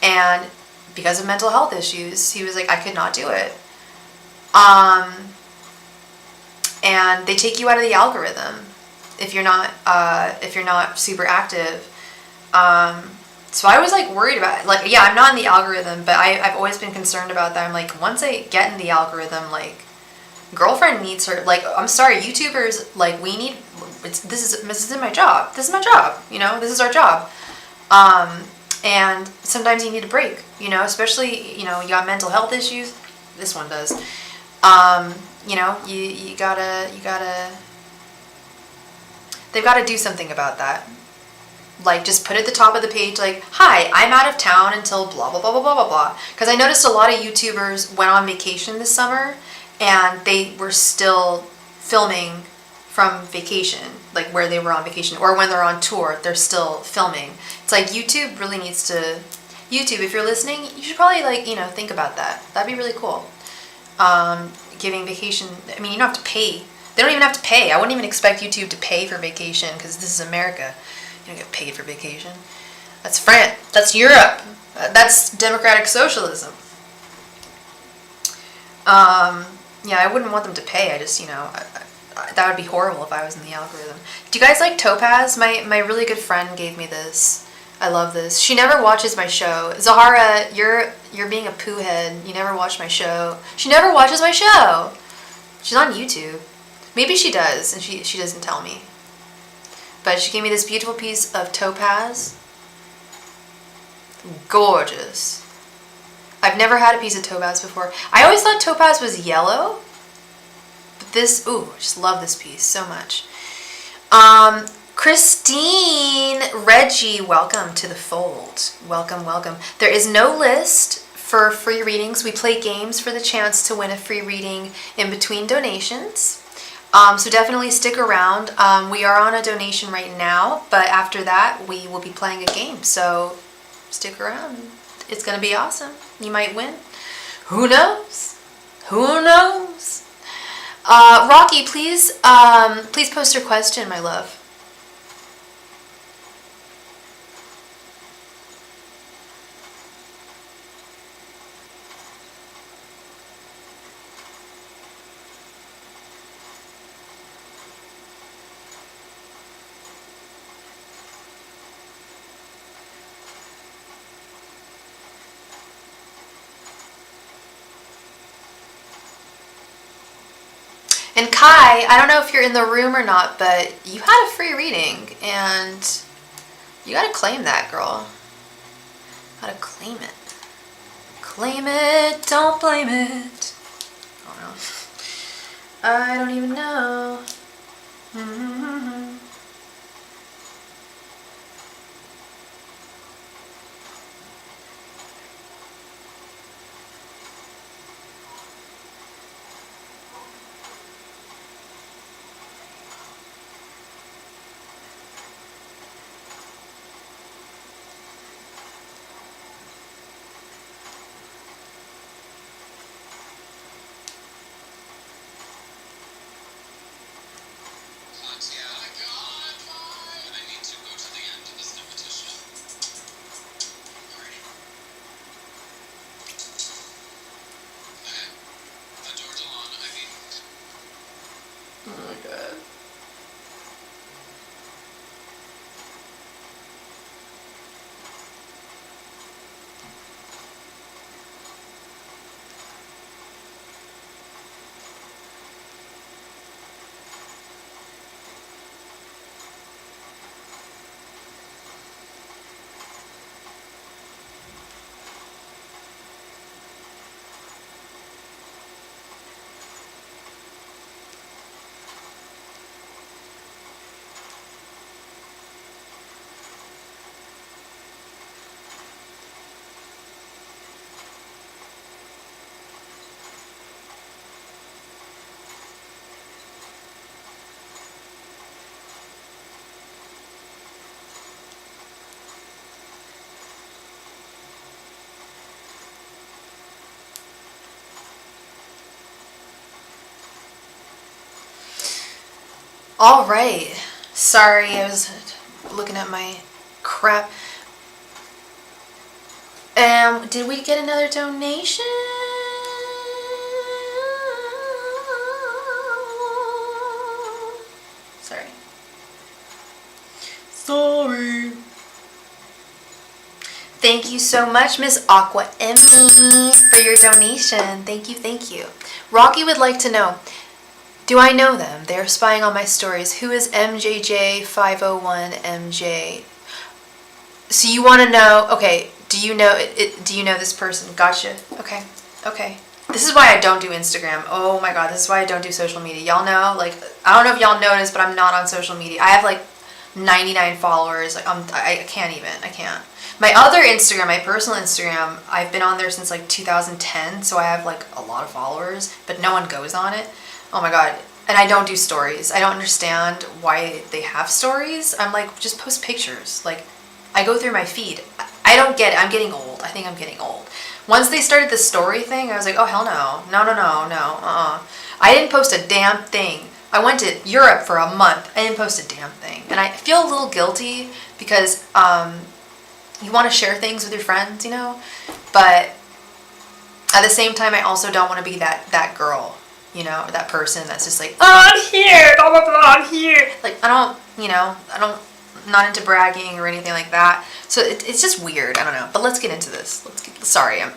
and because of mental health issues, he was like, I could not do it. And they take you out of the algorithm if you're not super active. So I was worried about it. Yeah, I'm not in the algorithm, but I've always been concerned about that. I'm like, once I get in the algorithm, girlfriend needs her. I'm sorry, YouTubers, we need. This is my job. This is my job. This is our job. And sometimes you need a break. Especially you got mental health issues. This one does. You gotta. They've got to do something about that. Just put at the top of the page, hi, I'm out of town until blah, blah, blah, blah, blah, blah, blah. Because I noticed a lot of YouTubers went on vacation this summer, and they were still filming from vacation, where they were on vacation, or when they're on tour, they're still filming. It's YouTube really needs to, YouTube, if you're listening, you should probably think about that. That'd be really cool. Giving vacation, I mean, you don't have to pay. They don't even have to pay. I wouldn't even expect YouTube to pay for vacation, because this is America. You don't get paid for vacation. That's France. That's Europe. That's democratic socialism. Yeah, I wouldn't want them to pay. I just, that would be horrible if I was in the algorithm. Do you guys like Topaz? My really good friend gave me this. I love this. She never watches my show. Zahara, you're being a poo head. You never watch my show. She never watches my show. She's on YouTube. Maybe she does, and she doesn't tell me. But she gave me this beautiful piece of topaz. Gorgeous. I've never had a piece of topaz before. I always thought topaz was yellow. But this, ooh, I just love this piece so much. Christine Reggie, welcome to the fold. Welcome, welcome. There is no list for free readings. We play games for the chance to win a free reading in between donations. So definitely stick around. We are on a donation right now, but after that we will be playing a game. So stick around. It's gonna be awesome. You might win. Who knows? Who knows? Rocky, please post your question, my love. And Kai, I don't know if you're in the room or not, but you had a free reading, and you gotta claim that, girl. Gotta claim it. Claim it, don't blame it. Oh no. I don't even know. All right. Sorry, I was looking at my crap. Did we get another donation? Sorry. Thank you so much, Miss Aqua Emmy, for your donation. Thank you, thank you. Rocky would like to know, do I know them? They are spying on my stories. Who is MJJ501MJ? So you want to know, okay, do you know do you know this person? Gotcha. Okay. Okay. This is why I don't do Instagram. Oh my god, this is why I don't do social media. Y'all know, like, I don't know if y'all noticed, but I'm not on social media. I have like 99 followers. Like, I can't even. I can't. My other Instagram, my personal Instagram, I've been on there since like 2010, so I have like a lot of followers, but no one goes on it. Oh my god. And I don't do stories. I don't understand why they have stories. I'm like, just post pictures. Like, I go through my feed. I don't get it. I'm getting old. I think I'm getting old. Once they started the story thing, I was like, oh, hell no. No. I didn't post a damn thing. I went to Europe for a month. I didn't post a damn thing. And I feel a little guilty because you want to share things with your friends, you know? But at the same time, I also don't want to be that girl, you know, or that person that's just like, oh, I'm here, blah, blah, blah, I'm here. Like, I don't, you know, I'm not into bragging or anything like that. So it's just weird. I don't know. But let's get into this. Sorry, I'm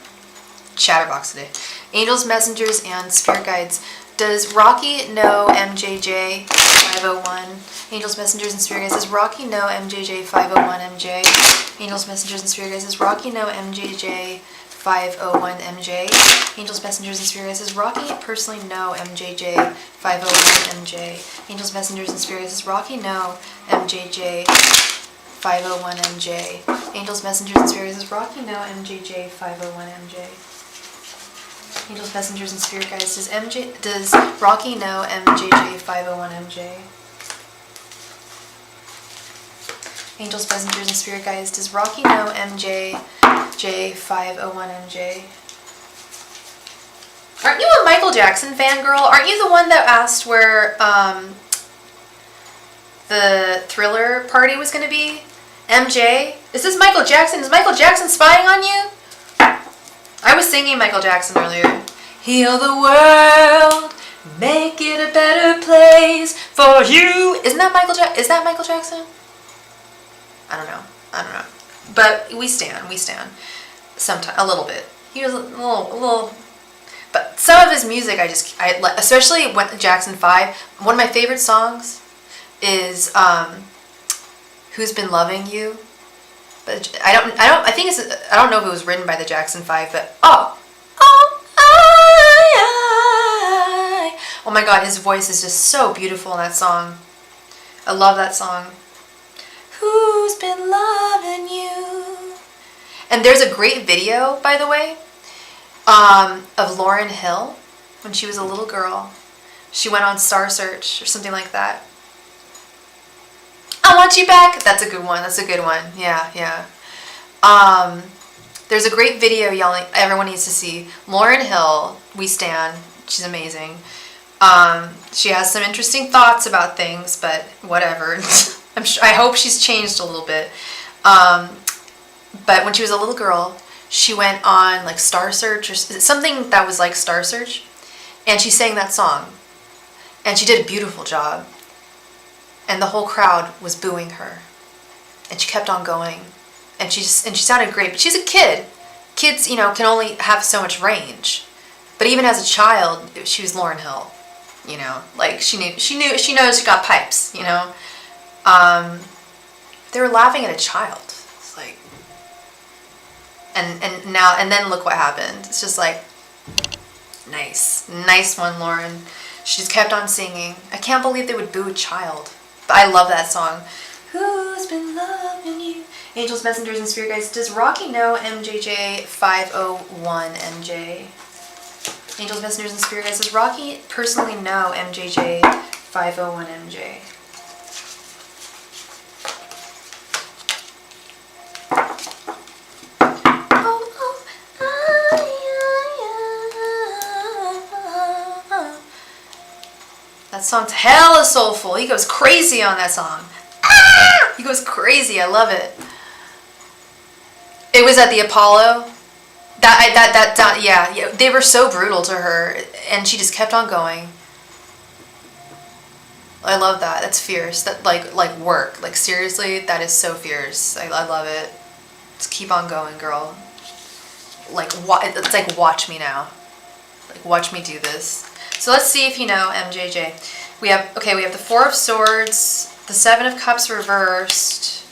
chatterbox today. Angels, messengers, and spirit guides. Does Rocky know MJJ 501? Angels, messengers, and spirit guides. Does Rocky know MJJ 501 MJ? Angels, messengers, and spirit guides. Does Rocky know MJJ 501 MJ? Angels, messengers, and spirit guides. Does Rocky personally know MJJ 501 MJ? Angels, messengers, and spirit guides. Does Rocky know MJJ 501 MJ? Angels, messengers, and spirit guides. Does Rocky know MJJ 501 MJ? Angels, messengers, and spirit guides. Does Rocky know MJJ 501MJ? Angels, messengers, and spirit guides. Does Rocky know MJJ 501MJ? Aren't you a Michael Jackson fan, girl? Aren't you the one that asked where the Thriller party was going to be? MJ? Is this Michael Jackson? Is Michael Jackson spying on you? I was singing Michael Jackson earlier. Heal the world, make it a better place for you. Isn't that Michael Jackson? Is that Michael Jackson? I don't know. But we stand. Sometimes, a little bit. He was a little. But some of his music, especially when Jackson 5. One of my favorite songs is "Who's Been Loving You." But I don't know if it was written by the Jackson 5, but oh my God, his voice is just so beautiful in that song. I love that song. Who's been loving you? And there's a great video, by the way, of Lauryn Hill when she was a little girl. She went on Star Search or something like that. I Want You Back. That's a good one. Yeah. There's a great video everyone needs to see. Lauryn Hill, we stand. She's amazing. She has some interesting thoughts about things, but whatever. I hope she's changed a little bit. But when she was a little girl, she went on like Star Search or something that was like Star Search, and she sang that song, and she did a beautiful job. And the whole crowd was booing her, and she kept on going, and she sounded great. But she's a kid. Kids, can only have so much range. But even as a child, she was Lauryn Hill. Like she knows she got pipes. They were laughing at a child. It's like, and then look what happened. It's just like, nice one, Lauren. She just kept on singing. I can't believe they would boo a child. But I love that song. Who's been loving you? Angels, messengers, and spirit guides. Does Rocky know MJJ 501MJ? Angels, messengers, and spirit guides. Does Rocky personally know MJJ 501MJ? That song's hella soulful. He goes crazy on that song. He goes crazy. I love it. It was at the Apollo. Yeah. They were so brutal to her, and she just kept on going. I love that. That's fierce. That like work. Like seriously, that is so fierce. I love it. Just keep on going, girl. It's like watch me now. Like watch me do this. So let's see if you know MJJ. We have the Four of Swords, the Seven of Cups reversed,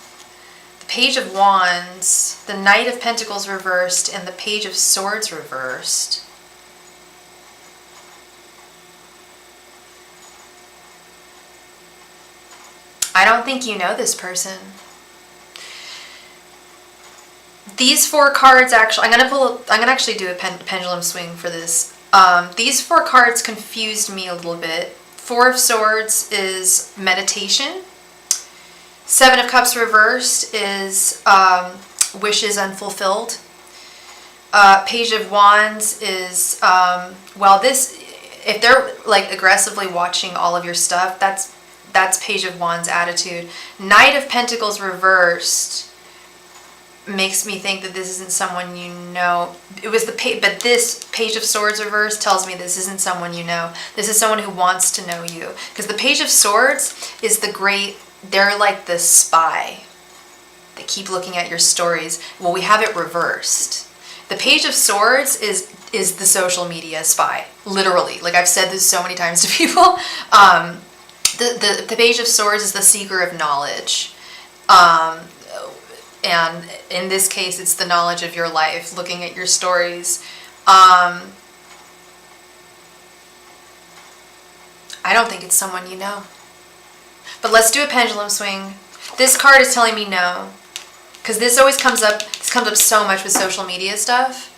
the Page of Wands, the Knight of Pentacles reversed, and the Page of Swords reversed. I don't think you know this person. These four cards actually, I'm gonna actually do a pendulum swing for this. These four cards confused me a little bit. Four of Swords is meditation. Seven of Cups reversed is wishes unfulfilled. Page of Wands is, if they're like aggressively watching all of your stuff, that's Page of Wands attitude. Knight of Pentacles reversed makes me think that this isn't someone you know. It was but this Page of Swords reversed tells me this isn't someone you know. This is someone who wants to know you. Because the Page of Swords is they're like the spy. They keep looking at your stories. Well, we have it reversed. The Page of Swords is the social media spy. Literally. Like I've said this so many times to people. The Page of Swords is the seeker of knowledge. And in this case, it's the knowledge of your life, looking at your stories. I don't think it's someone you know. But let's do a pendulum swing. This card is telling me no. Because this always comes up, so much with social media stuff.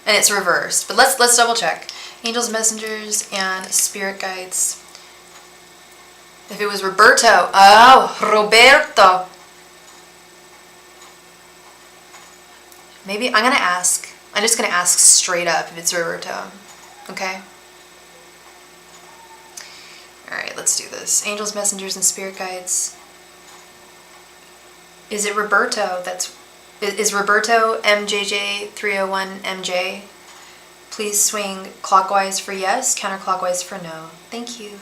and it's reversed. But let's double check. Angels, messengers, and spirit guides. If it was Roberto. Oh, Roberto. Maybe I'm gonna ask. I'm just gonna ask straight up if it's Roberto. Okay? Alright, let's do this. Angels, messengers, and spirit guides. Is it Roberto? Is Roberto MJJ301MJ? Please swing clockwise for yes, counterclockwise for no. Thank you.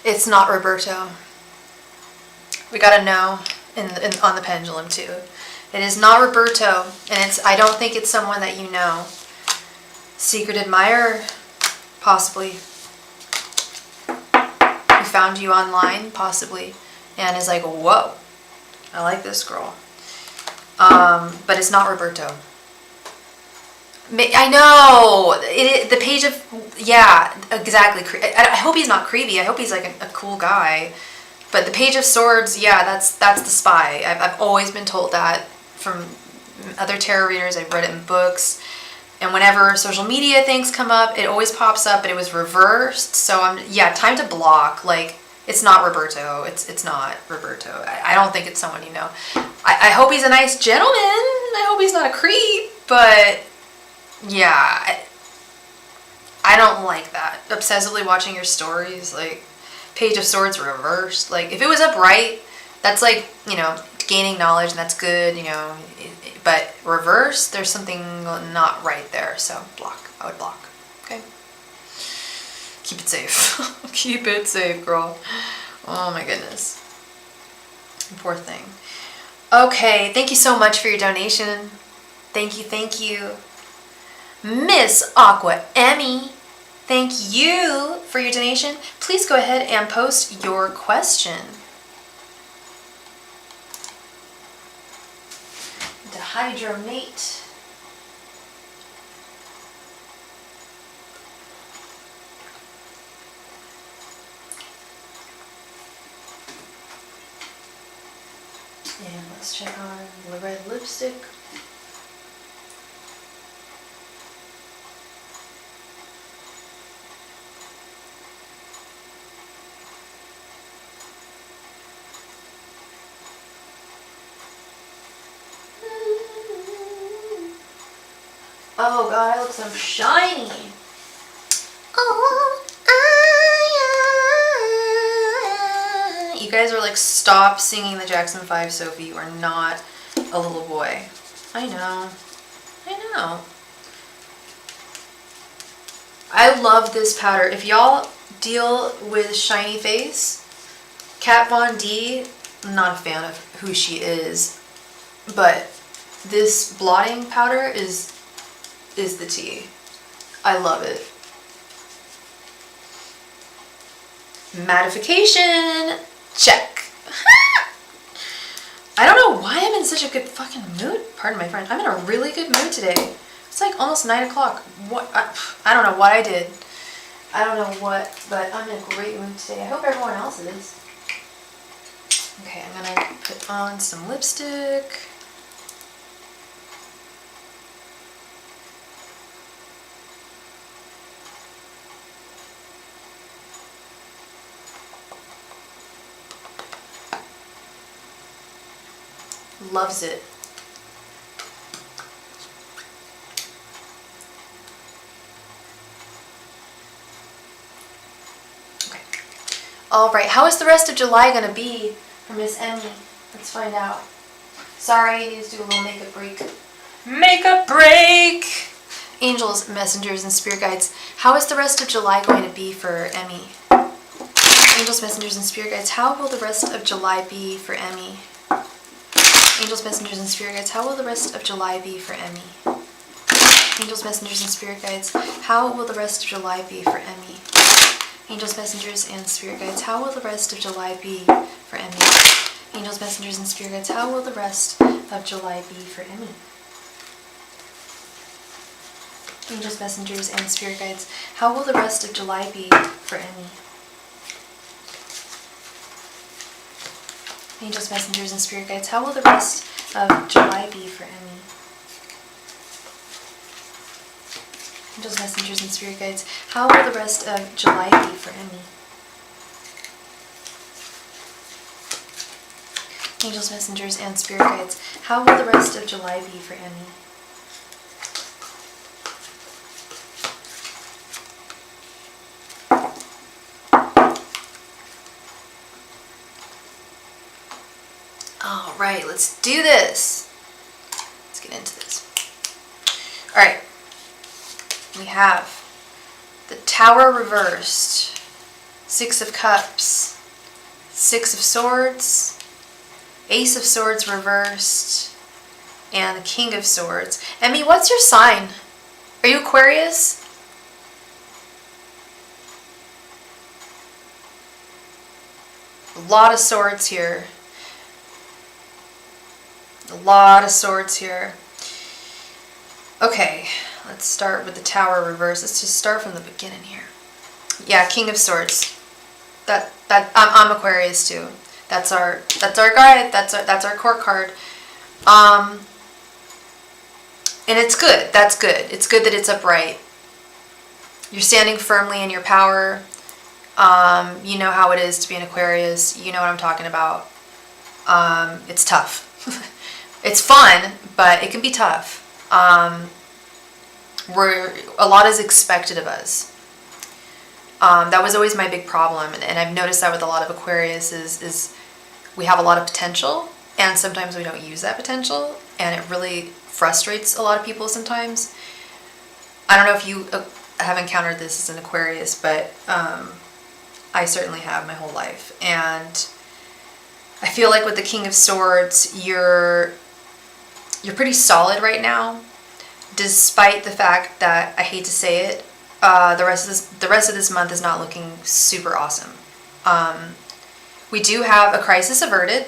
It's not Roberto. We gotta know on the pendulum too. It is not Roberto, and I don't think it's someone that you know. Secret admirer, possibly. Who found you online, possibly, and is like, whoa, I like this girl. But it's not Roberto. I know the page of, yeah, exactly. I hope he's not creepy. I hope he's like a cool guy. But the page of swords, yeah, that's the spy. I've always been told that from other tarot readers. I've read it in books, and whenever social media things come up, it always pops up. But it was reversed, so time to block. Like, it's not Roberto. It's not Roberto. I don't think it's someone you know. I hope he's a nice gentleman. I hope he's not a creep, but. Yeah, I don't like that. Obsessively watching your stories, like, page of swords reversed. Like, if it was upright, that's like, gaining knowledge, and that's good, but reverse, there's something not right there, so block. I would block, okay? Keep it safe. Keep it safe, girl. Oh my goodness. Poor thing. Okay, thank you so much for your donation. Thank you, thank you. Miss Aqua Emmy, thank you for your donation. Please go ahead and post your question. Dehydronate. And let's check on the red lipstick. Oh god, I look so shiny. Oh, you guys are like, stop singing the Jackson 5, Sophie. You are not a little boy. I know. I love this powder. If y'all deal with shiny face, Kat Von D, I'm not a fan of who she is, but this blotting powder is the tea. I love it. Mattification, check. I don't know why I'm in such a good fucking mood. Pardon my French. I'm in a really good mood today. It's like almost 9 o'clock. What? I don't know what I did. I don't know what, but I'm in a great mood today. I hope everyone else is. Okay, I'm gonna put on some lipstick. Loves it. Okay. All right. How is the rest of July going to be for Miss Emmy? Let's find out. Sorry, I need to do a little makeup break. Makeup break! Angels, messengers, and spirit guides. How is the rest of July going to be for Emmy? Angels, messengers, and spirit guides. How will the rest of July be for Emmy? Angels, messengers, and spirit guides, how will the rest of July be for Emmy? Angels, messengers, and spirit guides, how will the rest of July be for Emmy? Angels, messengers, and spirit guides, how will the rest of July be for Emmy? Angels, messengers, and spirit guides, how will the rest of July be for Emmy? Angels, messengers, and spirit guides, how will the rest of July be for Emmy? Angels, messengers, and spirit guides, how will the rest of July be for Emmy? Angels, messengers, and spirit guides, how will the rest of July be for Emmy? Angels, messengers, and spirit guides, how will the rest of July be for Emmy? All right, let's do this. Let's get into this. All right, we have the Tower reversed, Six of Cups, Six of Swords, Ace of Swords reversed, and the King of Swords. Emmy, what's your sign? Are you Aquarius? A lot of swords here. A lot of swords here. Okay, let's start with the Tower reverse. Let's just start from the beginning here. Yeah, King of Swords. I'm Aquarius too. That's our guy. That's our court card. And it's good. That's good. It's good that it's upright. You're standing firmly in your power. You know how it is to be an Aquarius. You know what I'm talking about. It's tough. It's fun, but it can be tough. A lot is expected of us. That was always my big problem, and I've noticed that with a lot of Aquarius is we have a lot of potential, and sometimes we don't use that potential, and it really frustrates a lot of people sometimes. I don't know if you have encountered this as an Aquarius, but I certainly have my whole life, and I feel like with the King of Swords, you're pretty solid right now, despite the fact that, I hate to say it, the rest of this month is not looking super awesome. We do have a crisis averted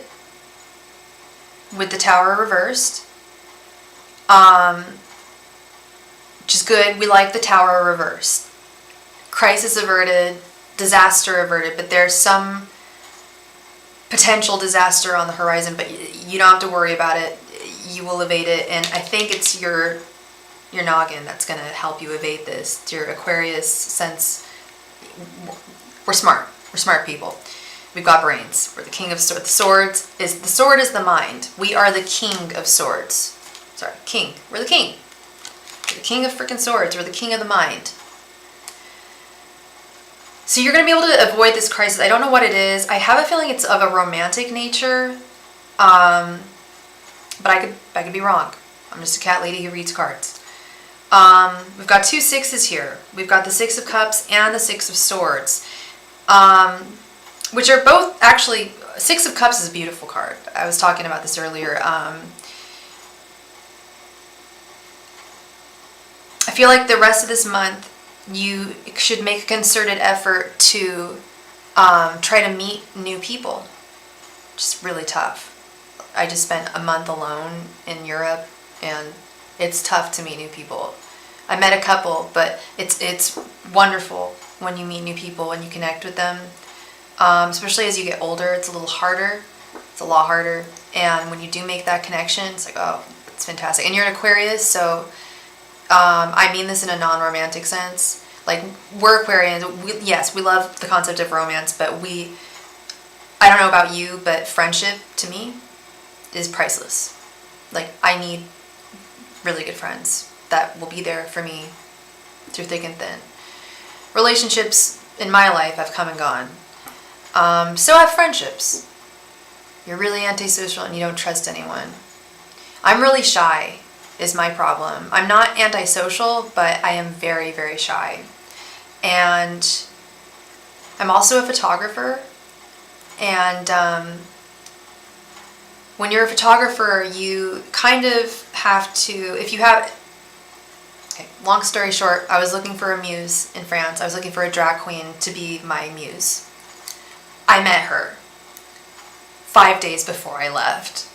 with the Tower reversed, which is good. We like the Tower reversed. Crisis averted, disaster averted, but there's some potential disaster on the horizon, but you don't have to worry about it. You will evade it, and I think it's your noggin that's going to help you evade this. It's your Aquarius sense. We're smart. We're smart people. We've got brains. We're the King of Swords. The sword is the mind. We are the King of Swords. Sorry, King. We're the King. We're the King of freaking Swords. We're the King of the mind. So you're going to be able to avoid this crisis. I don't know what it is. I have a feeling it's of a romantic nature. But I could be wrong. I'm just a cat lady who reads cards. We've got two sixes here. We've got the Six of Cups and the Six of Swords, which are both actually, Six of Cups is a beautiful card. I was talking about this earlier. I feel like the rest of this month, you should make a concerted effort to try to meet new people. Just really tough. I just spent a month alone in Europe, and It's tough to meet new people. I met a couple, but it's wonderful when you meet new people and you connect with them. Especially as you get older, it's a little harder. It's a lot harder. And when you do make that connection, it's like, oh, it's fantastic. And you're an Aquarius, so I mean this in a non-romantic sense. Like, we're Aquarians. Yes, we love the concept of romance, but I don't know about you, but friendship to me is priceless. Like, I need really good friends that will be there for me through thick and thin. Relationships in my life have come and gone. So have friendships. You're really antisocial and you don't trust anyone. I'm really shy is my problem. I'm not antisocial, but I am very, very shy. And I'm also a photographer. And when you're a photographer, you kind of have to, if you have, okay, long story short, I was looking for a muse in France. I was looking for a drag queen to be my muse. I met her 5 days before I left.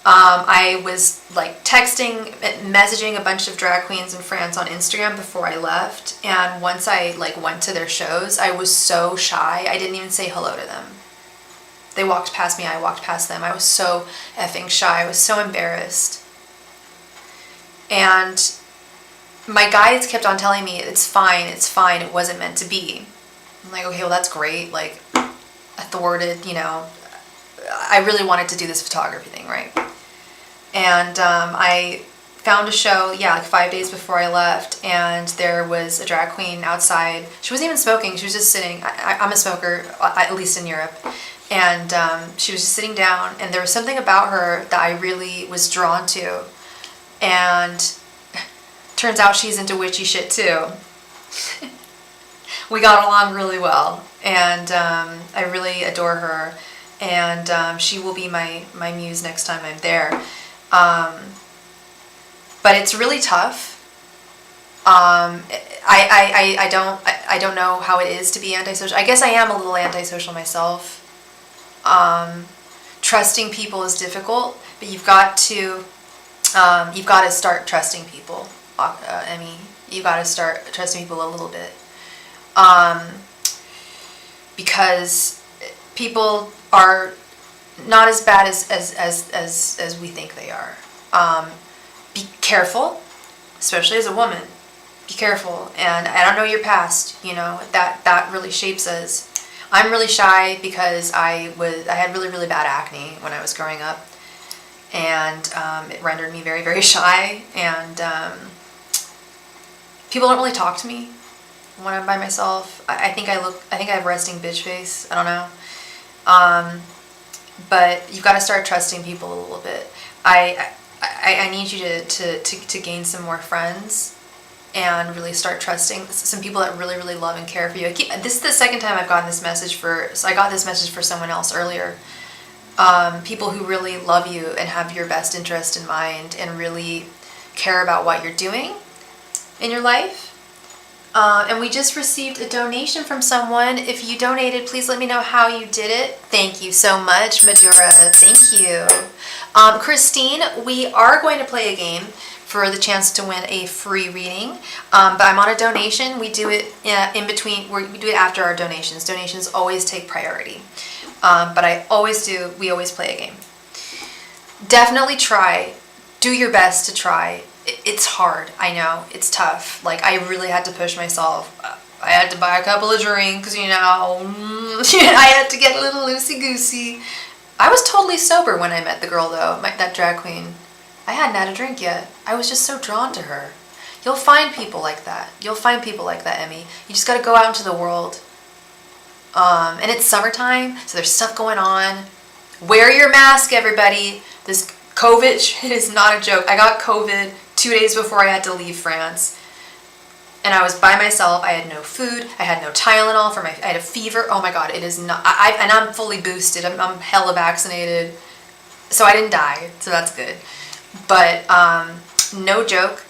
I was like texting, messaging a bunch of drag queens in France on Instagram before I left. And once I like went to their shows, I was so shy. I didn't even say hello to them. They walked past me, I walked past them. I was so effing shy. I was so embarrassed. And my guides kept on telling me, it's fine, it wasn't meant to be. I'm like, okay, well that's great. Like, I thwarted, I really wanted to do this photography thing, right? And I found a show, like 5 days before I left, and there was a drag queen outside. She wasn't even smoking, she was just sitting. I'm a smoker, at least in Europe. And she was just sitting down, and there was something about her that I really was drawn to. And turns out she's into witchy shit too. We got along really well, and I really adore her. And she will be my muse next time I'm there. But it's really tough. I don't know how it is to be antisocial. I guess I am a little antisocial myself. Trusting people is difficult, but you've got to start trusting people. You've got to start trusting people a little bit. Because people are not as bad as we think they are. Be careful, especially as a woman. Be careful, and I don't know your past. That really shapes us. I'm really shy because I had really, really bad acne when I was growing up, and it rendered me very, very shy. And people don't really talk to me when I'm by myself. I think I have resting bitch face. I don't know. But you've got to start trusting people a little bit. I need you to gain some more friends and really start trusting some people that really, really love and care for you. This is the second time I've gotten this message so I got this message for someone else earlier. People who really love you and have your best interest in mind and really care about what you're doing in your life. And we just received a donation from someone. If you donated, please let me know how you did it. Thank you so much, Madura. Thank you. Christine, we are going to play a game for the chance to win a free reading. But I'm on a donation. We do it in between. We do it after our donations. Donations always take priority. But we always play a game. Definitely try. Do your best to try. It's hard, I know, it's tough. Like, I really had to push myself. I had to buy a couple of drinks, I had to get a little loosey-goosey. I was totally sober when I met the girl, though, that drag queen. I hadn't had a drink yet. I was just so drawn to her. You'll find people like that. Emmy. You just gotta go out into the world. And it's summertime, so there's stuff going on. Wear your mask, everybody. This COVID shit is not a joke. I got COVID 2 days before I had to leave France. And I was by myself. I had no food. I had no Tylenol I had a fever. Oh my God, it is not, and I'm fully boosted. I'm hella vaccinated. So I didn't die, so that's good. But, no joke.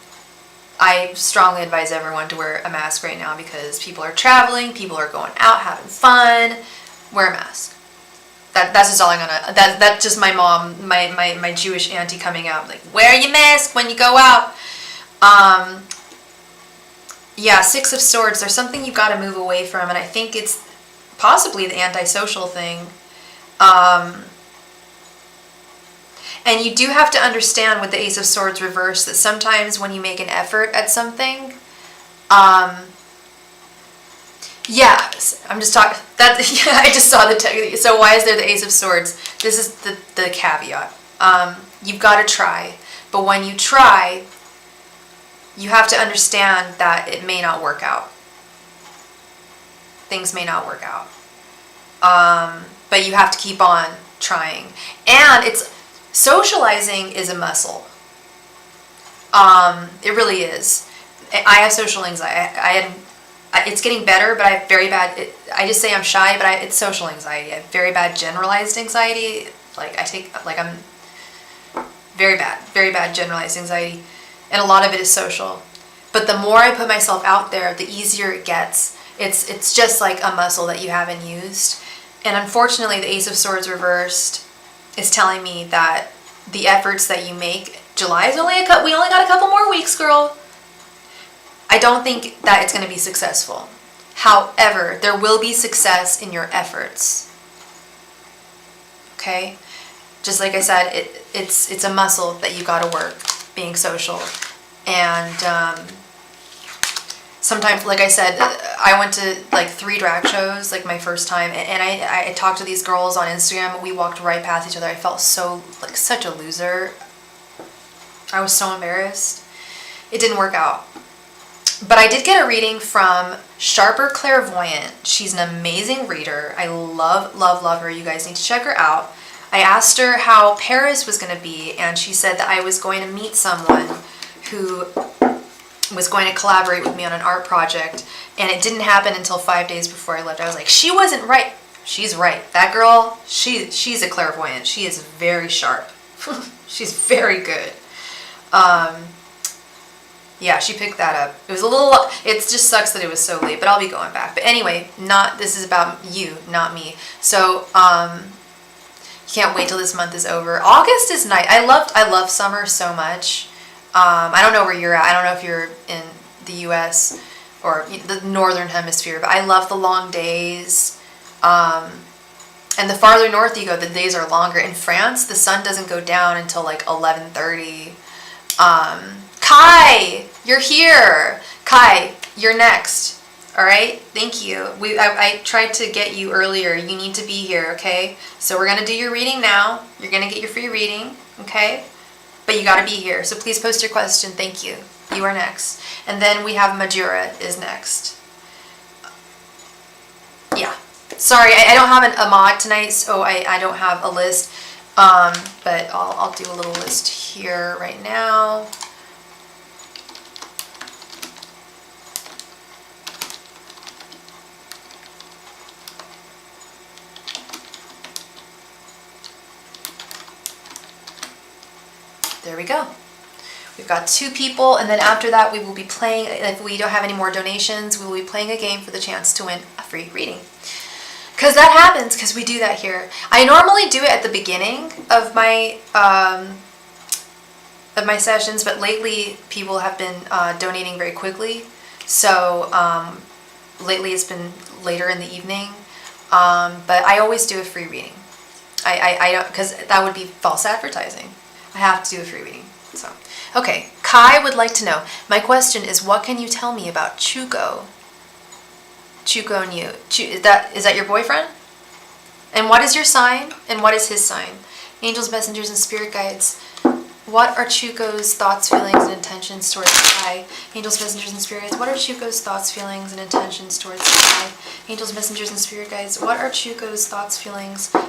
I strongly advise everyone to wear a mask right now because people are traveling, people are going out having fun. Wear a mask. That's just all I'm gonna. That's just my mom, my Jewish auntie coming out. Like, wear your mask when you go out. Yeah, Six of Swords. There's something you've got to move away from, and I think it's possibly the antisocial thing. And you do have to understand with the Ace of Swords reversed that sometimes when you make an effort at something, yeah, I'm just talking, that, yeah, I just saw the text. So why is there the Ace of Swords? This is the caveat. You've got to try, but when you try, you have to understand that it may not work out. Things may not work out. But you have to keep on trying. And socializing is a muscle. It really is. I have social anxiety. It's getting better, but I have very bad, I just say I'm shy, but it's social anxiety. I have very bad generalized anxiety. I'm very bad generalized anxiety. And a lot of it is social. But the more I put myself out there, the easier it gets. It's just like a muscle that you haven't used. And unfortunately, the Ace of Swords reversed is telling me that the efforts that you make, July is only we only got a couple more weeks, girl. I don't think that it's going to be successful. However, there will be success in your efforts. Okay? Just like I said, it's a muscle that you got to work, being social. And sometimes, like I said, I went to like 3 drag shows, like my first time, and I talked to these girls on Instagram. We walked right past each other. I felt so, like, such a loser. I was so embarrassed. It didn't work out. But I did get a reading from Sharper Clairvoyant. She's an amazing reader. I love, love, love her. You guys need to check her out. I asked her how Paris was going to be, and she said that I was going to meet someone who was going to collaborate with me on an art project, and it didn't happen until 5 days before I left. I was like, she wasn't right. She's right. That girl, she's a clairvoyant. She is very sharp. She's very good. Yeah, she picked that up. It was a little, it just sucks that it was so late, but I'll be going back. But anyway, this is about you, not me. So, can't wait till this month is over. August is nice. I love summer so much. I don't know where you're at. I don't know if you're in the US or the northern hemisphere, but I love the long days. And the farther north you go, the days are longer. In France, the sun doesn't go down until like 11:30. Kai, you're here. Kai, you're next. All right, thank you. I tried to get you earlier. You need to be here, okay? So we're gonna do your reading now. You're gonna get your free reading, okay? But you gotta be here. So please post your question. Thank you. You are next. And then we have Majura is next. Yeah. Sorry, I don't have a mod tonight, so I don't have a list. But I'll do a little list here right now. There we go. We've got 2 people, and then after that we will be playing, if we don't have any more donations, we will be playing a game for the chance to win a free reading. Because that happens, because we do that here. I normally do it at the beginning of my sessions, but lately people have been donating very quickly. So lately it's been later in the evening, but I always do a free reading. I don't, because that would be false advertising. I have to do a free reading. So, okay. Kai would like to know, my question is, what can you tell me about Chuko? Chuko and you. Is that your boyfriend? And what is your sign? And what is his sign? Angels, messengers, and spirit guides. What are Chuko's thoughts, feelings, and intentions towards Kai? Angels, messengers, and spirit guides. What are Chuko's thoughts, feelings, and intentions towards Kai? Angels, messengers, and spirit guides. What are Chuko's thoughts, feelings, and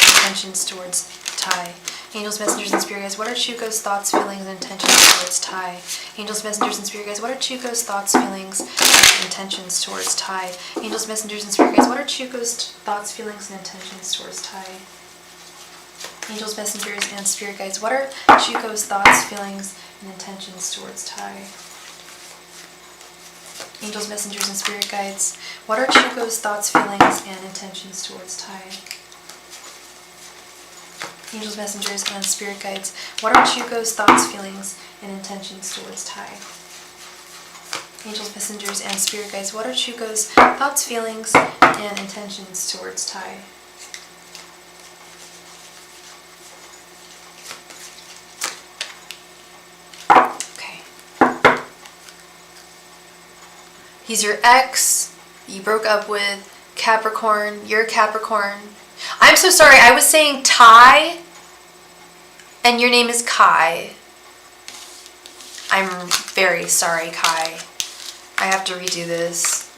intentions towards Tai? Angels, messengers, and spirit guides. What are Chuko's thoughts, feelings, and intentions towards Tai? Angels, messengers, and spirit guides. What are Chuko's thoughts, feelings, and intentions towards Tai? Angels, messengers, and spirit guides. What are Chuko's thoughts, feelings, and intentions towards Tai? Angels, messengers, and spirit guides. What are Chuko's thoughts, feelings, and intentions towards Tai? Angels, messengers, and spirit guides. What are Chuko's thoughts, feelings, and intentions towards Tai? Angels, messengers, and spirit guides. What are Chuko's thoughts, feelings, and intentions towards Tai? Angels, messengers, and spirit guides. What are Chuko's thoughts, feelings, and intentions towards Tai? Okay. He's your ex. You broke up with Capricorn. You're Capricorn. I'm so sorry. I was saying Tai, and your name is Kai. I'm very sorry, Kai. I have to redo this.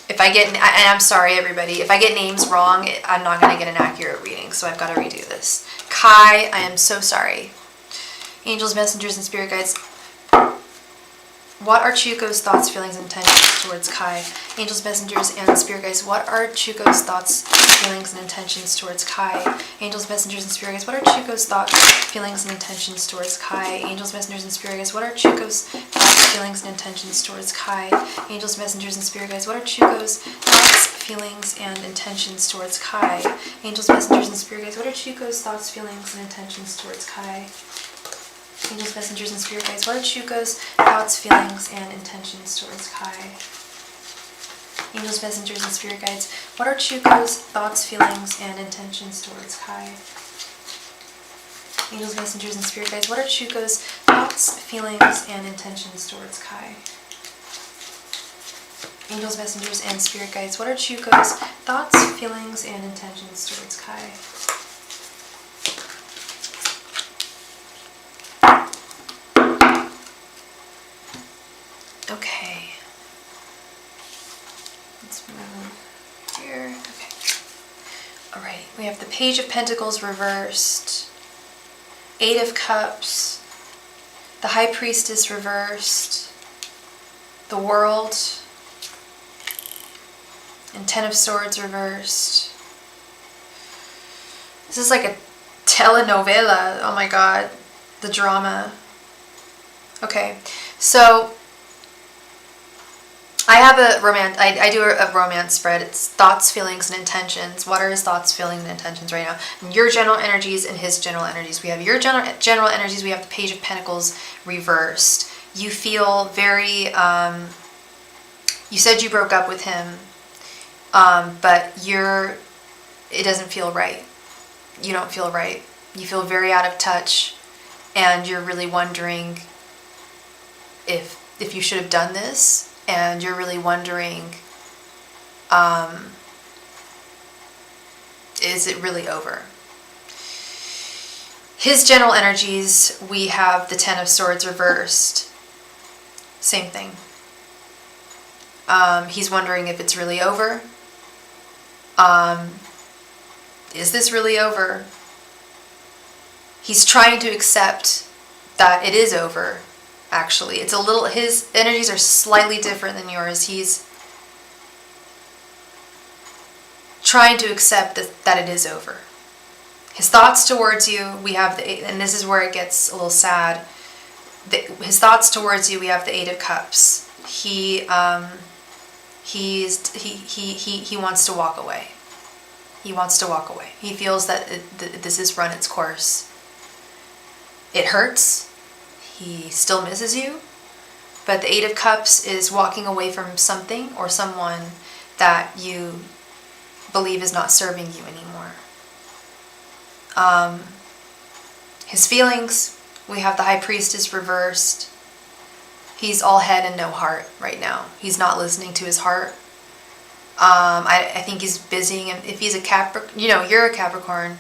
If I get, and I'm sorry everybody, if I get names wrong, I'm not going to get an accurate reading, so I've got to redo this. Kai, I am so sorry. Angels, messengers, and spirit guides. What are Chuko's thoughts, feelings, and intentions towards Kai? Angels, messengers, and spirit guides. What are Chuko's thoughts, feelings, and intentions towards Kai? Angels, messengers, and spirit guides. What are Chuko's thoughts, feelings, and intentions towards Kai? Angels, messengers, and spirit guides. What are Chuko's thoughts, feelings, and intentions towards Kai? Angels, messengers, and spirit guides. What are Chuko's thoughts, feelings, and intentions towards Kai? Angels, messengers, and spirit guides. What are Chuko's thoughts, feelings, and intentions towards Kai? Angels, messengers, and spirit guides. What are Chuko's thoughts, feelings, and intentions towards Kai? Angels, messengers, and spirit guides. What are Chuko's thoughts, feelings, and intentions towards Kai? Angels, messengers, and spirit guides. What are Chuko's thoughts, feelings, and intentions towards Kai? Angels, messengers, and spirit guides. What are Chuko's thoughts, feelings, and intentions towards Kai? Okay. Let's move here. Okay. Alright, we have the Page of Pentacles reversed, Eight of Cups, the High Priestess reversed, the World, and Ten of Swords reversed. This is like a telenovela. Oh my god, the drama. Okay, so I have a romance. I do a romance spread. It's thoughts, feelings, and intentions. What are his thoughts, feelings, and intentions right now? And your general energies and his general energies. We have your general energies. We have the Page of Pentacles reversed. You feel very. You said you broke up with him, but it doesn't feel right. You don't feel right. You feel very out of touch, and you're really wondering if you should have done this. And you're really wondering, is it really over? His general energies, we have the Ten of Swords reversed. Same thing. He's wondering if it's really over. Is this really over? He's trying to accept that it is over. Actually, it's a little, his energies are slightly different than yours. He's trying to accept that it is over. His thoughts towards you, we have the Eight, and this is where it gets a little sad. His thoughts towards you, we have the Eight of Cups. He wants to walk away. He wants to walk away. He feels that this has run its course. It hurts. He still misses you, but the Eight of Cups is walking away from something or someone that you believe is not serving you anymore. His feelings, we have the High Priestess reversed. He's all head and no heart right now. He's not listening to his heart. I think he's busy, and if he's a Capricorn, you're a Capricorn.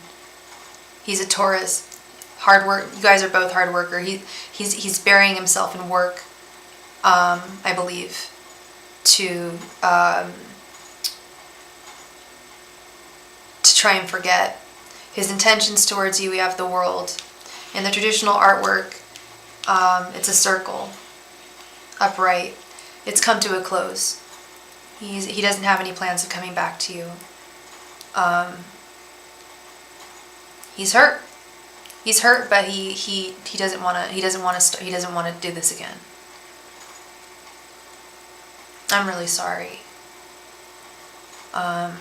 He's a Taurus. Hard work. You guys are both hard worker. He's burying himself in work, I believe, to try and forget. His intentions towards you, we have the World. In the traditional artwork, it's a circle, upright. It's come to a close. He doesn't have any plans of coming back to you. He's hurt. He's hurt, but he doesn't want to do this again. I'm really sorry. Yeah,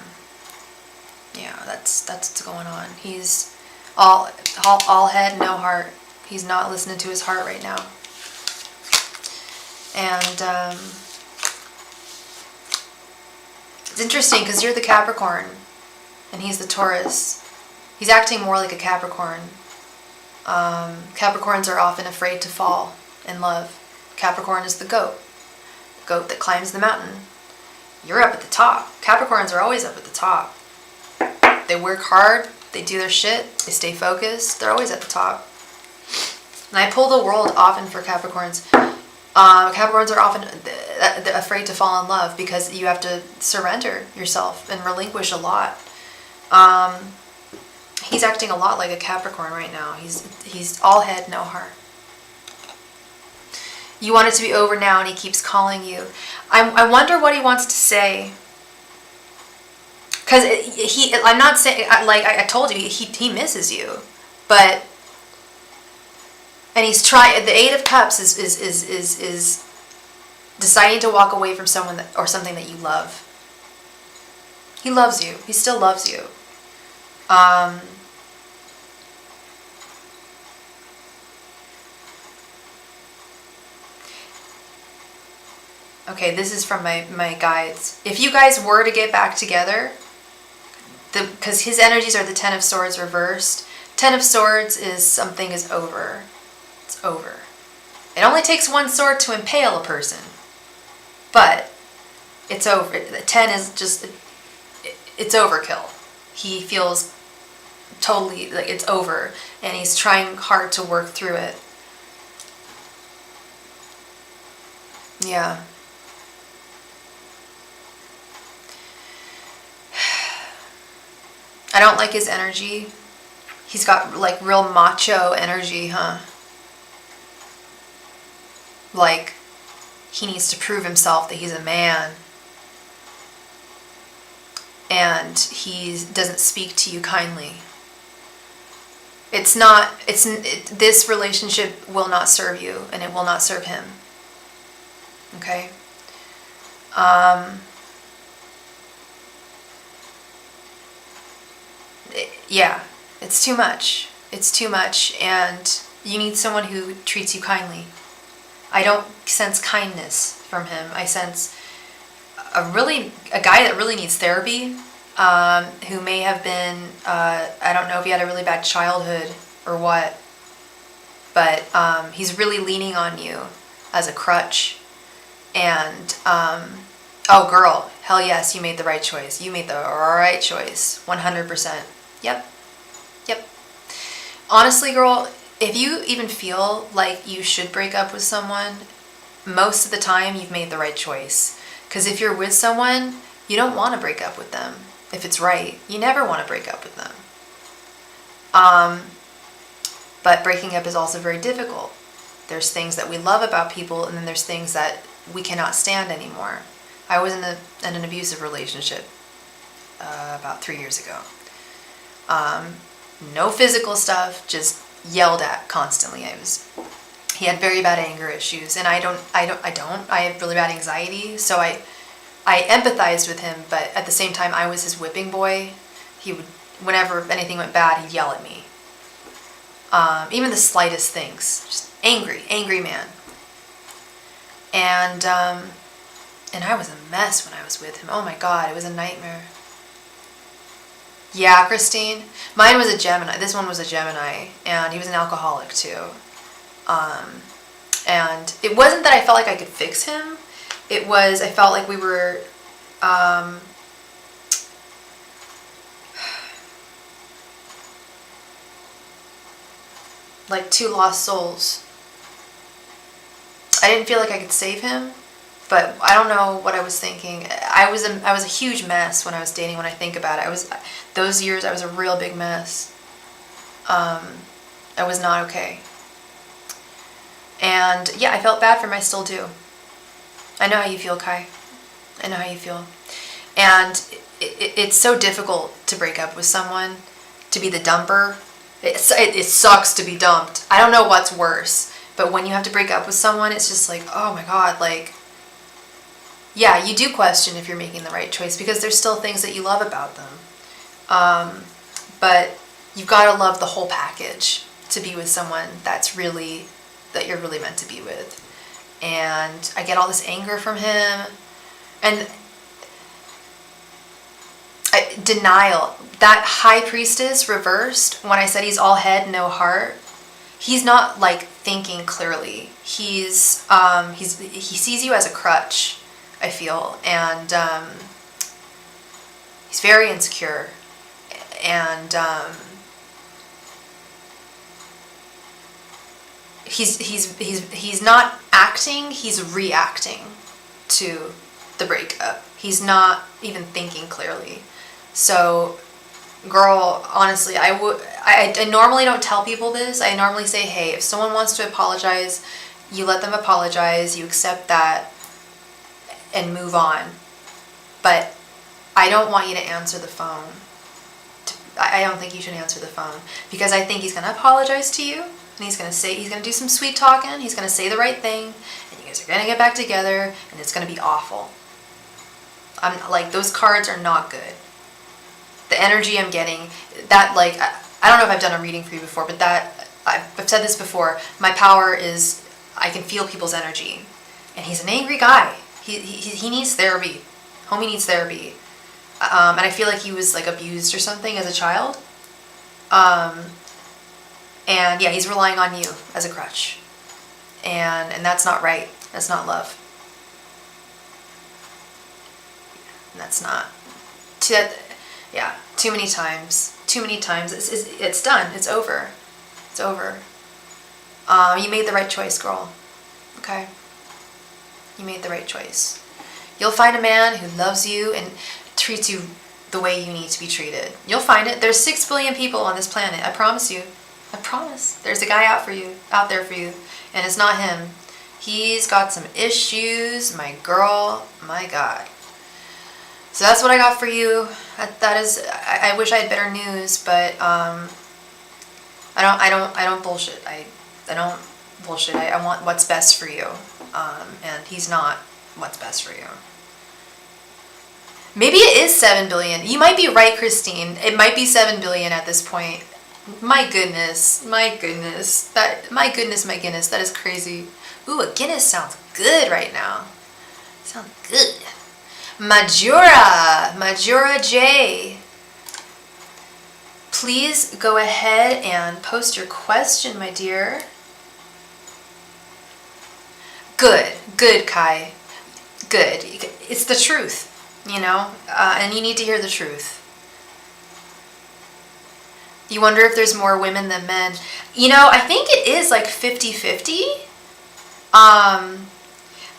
that's what's going on. He's All head, no heart. He's not listening to his heart right now. And it's interesting because you're the Capricorn and he's the Taurus. He's acting more like a Capricorn. Capricorns are often afraid to fall in love. Capricorn is the goat that climbs the mountain. You're up at the top. Capricorns are always up at the top. They work hard, they do their shit, they stay focused, they're always at the top. And I pull the world often for Capricorns. Capricorns are often afraid to fall in love because you have to surrender yourself and relinquish a lot. He's acting a lot like a Capricorn right now. He's all head, no heart. You want it to be over now and he keeps calling you. I wonder what he wants to say. Because I'm not saying, like I told you, he misses you. But, and he's trying, the Eight of Cups is deciding to walk away from someone or something that you love. He loves you. He still loves you. Okay, this is from my guides. If you guys were to get back together, because his energies are the Ten of Swords reversed. Ten of Swords is something is over. It's over. It only takes one sword to impale a person. But it's over. The 10 is just, it's overkill. He feels totally like it's over. And he's trying hard to work through it. Yeah. I don't like his energy. He's got like real macho energy, huh? Like he needs to prove himself that he's a man. And he doesn't speak to you kindly. This relationship will not serve you and it will not serve him. Okay? Yeah, it's too much. It's too much, and you need someone who treats you kindly. I don't sense kindness from him. I sense a guy that really needs therapy, who may have been, I don't know if he had a really bad childhood or what, but he's really leaning on you as a crutch. And, oh girl, hell yes, you made the right choice. You made the right choice, 100%. Yep. Honestly, girl, if you even feel like you should break up with someone, most of the time you've made the right choice. Because if you're with someone, you don't want to break up with them. If it's right, you never want to break up with them. But breaking up is also very difficult. There's things that we love about people, and then there's things that we cannot stand anymore. I was in an abusive relationship about 3 years ago. No physical stuff, just yelled at constantly. He had very bad anger issues, and I have really bad anxiety, so I empathized with him, but at the same time I was his whipping boy. He would, whenever anything went bad, he'd yell at me. Even the slightest things, just angry man. And I was a mess when I was with him. Oh my God, it was a nightmare. Yeah, Christine. Mine was a Gemini. This one was a Gemini, and he was an alcoholic too. And it wasn't that I felt like I could fix him. It was, I felt like we were, like two lost souls. I didn't feel like I could save him, but I don't know what I was thinking. I was a huge mess when I was dating. When I think about it, those years I was a real big mess. I was not okay. And yeah, I felt bad for him. I still do. I know how you feel, Kai. I know how you feel. And it's so difficult to break up with someone, to be the dumper. It sucks to be dumped. I don't know what's worse. But when you have to break up with someone, it's just like, oh my God, like, yeah, you do question if you're making the right choice because there's still things that you love about them. But you've got to love the whole package to be with someone that you're really meant to be with. And I get all this anger from him, and denial. That High Priestess reversed, when I said he's all head, no heart, he's not like thinking clearly. He sees you as a crutch, I feel, and he's very insecure, and he's not acting, he's reacting to the breakup. He's not even thinking clearly. So, girl, honestly, I normally don't tell people this. I normally say, hey, if someone wants to apologize, you let them apologize, you accept that, and move on. But I don't want you to answer the phone. I don't think you should answer the phone, because I think he's going to apologize to you, and he's going to do some sweet talking, he's going to say the right thing, and you guys are going to get back together, and it's going to be awful. I'm like, those cards are not good. The energy I'm getting, that, like, I don't know if I've done a reading for you before, but that, I've said this before, my power is, I can feel people's energy. And he's an angry guy. He needs therapy. Homie needs therapy. And I feel like he was, like, abused or something as a child. And yeah, he's relying on you as a crutch. And that's not right. That's not love. And that's not. Yeah, too many times. Too many times. It's done. It's over. It's over. You made the right choice, girl. Okay? You made the right choice. You'll find a man who loves you and treats you the way you need to be treated. You'll find it. There's 6 billion people on this planet. I promise you. I promise. There's a guy out there for you. And it's not him. He's got some issues. My girl. My God. So that's what I got for you. That is, I wish I had better news, but I don't bullshit. I don't bullshit. I want what's best for you. And he's not what's best for you. Maybe it is 7 billion. You might be right, Christine. It might be 7 billion at this point. My goodness. My goodness. My goodness. That is crazy. Ooh, a Guinness sounds good right now. Sounds good. Majora J. Please go ahead and post your question, my dear. Good, Kai. Good. It's the truth, and you need to hear the truth. You wonder if there's more women than men. I think it is like 50-50.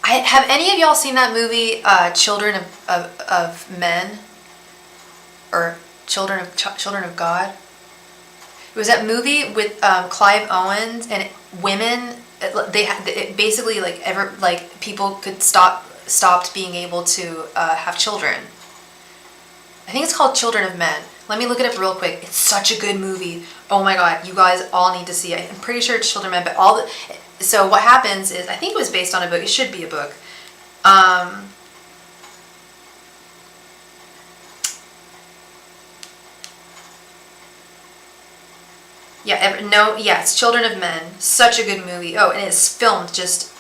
Have any of y'all seen that movie, Children of Men, or Children of God? It was that movie with Clive Owens, and women. It basically people could stopped being able to have children. I think it's called Children of Men. Let me look it up real quick. It's such a good movie. Oh my God, you guys all need to see it. I'm pretty sure it's Children of Men, but so what happens is, I think it was based on a book. It should be a book. It's Children of Men. Such a good movie. Oh, and it's filmed just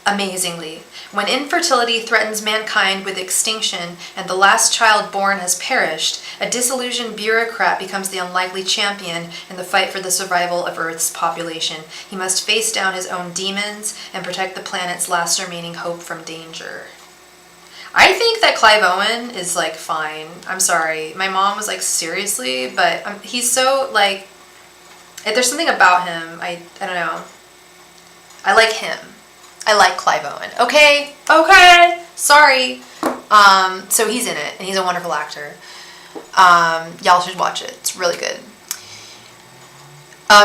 amazingly. When infertility threatens mankind with extinction and the last child born has perished, a disillusioned bureaucrat becomes the unlikely champion in the fight for the survival of Earth's population. He must face down his own demons and protect the planet's last remaining hope from danger. I think that Clive Owen is fine. I'm sorry. My mom was seriously, but he's so there's something about him. I don't know. I like him. I like Clive Owen. Okay. Sorry. So he's in it, and he's a wonderful actor. Y'all should watch it. It's really good.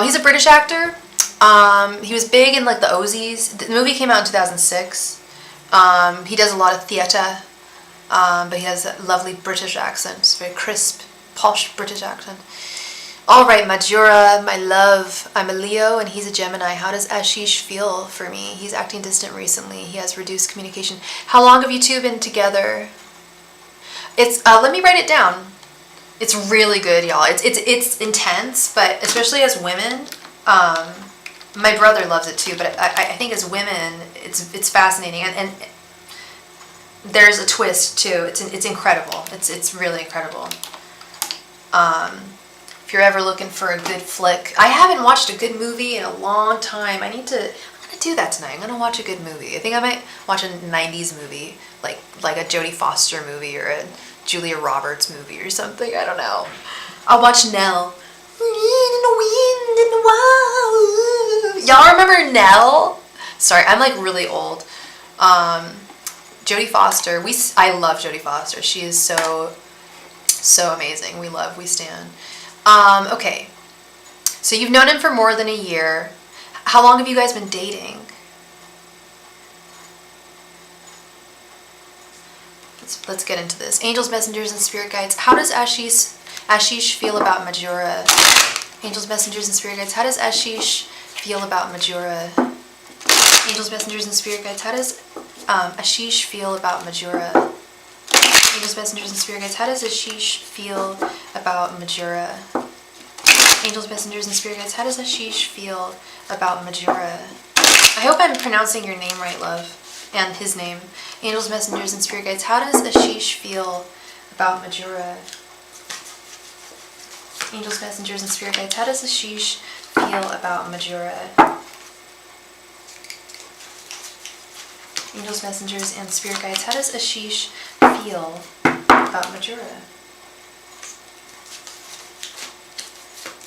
He's a British actor. He was big in the Aussies. The movie came out in 2006. He does a lot of theatre, but he has a lovely British accent. It's very crisp, posh British accent. All right, Majora, my love. I'm a Leo and he's a Gemini. How does Ashish feel for me? He's acting distant recently. He has reduced communication. How long have you two been together? It's let me write it down. It's really good, y'all. It's intense, but especially as women, my brother loves it too. But I think as women, it's fascinating, and there's a twist too. It's incredible. It's really incredible. If you're ever looking for a good flick, I haven't watched a good movie in a long time. I'm gonna do that tonight. I'm gonna watch a good movie. I think I might watch a 90s movie, like a Jodie Foster movie or a Julia Roberts movie or something. I don't know. I'll watch Nell. Y'all remember Nell? Sorry, I'm like really old. Jodie Foster. I love Jodie Foster. She is so amazing. We stand. Okay. So you've known him for more than a year. How long have you guys been dating? Let's get into this. Angels, messengers, and spirit guides. How does Ashish feel about Majura? Angels, messengers, and spirit guides. How does Ashish feel about Majura? Angels, messengers, and spirit guides. How does Ashish feel about Majura? Angels, messengers, and spirit guides. How does Ashish feel about Majura? Angels, messengers, and spirit guides. How does Ashish feel about Majura? I hope I'm pronouncing your name right, love. And his name. Angels, messengers, and spirit guides. How does Ashish feel about Majura? Angels, messengers, and spirit guides. How does Ashish feel about Majura? Angels, messengers, and spirit guides. How does Ashish feel about Majura?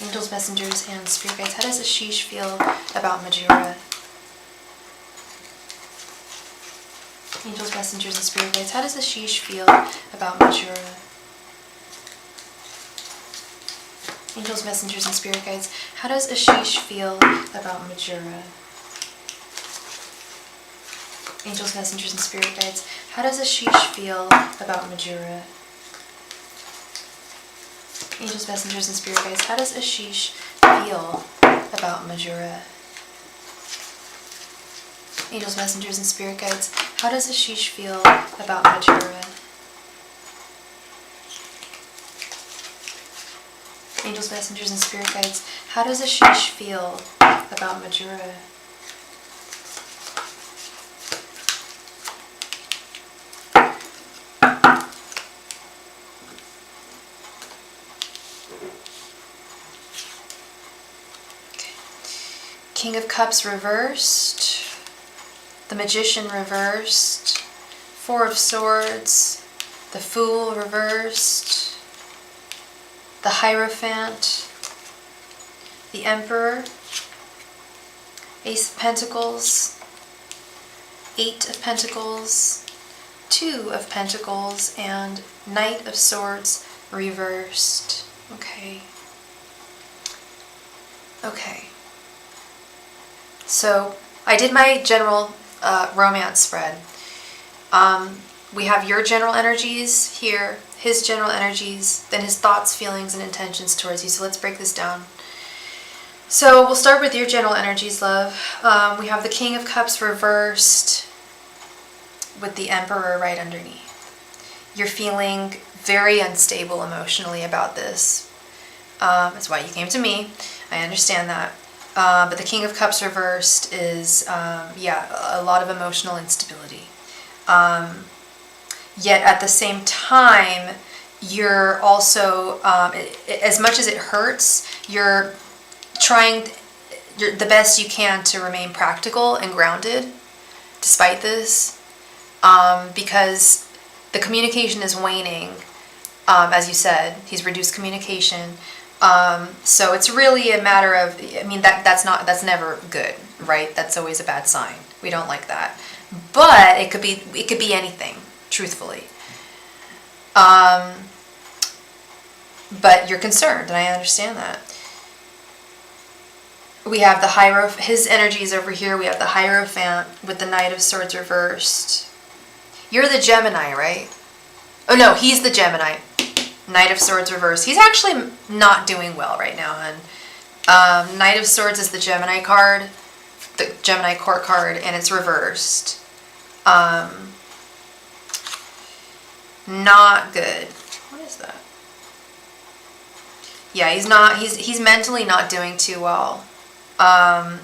Angels, messengers, and spirit guides. How does Ashish feel about Majura? Angels, messengers, and spirit guides. How does Ashish feel about Majura? Angels, messengers, and spirit guides. How does Ashish feel about Majura? Angels, messengers, and spirit guides. How does Ashish feel about Majura? Angels, messengers, and spirit guides. How does Ashish feel about Majura? Angels, messengers, and spirit guides. How does Ashish feel about Majura? Angels, messengers, and spirit guides. How does Ashish feel about Majura? King of Cups reversed, the Magician reversed, Four of Swords, the Fool reversed, the Hierophant, the Emperor, Ace of Pentacles, Eight of Pentacles, Two of Pentacles, and Knight of Swords reversed. Okay. Okay. So I did my general romance spread. We have your general energies here, his general energies, then his thoughts, feelings, and intentions towards you. So let's break this down. So we'll start with your general energies, love. We have the King of Cups reversed with the Emperor right underneath. You're feeling very unstable emotionally about this. That's why you came to me. I understand that. But the King of Cups reversed is, a lot of emotional instability. Yet at the same time, you're also, as much as it hurts, you're trying the best you can to remain practical and grounded despite this, because the communication is waning. As you said, he's reduced communication. So it's really a matter of, I mean, that's never good, right? That's always a bad sign. We don't like that. But it could be anything, truthfully. But you're concerned, and I understand that. We have the Hierophant, his energy is over here. We have the Hierophant with the Knight of Swords reversed. You're the Gemini, right? Oh no, he's the Gemini. Knight of Swords reversed. He's actually not doing well right now, hun. Knight of Swords is the Gemini card, the Gemini court card, and it's reversed. Not good. What is that? Yeah, he's mentally not doing too well. And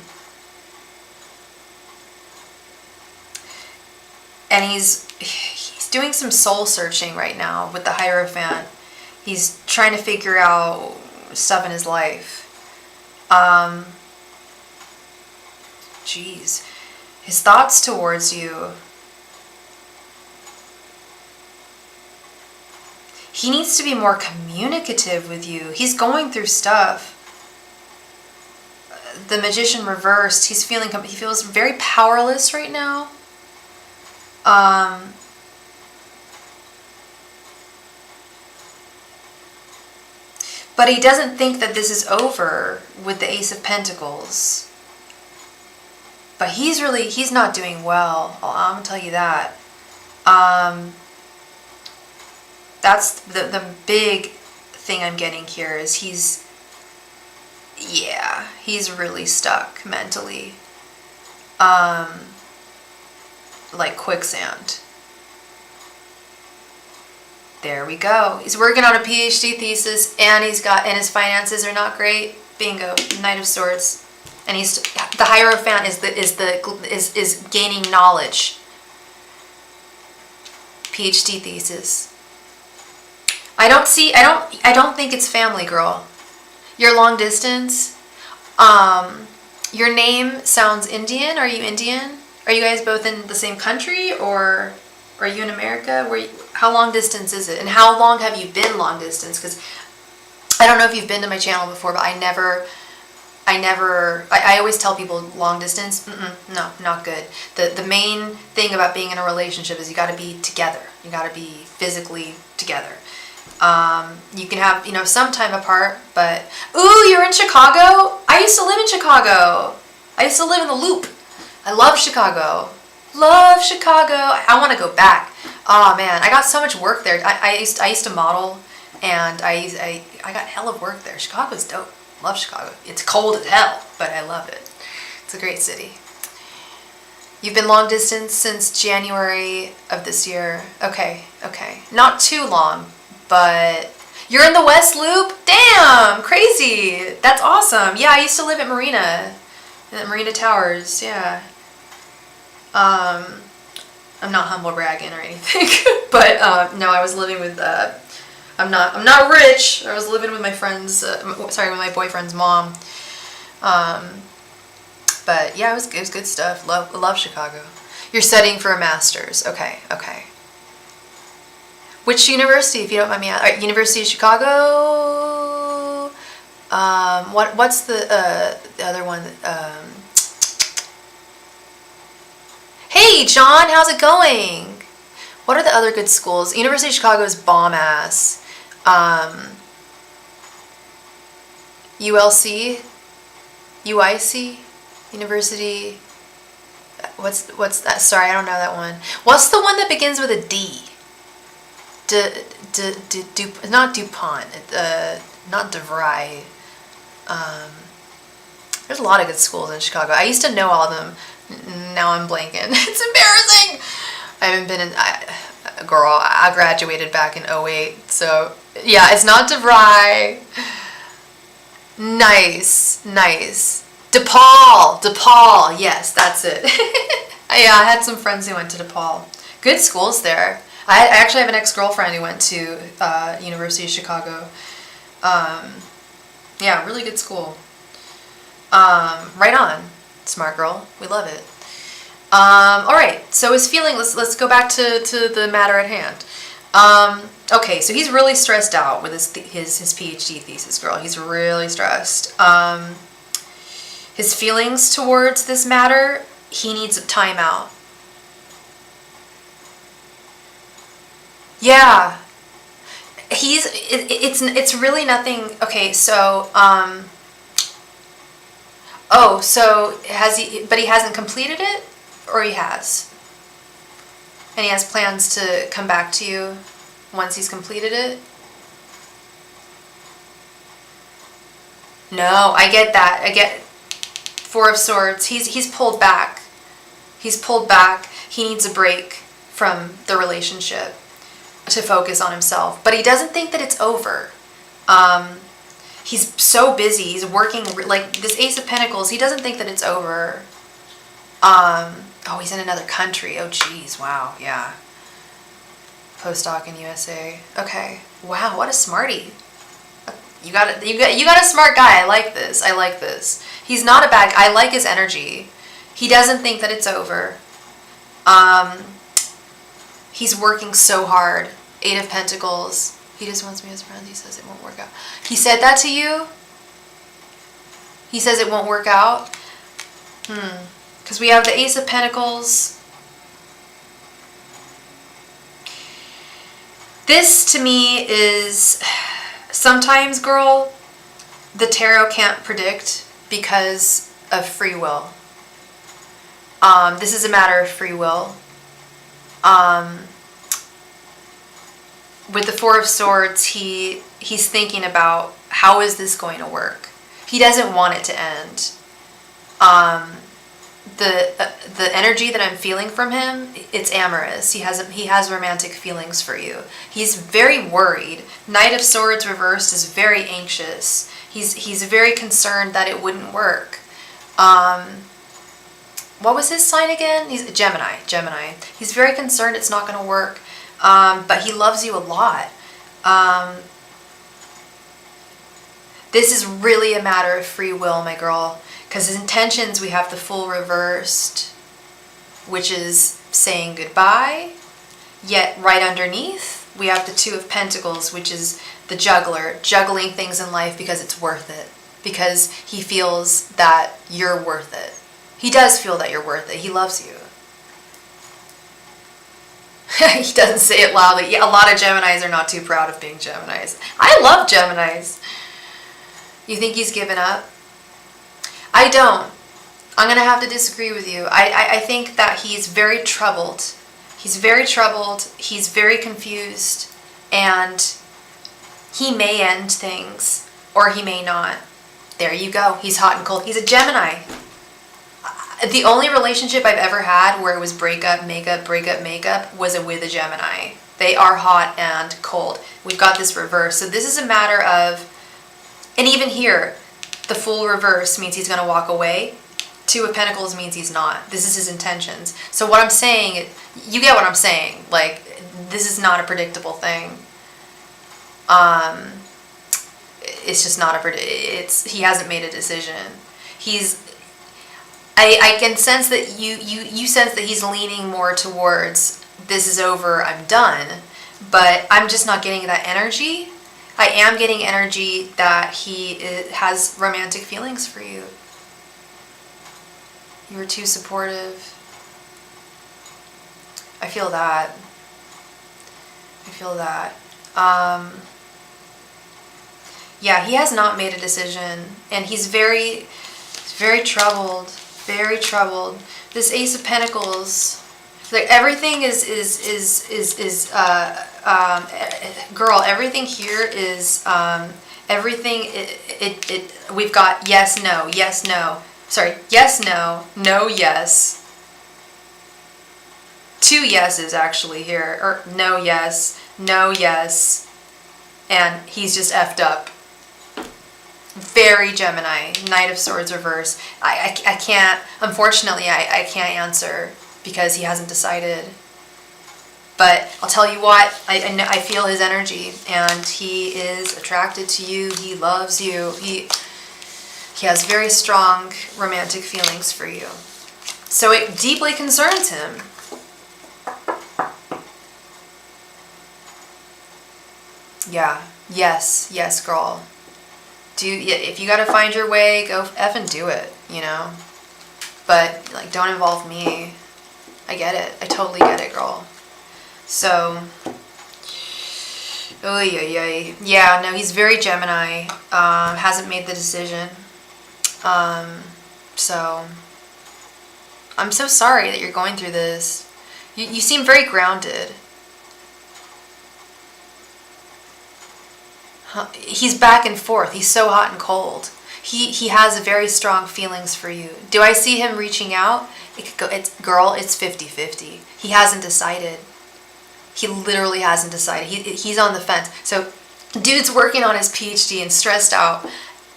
he's doing some soul searching right now with the Hierophant. He's trying to figure out stuff in his life. Jeez. His thoughts towards you. He needs to be more communicative with you. He's going through stuff. The Magician reversed. He feels very powerless right now. But he doesn't think that this is over with the Ace of Pentacles. But he's not doing well. I'm gonna tell you that. That's the big thing I'm getting here is he's really stuck mentally. Like quicksand. There we go. He's working on a PhD thesis and his finances are not great. Bingo. Knight of Swords. And the Hierophant is gaining knowledge. PhD thesis. I don't think it's family, girl. You're long distance. Your name sounds Indian. Are you Indian? Are you guys both in the same country, or are you in America? How long distance is it? And how long have you been long distance? Because I don't know if you've been to my channel before, but I always tell people long distance, no, not good. The main thing about being in a relationship is you got to be together. You got to be physically together. You can have, some time apart, but, ooh, you're in Chicago? I used to live in Chicago. I used to live in the Loop. I love Chicago. Love Chicago. I want to go back. Oh man, I got so much work there. I used to model, and I got hell of work there. Chicago's dope. Love Chicago. It's cold as hell, but I love it. It's a great city. You've been long distance since January of this year. Okay. Not too long, but you're in the West Loop? Damn, crazy. That's awesome. Yeah, I used to live at Marina Towers, yeah. I'm not humble bragging or anything, but no, I was living with I'm not rich. I was living with my friend's with my boyfriend's mom. But yeah, it was good stuff. Love Chicago. You're studying for a master's. Okay. Which university, if you don't mind me asking? University of Chicago. What's the other one? Hey, John, how's it going? What are the other good schools? University of Chicago is bomb ass. ULC, UIC, University. What's that? Sorry, I don't know that one. What's the one that begins with a D? Not DuPont. Not DeVry. There's a lot of good schools in Chicago. I used to know all of them. Now I'm blanking. It's embarrassing. I haven't been in... Girl, I graduated back in 2008. So, yeah, it's not DeVry. Nice. DePaul. Yes, that's it. Yeah, I had some friends who went to DePaul. Good schools there. I actually have an ex-girlfriend who went to University of Chicago. Yeah, really good school. Right on. Smart girl. We love it. Alright, so his feeling, let's go back to the matter at hand. Okay, so he's really stressed out with his PhD thesis, girl. He's really stressed. His feelings towards this matter, he needs a timeout. Yeah. It's really nothing. Okay, so so but he hasn't completed it, or he has? And he has plans to come back to you once he's completed it? No, I get that. I get Four of Swords. He's pulled back. He needs a break from the relationship to focus on himself. But he doesn't think that it's over. He's so busy. He's working, like, this Ace of Pentacles, he doesn't think that it's over. Oh, he's in another country. Oh, geez. Wow. Yeah. Postdoc in USA. Okay. Wow, what a smarty. You got a smart guy. I like this. I like this. He's not a bad guy. I like his energy. He doesn't think that it's over. He's working so hard. 8 of Pentacles. He just wants me as friends. He says it won't work out. He said that to you? He says it won't work out? Because we have the Ace of Pentacles. This, to me, is... Sometimes, girl, the tarot can't predict because of free will. This is a matter of free will. With the Four of Swords, he's thinking about, how is this going to work? He doesn't want it to end. The energy that I'm feeling from him, it's amorous. He has romantic feelings for you. He's very worried. Knight of Swords reversed is very anxious. He's very concerned that it wouldn't work. What was his sign again? He's Gemini. He's very concerned it's not going to work. But he loves you a lot. This is really a matter of free will, my girl. Because his intentions, we have the Fool reversed, which is saying goodbye. Yet right underneath, we have the 2 of Pentacles, which is the juggler, juggling things in life because it's worth it. Because he feels that you're worth it. He does feel that you're worth it. He loves you. He doesn't say it loudly. Yeah, a lot of Geminis are not too proud of being Geminis. I love Geminis. You think he's given up? I don't. I'm going to have to disagree with you. I think that he's very troubled. He's very troubled. He's very confused. And he may end things, or he may not. There you go. He's hot and cold. He's a Gemini. The only relationship I've ever had where it was breakup, makeup, breakup, makeup was with a Gemini. They are hot and cold. We've got this reverse. So this is a matter of, and even here, the Fool reverse means he's going to walk away. 2 of Pentacles means he's not. This is his intentions. So what I'm saying, you get what I'm saying. Like, this is not a predictable thing. It's just not he hasn't made a decision. I can sense that you sense that he's leaning more towards, this is over, I'm done. But I'm just not getting that energy. I am getting energy that he has romantic feelings for you. You were too supportive. I feel that. Yeah, he has not made a decision, and he's very troubled. Very troubled. This Ace of Pentacles, like, everything is girl, everything here is everything we've got yes, no. Sorry, yes, no, no, yes. 2 yeses actually here, or no, yes, and he's just effed up. Very Gemini. Knight of Swords reverse. I can't, unfortunately, I can't answer because he hasn't decided. But I'll tell you what, I feel his energy, and he is attracted to you. He loves you. He has very strong romantic feelings for you. So it deeply concerns him. Yeah. Yes, girl. If you gotta find your way, go effing do it, you know? But, like, don't involve me. I get it. I totally get it, girl. So, yeah, no, he's very Gemini. Hasn't made the decision. So, I'm so sorry that you're going through this. You seem very grounded. He's back and forth. He's so hot and cold. He has very strong feelings for you. Do I see him reaching out? It could go. It's 50-50. He hasn't decided. He literally hasn't decided. He's on the fence. So Dude's working on his PhD and stressed out,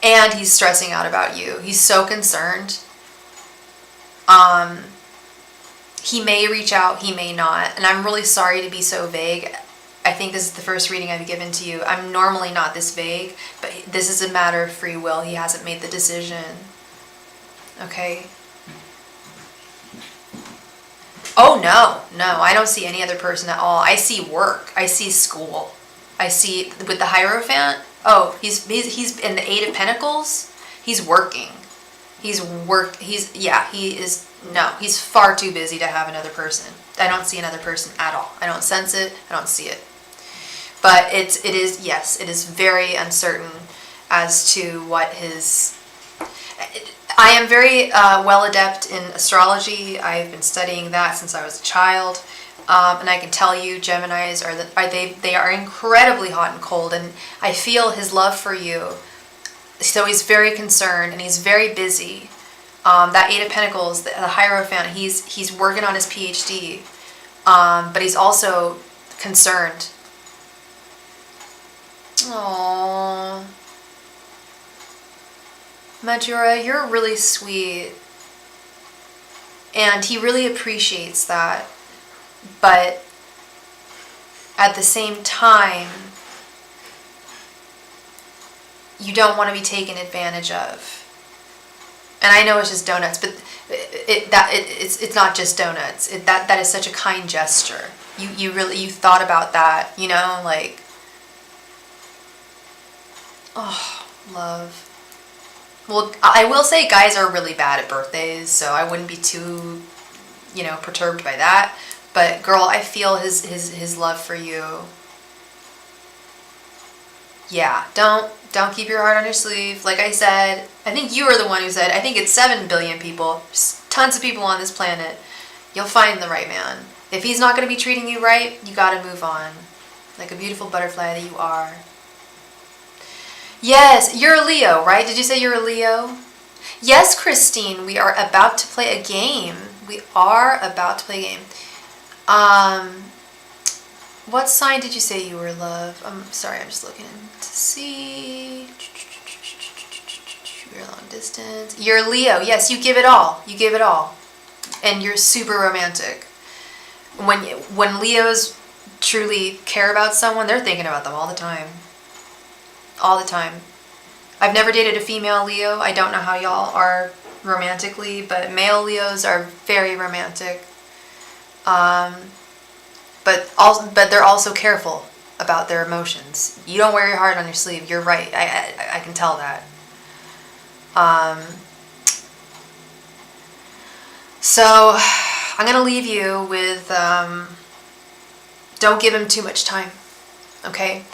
and he's stressing out about you. He's so concerned. He may reach out, he may not, and I'm really sorry to be so vague. I think this is the first reading I've given to you. I'm normally not this vague, but this is a matter of free will. He hasn't made the decision. Okay? Oh, no, I don't see any other person at all. I see work. I see school. I see, with the Hierophant, oh, he's in the Eight of Pentacles. He's working. He's far too busy to have another person. I don't see another person at all. I don't sense it. I don't see it. But it is very uncertain as to what his... I am very well adept in astrology. I've been studying that since I was a child. And I can tell you, Geminis they are incredibly hot and cold, and I feel his love for you. So he's very concerned and he's very busy. That Eight of Pentacles, the Hierophant, he's working on his PhD, but he's also concerned. Aww. Majora, you're really sweet. And he really appreciates that. But at the same time, you don't want to be taken advantage of. And I know it's just donuts, but it's not just donuts. That is such a kind gesture. You thought about that, you know, like, oh, love. Well, I will say guys are really bad at birthdays, so I wouldn't be too, perturbed by that. But girl, I feel his love for you. Yeah, don't keep your heart on your sleeve. Like I said, I think you were the one who said, I think it's 7 billion people, just tons of people on this planet. You'll find the right man. If he's not going to be treating you right, you got to move on. Like a beautiful butterfly that you are. Yes, you're a Leo, right? Did you say you're a Leo? Yes, Christine, we are about to play a game. We are about to play a game. What sign did you say you were, love? I'm sorry, I'm just looking to see. You're long distance. You're Leo. Yes, you give it all. You give it all. And you're super romantic. When Leos truly care about someone, they're thinking about them all the time. All the time. I've never dated a female Leo. I don't know how y'all are romantically, but male Leos are very romantic. But they're also careful about their emotions. You don't wear your heart on your sleeve. You're right. I can tell that. So I'm gonna leave you with don't give him too much time. Okay,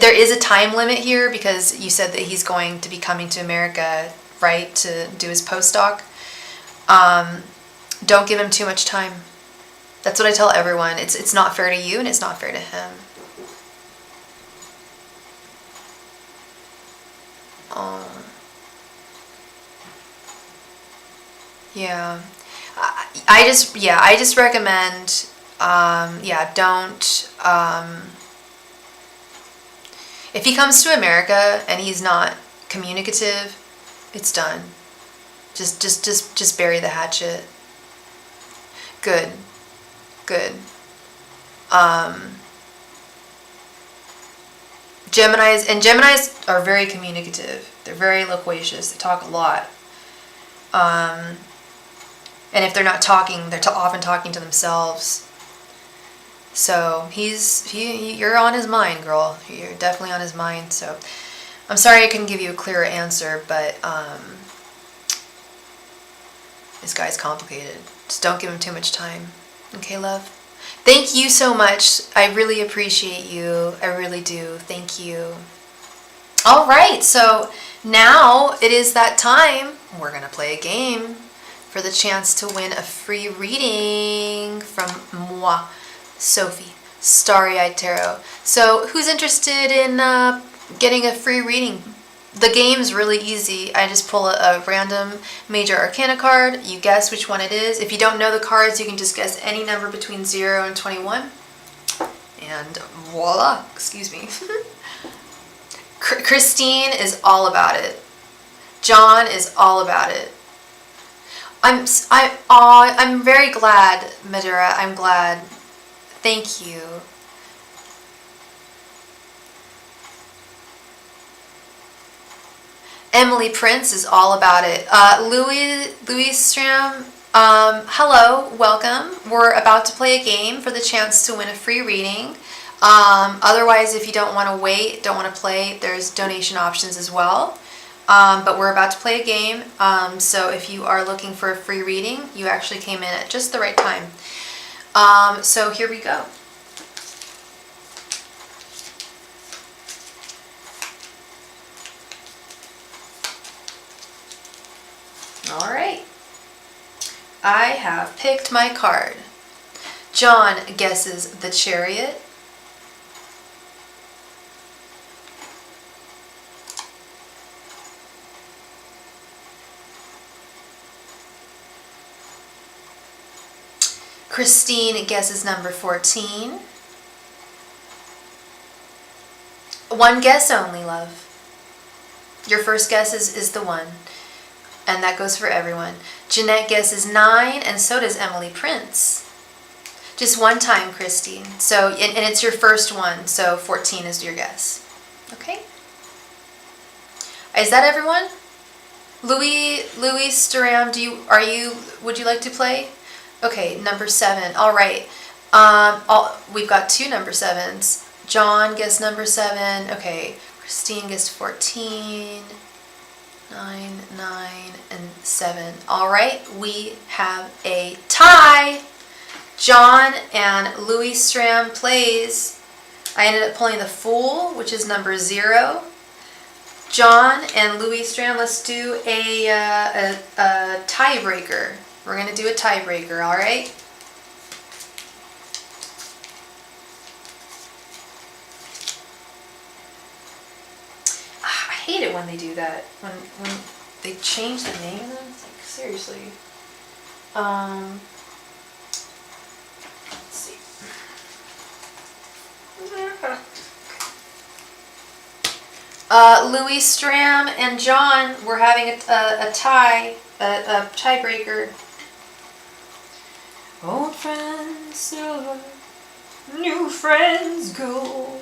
there is a time limit here because you said that he's going to be coming to America, right, to do his postdoc. Don't give him too much time. That's what I tell everyone. It's not fair to you and it's not fair to him. Yeah. I just recommend don't if he comes to America and he's not communicative, it's done. Just bury the hatchet. Good. Geminis are very communicative. They're very loquacious. They talk a lot. And if they're not talking, they're often talking to themselves. So you're on his mind, girl. You're definitely on his mind. So I'm sorry I couldn't give you a clearer answer, but this guy's complicated. Just don't give him too much time. Okay, love? Thank you so much. I really appreciate you. I really do. Thank you. All right, so now it is that time. We're going to play a game for the chance to win a free reading from moi, Sophie, Starry-Eyed Tarot. So who's interested in getting a free reading? The game's really easy. I just pull a random major arcana card. You guess which one it is. If you don't know the cards, you can just guess any number between 0 and 21. And voila, excuse me. Christine is all about it. John is all about it. I'm very glad, Madura. I'm glad. Thank you. Emily Prince is all about it. Louis Stram, hello, welcome. We're about to play a game for the chance to win a free reading. Otherwise, if you don't want to wait, don't want to play, there's donation options as well. But we're about to play a game, so if you are looking for a free reading, you actually came in at just the right time. So here we go. All right. I have picked my card. John guesses the Chariot. Christine guesses number 14. One guess only, love. Your first guess is the one. And that goes for everyone. Jeanette guesses 9, and so does Emily Prince. Just one time, Christine. So, and it's your first one, so 14 is your guess. Okay? Is that everyone? Louis Duram, would you like to play? Okay, number 7. All right. We've got 2 number 7s. John guessed number 7. Okay, Christine guessed 14. 9, and 7. All right, we have a tie. John and Louis Stram plays. I ended up pulling the Fool, which is number 0. John and Louis Stram, let's do a tiebreaker. We're going to do a tiebreaker, all right? I hate it when they do that. When they change the name of them. It's like, seriously. Let's see. Louis Stram and John, we're having a tiebreaker. Old friends silver, new friends gold.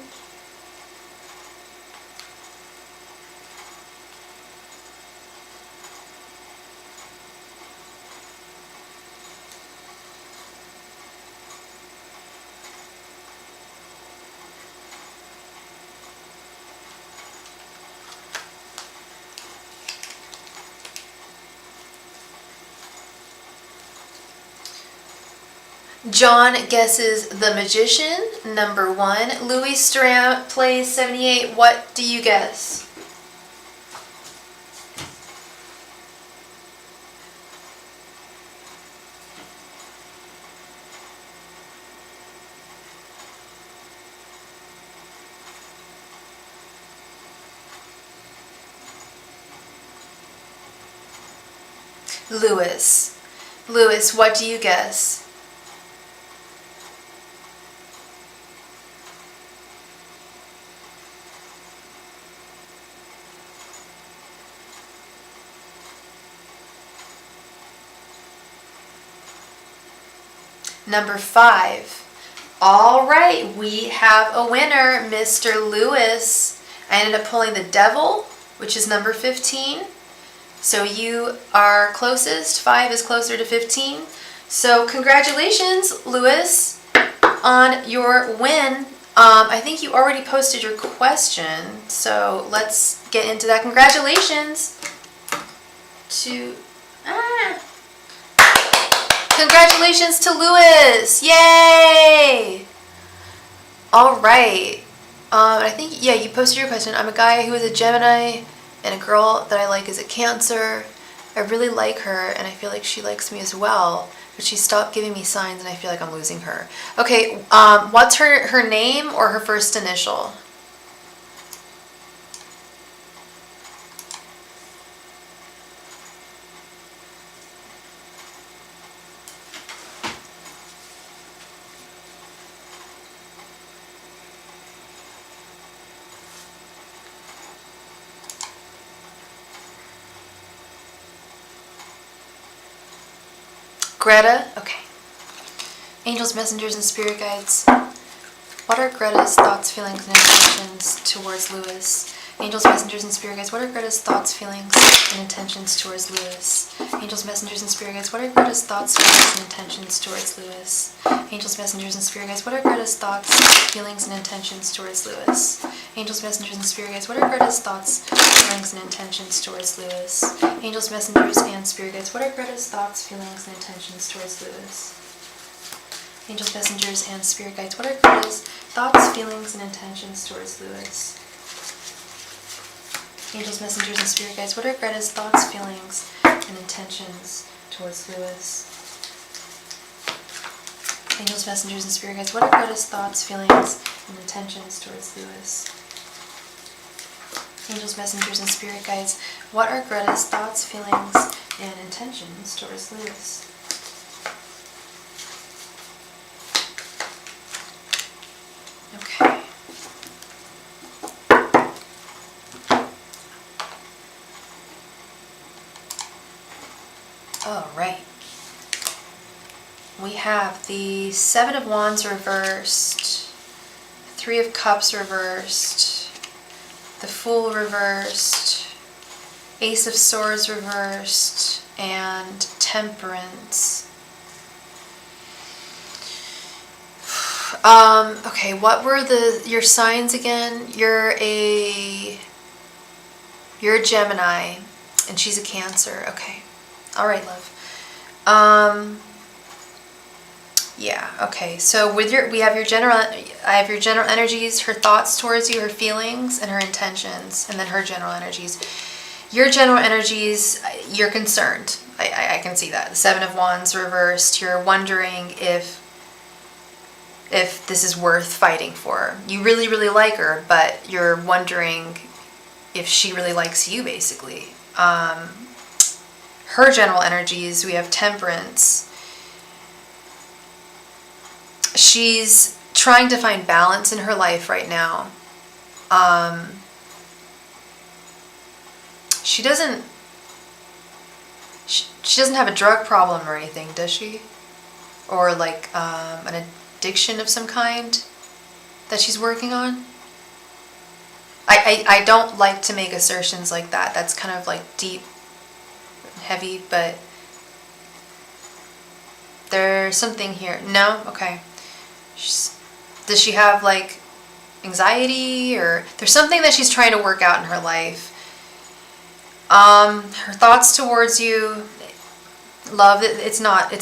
John guesses The Magician, number 1. Louis Stram plays 78. What do you guess? Louis, what do you guess? Number 5. All right, we have a winner, Mr. Lewis. I ended up pulling the Devil, which is number 15. So you are closest. 5 is closer to 15. So congratulations, Lewis, on your win. I think you already posted your question, so let's get into that. Congratulations to... Congratulations to Lewis! Yay! All right. I think, yeah, you posted your question. I'm a guy who is a Gemini, and a girl that I like is a Cancer. I really like her, and I feel like she likes me as well, but she stopped giving me signs, and I feel like I'm losing her. Okay, what's her name or her first initial? Greta, okay. Angels, messengers, and spirit guides. What are Greta's thoughts, feelings, and intentions towards Lewis? Angels, messengers, and spirit guides. What are Greta's thoughts, feelings, and intentions towards Lewis? Angels, messengers, and spirit guides. What are Greta's thoughts, feelings, and intentions towards Lewis? Angels, messengers, and spirit guides. What are Greta's thoughts, feelings, and intentions towards Lewis? Angels, messengers, and spirit guides. What are Greta's thoughts, feelings, and intentions towards Lewis? Angels, messengers, and spirit guides. What are Greta's thoughts, feelings, and intentions towards Lewis? Angels, messengers, and spirit guides. What are Greta's thoughts, feelings, and intentions towards Lewis? Angels, messengers, and spirit guides. What are Greta's thoughts, feelings, and intentions towards Lewis? Angels, messengers, and spirit guides. What are Greta's thoughts, feelings, and intentions towards Lewis? Angels, messengers, and spirit guides. What are Greta's thoughts, feelings, and intentions towards Lewis? Okay. All right. We have the Seven of Wands reversed, Three of Cups reversed, the Fool reversed, Ace of Swords reversed, and Temperance. Okay, what were your signs again? You're a Gemini, and she's a Cancer. Okay. All right, love. Yeah, okay. So with I have your general energies, her thoughts towards you, her feelings, and her intentions, and then her general energies. Your general energies, you're concerned. I can see that. The Seven of Wands reversed. You're wondering if this is worth fighting for. You really, really like her, but you're wondering if she really likes you, basically. Her general energies, we have Temperance. She's trying to find balance in her life right now. She doesn't have a drug problem or anything, does she? Or like an addiction of some kind that she's working on? I don't like to make assertions like that. That's kind of like deep, heavy, but there's something here. No? Okay. Does she have like anxiety, or there's something that she's trying to work out in her life? Her thoughts towards you, love, it's not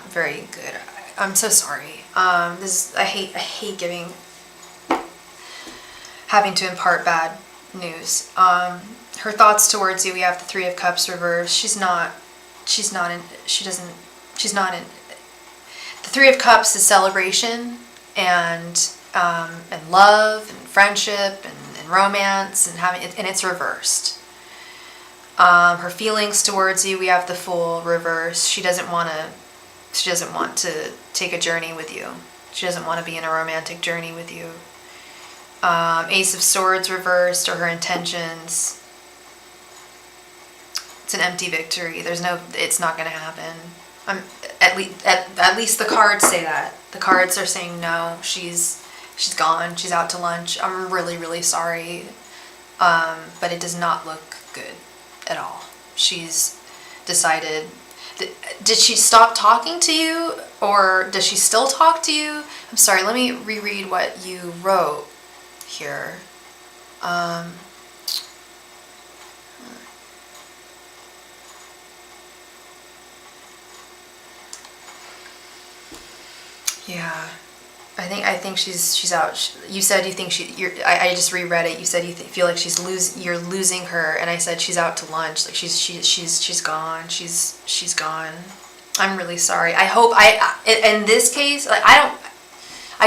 very good. I'm so sorry. I hate having to impart bad news. Her thoughts towards you, we have the Three of Cups reversed. The Three of Cups is celebration and love and friendship and romance and it's reversed. Her feelings towards you, we have the Fool reversed. She doesn't want to take a journey with you. She doesn't want to be in a romantic journey with you. Ace of Swords reversed, or her intentions. It's an empty victory. It's not going to happen. At least the cards say that. The cards are saying no. She's gone. She's out to lunch. I'm really, really sorry, but it does not look good at all. She's decided. Did she stop talking to you, or does she still talk to you? I'm sorry. Let me reread what you wrote here. Yeah, I think she's out. You said you think I just reread it. You said you feel like you're losing her, and I said she's out to lunch. Like she's gone. She's gone. I'm really sorry. I hope in this case, like I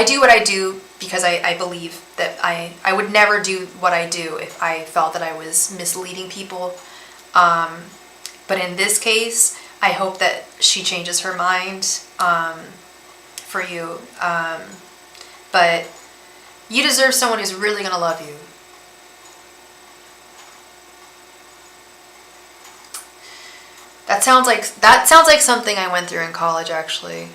do what I do because I believe that I would never do what I do if I felt that I was misleading people. But in this case, I hope that she changes her mind for you. But you deserve someone who's really going to love you. That sounds like something I went through in college, actually.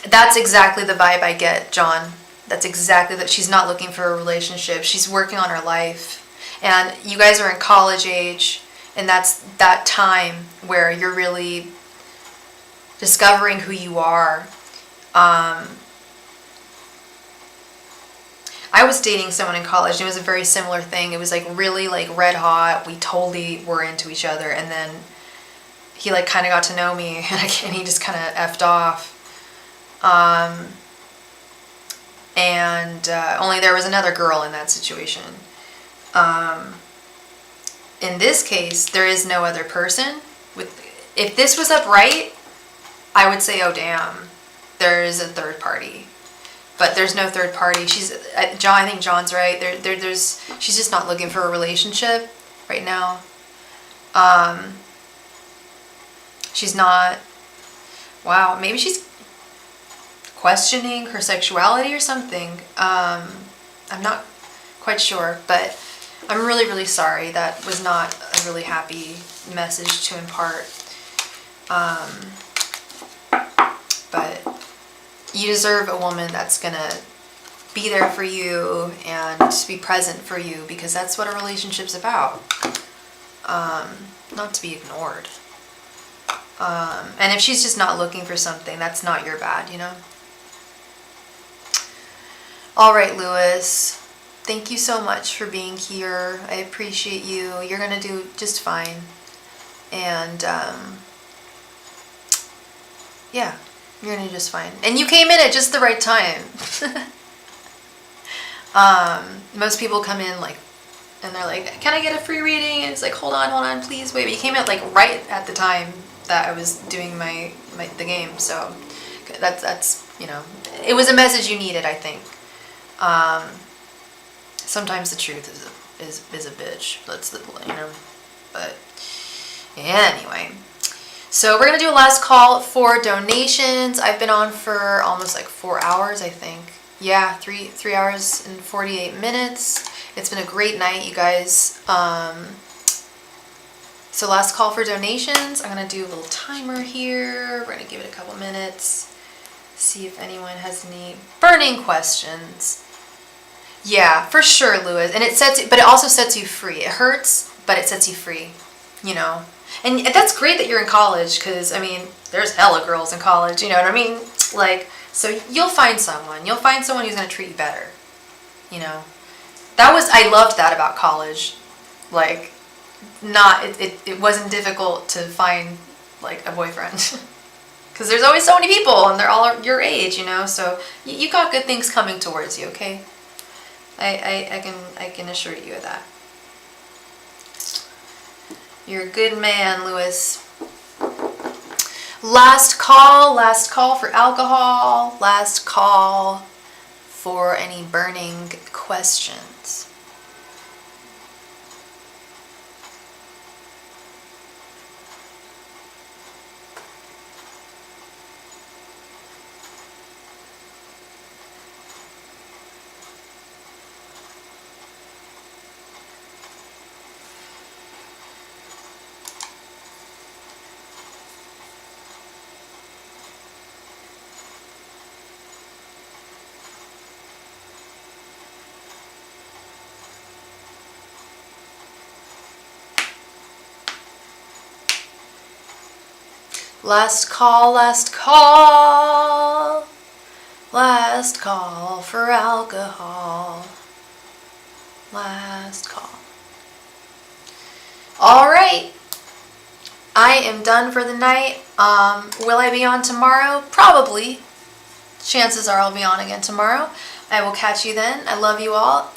That's exactly the vibe I get, John. That's exactly that. She's not looking for a relationship. She's working on her life. And you guys are in college age, and that's that time where you're really discovering who you are. I was dating someone in college, and it was a very similar thing. It was like really like red hot. We totally were into each other, and then he like kind of got to know me, and he just kind of effed off. Only there was another girl in that situation. In this case, there is no other person. If this was upright, I would say, oh damn, there is a third party. But there's no third party. I think John's right. She's just not looking for a relationship right now. She's not. Wow, maybe she's questioning her sexuality or something. I'm not quite sure, but I'm really, really sorry. That was not a really happy message to impart. But you deserve a woman that's gonna be there for you and be present for you, because that's what a relationship's about. Not to be ignored. And if she's just not looking for something, that's not your bad, you know? All right, Lewis. Thank you so much for being here. I appreciate you. You're gonna do just fine. And yeah, you're gonna do just fine. And you came in at just the right time. Most people come in like, and they're like, "Can I get a free reading?" And it's like, hold on, please wait. But you came in like right at the time that I was doing the game. So that's you know, it was a message you needed, I think. Sometimes the truth is a bitch. That's you know, but anyway. So we're gonna do a last call for donations. I've been on for almost like 4 hours, I think. Yeah, 3 hours and 48 minutes. It's been a great night, you guys. So last call for donations. I'm gonna do a little timer here. We're gonna give it a couple minutes. See if anyone has any burning questions. Yeah, for sure, Lewis. And but it also sets you free. It hurts, but it sets you free, you know? And that's great that you're in college, because, I mean, there's hella girls in college, you know what I mean? Like, so you'll find someone. You'll find someone who's going to treat you better, you know? I loved that about college. Like, it wasn't difficult to find, like, a boyfriend. Because there's always so many people, and they're all your age, you know? So you got good things coming towards you, okay? I can assure you of that. You're a good man, Lewis. Last call for alcohol. Last call for any burning questions. Last call for alcohol. Last call. All right. I am done for the night. Will I be on tomorrow? Probably. Chances are I'll be on again tomorrow. I will catch you then. I love you all.